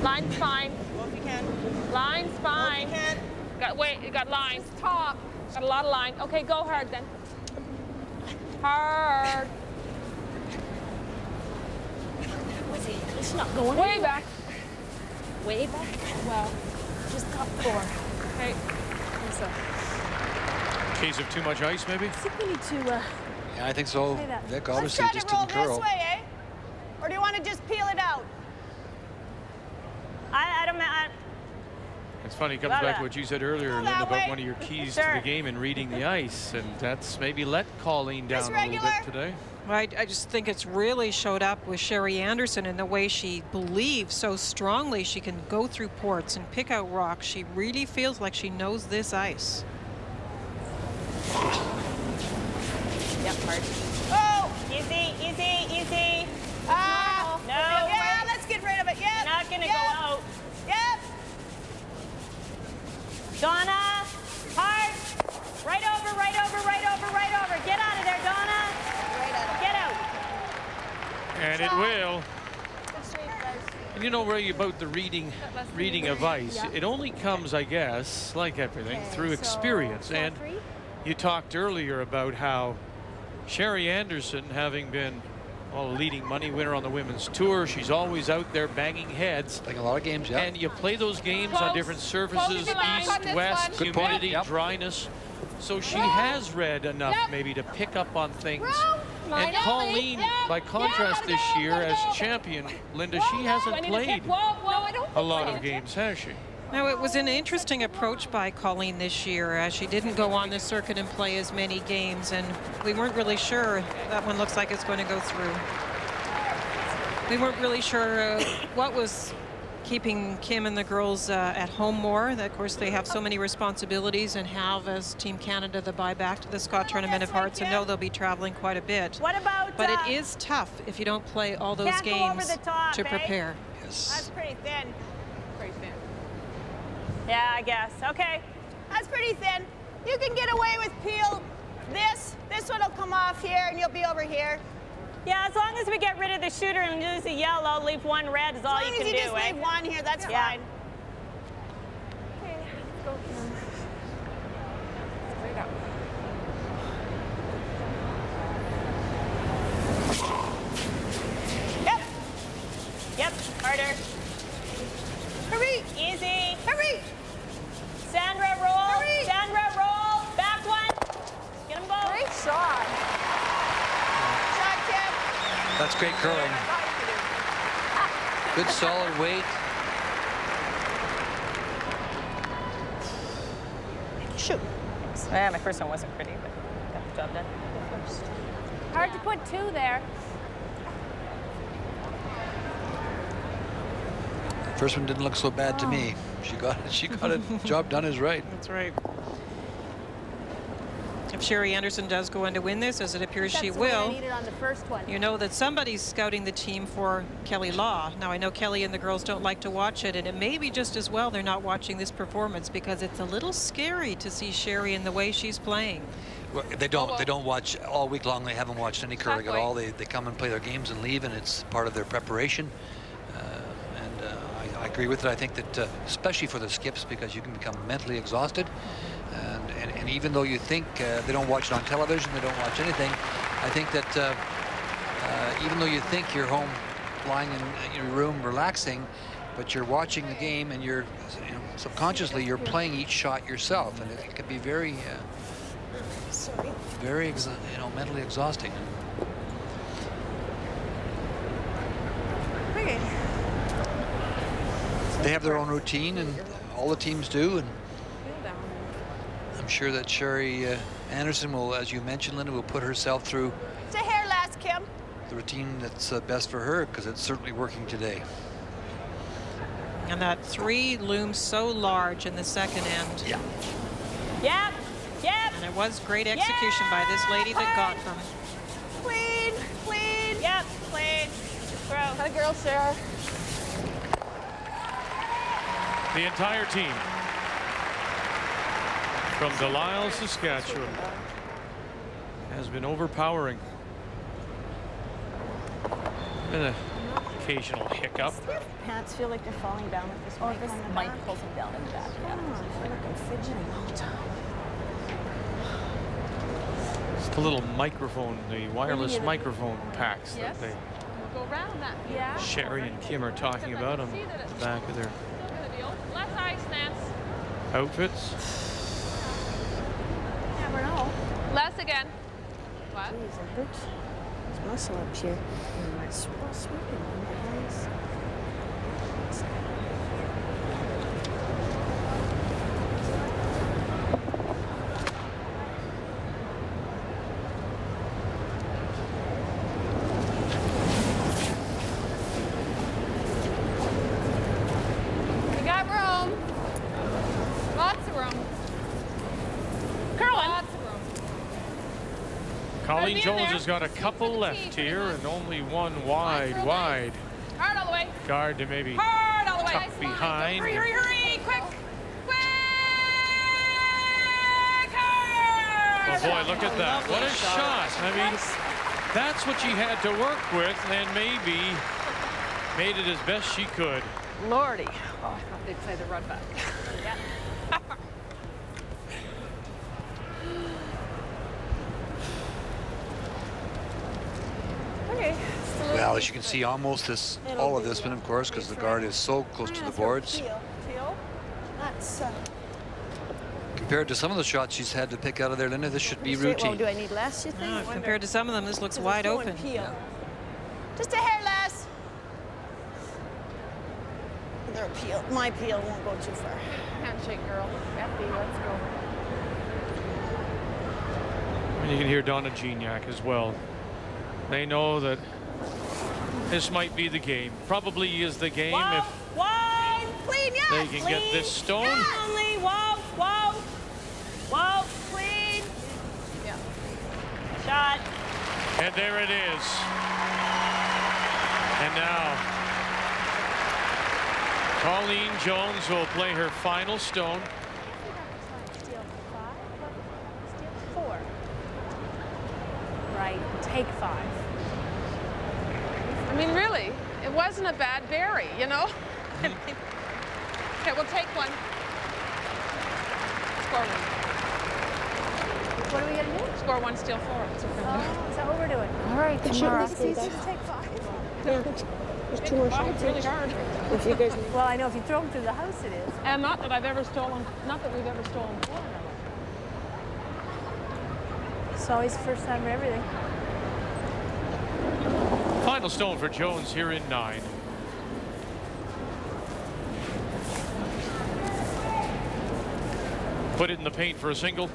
Line's fine. Go if you can. Line's fine. Go if you can. Wait, you got lines. Top. Got a lot of line. Okay, go hard then. Hard. It's not going Way back. Way back? Well, just got 4. Okay. So. Case of too much ice, maybe? I think we need to, Yeah, I think so. say that. Vic Let's obviously try just to roll didn't curl. this way, eh? Or do you want to just peel it out? I don't know. It's funny, it comes back to what you said earlier, Lynn, that about way. one of your keys Sure. to the game and reading the ice, and that's maybe let Colleen down a little bit today. Right, I just think it's really showed up with Sherry Anderson in the way she believes so strongly she can go through ports and pick out rocks. She really feels like she knows this ice. Yep, hard. Oh! Easy, easy, easy. Ah! No. Yeah, let's get rid of it. Yep. You're not gonna yep. go out. Yep. Donna, hard. Right over, right over, right over, right over. Get out of there, Donna. Get out. And it will. And you know, Ray, about the reading of ice, it only comes, I guess, like everything, through experience. And you talked earlier about how Sherry Anderson, having been a leading money winner on the women's tour, she's always out there banging heads. Playing a lot of games, yeah. And you play those games on different surfaces, east, west, Good point. humidity, dryness. So she has read enough maybe to pick up on things. And Colleen, by contrast this year as champion, Linda, she hasn't played a lot of games, has she? Now, it was an interesting approach by Colleen this year, as she didn't go on the circuit and play as many games, and we weren't really sure. That one looks like it's going to go through. We weren't really sure what was keeping Kim and the girls at home more. Of course, they have so many responsibilities and have, as Team Canada, the buyback to the Scott Tournament of Hearts, and know they'll be traveling quite a bit. What about? But it is tough if you don't play all those Can't go over games the top, to eh? prepare. That's pretty thin. Pretty thin. Yeah, I guess. Okay. That's pretty thin. You can get away with peel This one will come off here, and you'll be over here. Yeah, as long as we get rid of the shooter and lose the yellow, leave one red is all you can do, As long as you just leave one here, that's fine. Okay, let's go. Straight up. Yep. Yep, harder. Hurry. Easy. Hurry. Sandra, roll. Hurry. Sandra, roll. Back one. Get them both. Great shot. Shot, Kim. That's great curling. Good solid weight. Shoot. Yeah, my first one wasn't pretty, but got the job done. First. Hard to put two there. First one didn't look so bad to me. She got it. She got it. Job done is right. That's right. If Sherry Anderson does go on to win this, as it appears she will, On the first one. you know that somebody's scouting the team for Kelly Law. Now, I know Kelly and the girls don't like to watch it, and it may be just as well they're not watching this performance because it's a little scary to see Sherry in the way she's playing. Well, they don't watch all week long. They haven't watched any curling at all. They come and play their games and leave, and it's part of their preparation. I agree with it. I think that especially for the skips, because you can become mentally exhausted. And even though you think they don't watch it on television, they don't watch anything, I think that even though you think you're home lying in your room relaxing, but you're watching the game and you're subconsciously you're playing each shot yourself, and it can be very mentally exhausting. Okay. They have their own routine, and all the teams do, and I'm sure that Sherry Anderson will, as you mentioned, Linda, will put herself through To hair last, Kim. the routine that's best for her, because it's certainly working today. And that 3 looms so large in the second end. Yeah. Yep. Yep. And it was great execution by this lady that got them. Clean, clean. Yep, clean. Throw. Hi, girl, Sarah. The entire team from Delisle, Saskatchewan has been overpowering. Been an occasional hiccup. Pants feel like they're falling down with this mic This on the mic back. pulls them down in the back. Oh, I feel like I'm fidgeting all the time. It's the little microphone, the wireless microphone packs Yes. that they, We'll go around that. Yeah. Sherry and Kim are talking about on the back of their Less ice, Nance. outfits. Never know. Less again. What? Jeez, it hurts. There's muscle up here. It's all sweeping on my eyes. We got room. Lots of room. Curling. Lots of room. Colleen be in Jones there. has got a couple left here and only one wide. Hard all the way. Guard to maybe Hard all the way. tuck behind. Hurry, hurry, hurry. Quick. Oh boy, look at that. What a shot. I mean, that's what she had to work with, and maybe made it as best she could. Lordy. Oh, I thought they'd play the run back. Okay. Well, as you can see, almost all of this one, of course, because the guard is so close to the boards. Feel. That's. Compared to some of the shots she's had to pick out of there, Linda, this should be routine. Well, do I need less, you think? Compared to some of them, this looks wide open. Just a hair less. Their peel, my peel won't go too far. Handshake, girl. Effie, let's go. And you can hear Donna Gignac as well. They know that this might be the game. Probably is the game if Wide. Clean, yes. they can get this stone. Only. Whoa. Whoa. Whoa. Clean. Yeah. Shot. And there it is. And now Colleen Jones will play her final stone. take 5. I mean, really, it wasn't a bad berry, you know? I mean, okay, we'll take one. Score 1. What are we going to do? Score 1, steal 4. That's what we're going to do. Is that what we're doing? All right, tomorrow. It's easy to take 5. Yeah. There's 2 more shots. It's really hard. If you guys... Well, I know if you throw them through the house, it is. And not that I've ever stolen, not that we've ever stolen 4. It's always the first time for everything. Final stone for Jones here in 9. Put it in the paint for a single,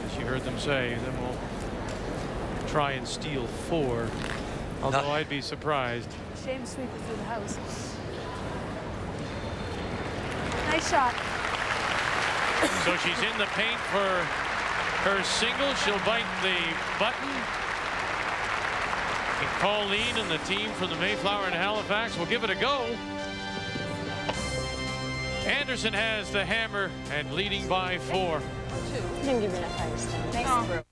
as you heard them say. Then we'll try and steal 4. Although I'd be surprised. Shame to sweep it through the house. Nice shot. So she's in the paint for her single. She'll bite the button. And Colleen and the team from the Mayflower and Halifax will give it a go. Anderson has the hammer and leading by 4. You didn't give me enough higher stone. Thanks, Oh.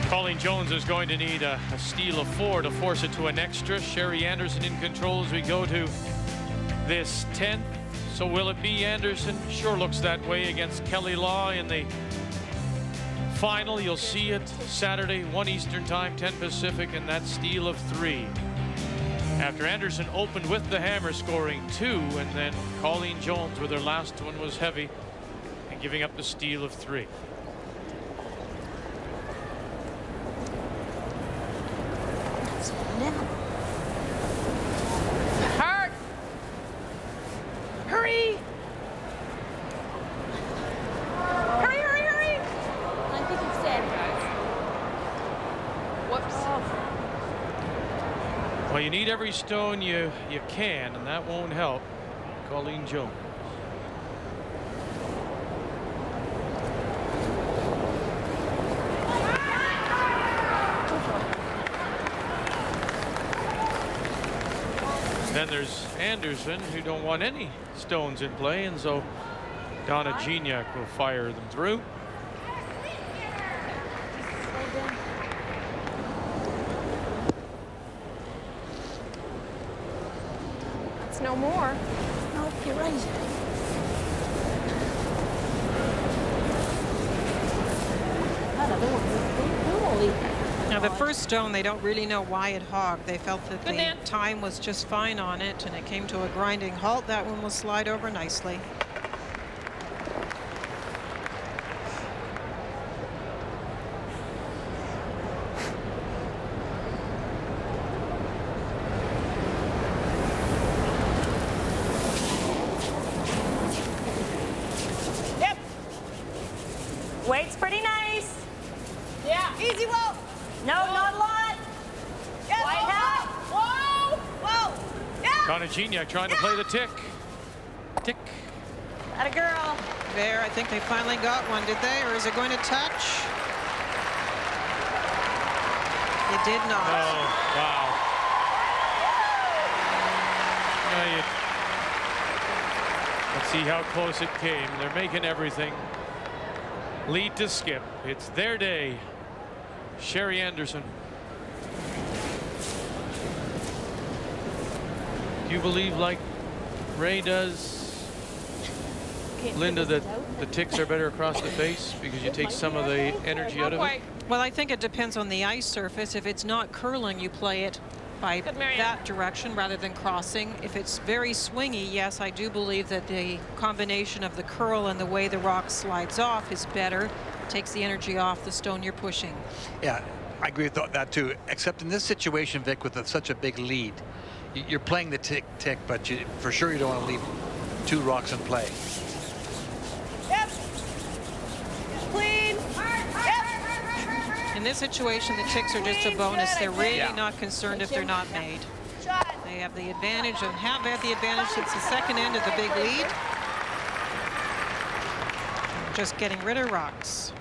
Colleen Jones is going to need a steal of 4 to force it to an extra. Sherry Anderson in control as we go to this 10th. So will it be Anderson? Sure looks that way against Kelly Law in the final. You'll see it Saturday, 1 Eastern time, 10 Pacific, and that steal of 3. After Anderson opened with the hammer, scoring 2, and then Colleen Jones with her last one was heavy and giving up the steal of 3. Hard. Hurry. Hurry, hurry, hurry. I think it's dead, guys. Whoops. Well, you need every stone you can, and that won't help Colleen Jones. Then there's Anderson, who don't want any stones in play, and so Donna Gignac will fire them through. It's no more. No, you're right. Another one. Now, the first stone, they don't really know why it hogged. They felt that the time was just fine on it, and it came to a grinding halt. That one will slide over nicely. Yep. Weight's pretty nice. Yeah. Easy whoa. No, not a lot. Yeah, White hat. Whoa. Whoa. Yeah. Donna Gignac trying to play the tick. Tick. Atta girl. There, I think they finally got one, did they? Or is it going to touch? It did not. Oh, wow. Let's see how close it came. They're making everything lead to Skip. It's their day. Sherry Anderson. Do you believe, like Ray does, Linda, that the ticks are better across the face because you take some of the energy out of it? Well, I think it depends on the ice surface. If it's not curling, you play it by that direction rather than crossing. If it's very swingy, yes, I do believe that the combination of the curl and the way the rock slides off is better. Takes the energy off the stone you're pushing. Yeah, I agree with that too, except in this situation, Vic, with such a big lead, you're playing the tick, but for sure you don't want to leave 2 rocks in play. Yep. Clean. In this situation, the ticks are just a bonus. They're really not concerned if they're not made. They have the advantage and have had the advantage since the second end of the big lead. Just getting rid of rocks.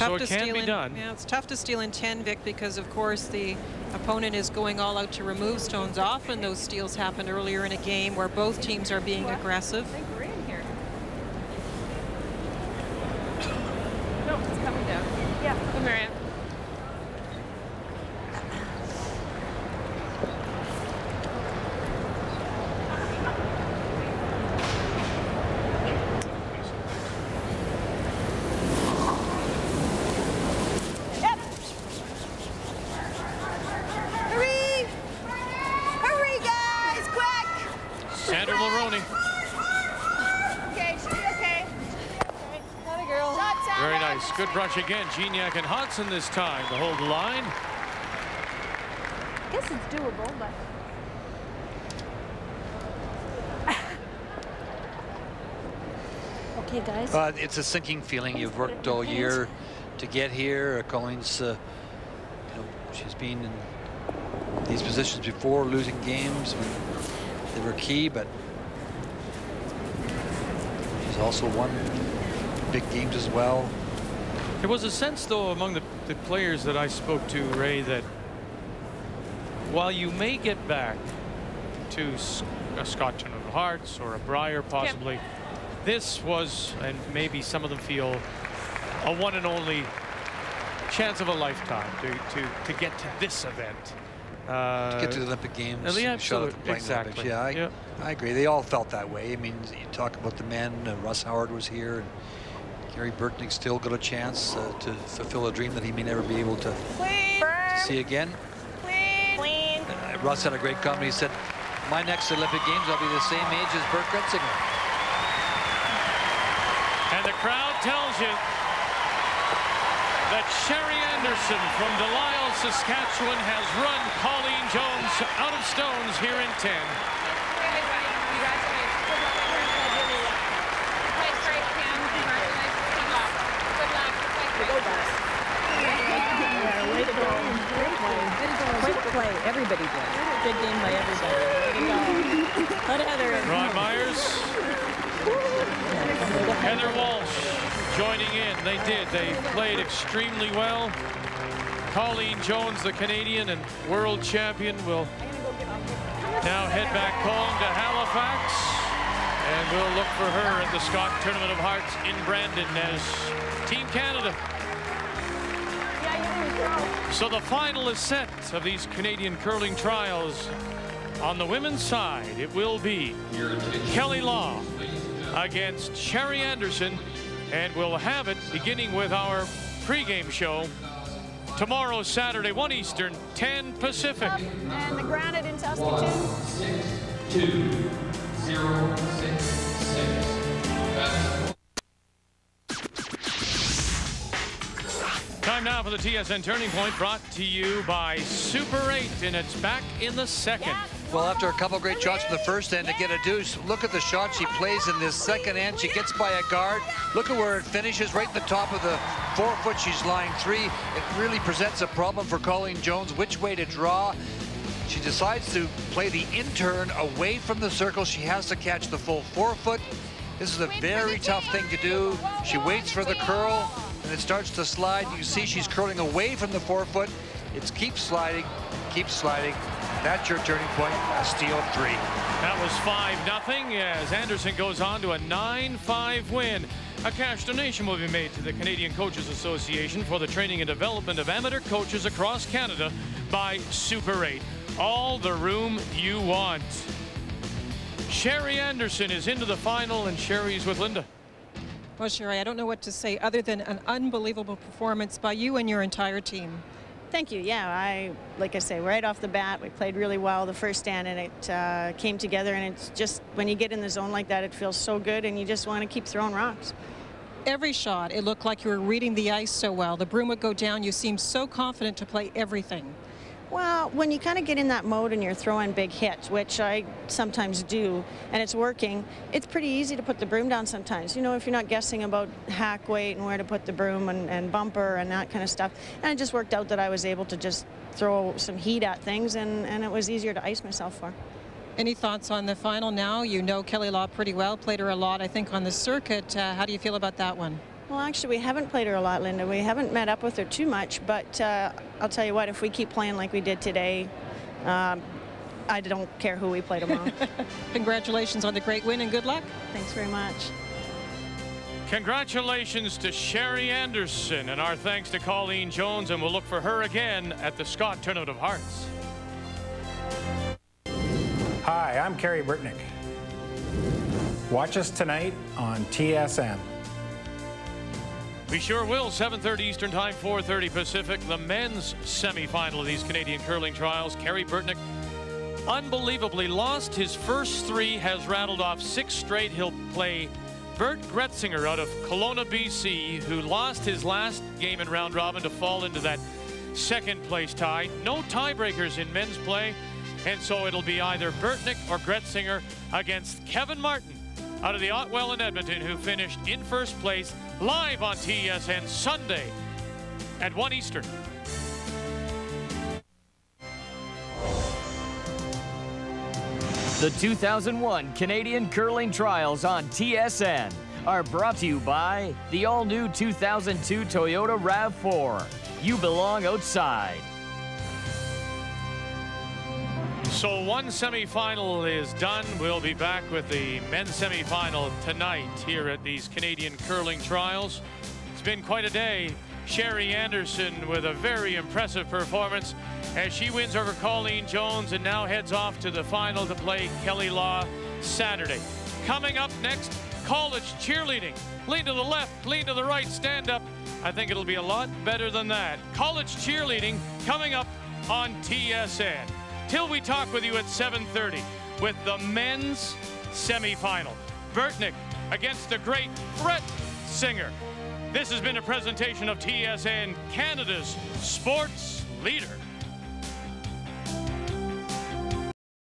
So it can be done. Yeah, it's tough to steal in 10, Vic, because of course the opponent is going all out to remove stones. Often those steals happen earlier in a game where both teams are being aggressive. I think we're in here. No, it's coming down. Yeah, come here, Ann. Good brush again. Gignac and Hodson this time to hold the line. I guess it's doable, but. Okay, guys. It's a sinking feeling. You've worked all year to get here. Colleen's, you know, she's been in these positions before, losing games when they were key, but she's also won big games as well. There was a sense, though, among the players that I spoke to, Ray, that while you may get back to a Scott Tournament of Hearts or a Briar possibly, this was, and maybe some of them feel, a one and only chance of a lifetime to get to this event. To get to the Olympic Games. Yeah, absolutely. Exactly. Yeah, I agree. They all felt that way. I mean, you talk about the men. Russ Howard was here. And Gary Burtnick still got a chance to fulfill a dream that he may never be able to see again. Russ had a great comment. He said, my next Olympic Games, I'll be the same age as Bert Gretzinger. And the crowd tells you that Sherry Anderson from Delisle, Saskatchewan has run Colleen Jones out of stones here in 10. Quick play. Everybody did. Good game by everybody. Let Heather in. Ron Myers. Heather Walsh joining in. They did. They played extremely well. Colleen Jones, the Canadian and world champion, will now head back home to Halifax. And we'll look for her at the Scott Tournament of Hearts in Brandon as Team Canada. So the final is set of these Canadian curling trials. On the women's side, it will be Kelly Law against Sherry Anderson, and we'll have it beginning with our pregame show tomorrow, Saturday, 1 Eastern, 10 Pacific. And the granite in Saskatoon. 62066. Time now for the TSN Turning Point, brought to you by Super 8, and it's back in the second. Well, after a couple great shots in the first end to get a deuce, look at the shot she plays in this second end. She gets by a guard. Look at where it finishes, right in the top of the 4-foot. She's lying 3. It really presents a problem for Colleen Jones, which way to draw. She decides to play the in-turn away from the circle. She has to catch the full 4-foot. This is a very tough thing to do. She waits for the curl, and it starts to slide. You see she's curling away from the 4-foot. It keeps sliding, keeps sliding. That's your turning point, a steal of 3. That was 5-0 as Anderson goes on to a 9-5 win. A cash donation will be made to the Canadian Coaches Association for the training and development of amateur coaches across Canada by Super 8. All the room you want. Sherry Anderson is into the final, and Sherry's with Linda. Well, Sherry, I don't know what to say other than an unbelievable performance by you and your entire team. Thank you. Yeah, like I say, right off the bat, we played really well the first stand, and it came together, and it's just, when you get in the zone like that, it feels so good, and you just want to keep throwing rocks. Every shot, it looked like you were reading the ice so well. The broom would go down. You seemed so confident to play everything. Well, when you kind of get in that mode and you're throwing big hits, which I sometimes do, and it's working, it's pretty easy to put the broom down sometimes. You know, if you're not guessing about hack weight and where to put the broom and bumper and that kind of stuff. And it just worked out that I was able to just throw some heat at things, and it was easier to ice myself for. Any thoughts on the final now? You know Kelly Law pretty well, played her a lot, I think, on the circuit. How do you feel about that one? Well, actually, we haven't played her a lot, Linda. We haven't met up with her too much, but I'll tell you what, if we keep playing like we did today, I don't care who we play tomorrow. Congratulations on the great win and good luck. Thanks very much. Congratulations to Sherry Anderson, and our thanks to Colleen Jones, and we'll look for her again at the Scott Tournament of Hearts. Hi, I'm Kerry Burtnick. Watch us tonight on TSN. We sure will. 7:30 Eastern Time, 4:30 Pacific. The men's semifinal of these Canadian curling trials. Kerry Burtnick unbelievably lost his first 3, has rattled off 6 straight. He'll play Bert Gretzinger out of Kelowna, BC, who lost his last game in round robin to fall into that second place tie. No tiebreakers in men's play, and so it'll be either Burtnick or Gretzinger against Kevin Martin out of the Otwell in Edmonton, who finished in first place, live on TSN Sunday at 1 Eastern. The 2001 Canadian Curling Trials on TSN are brought to you by the all-new 2002 Toyota RAV4. You belong outside. So one semifinal is done. We'll be back with the men's semifinal tonight here at these Canadian Curling Trials. It's been quite a day. Sherry Anderson with a very impressive performance as she wins over Colleen Jones and now heads off to the final to play Kelly Law Saturday. Coming up next, college cheerleading. Lean to the left, lean to the right, stand up. I think it'll be a lot better than that. College cheerleading coming up on TSN. Till we talk with you at 7:30 with the men's semifinal. Burtnick against the great Brett Singer. This has been a presentation of TSN, Canada's sports leader.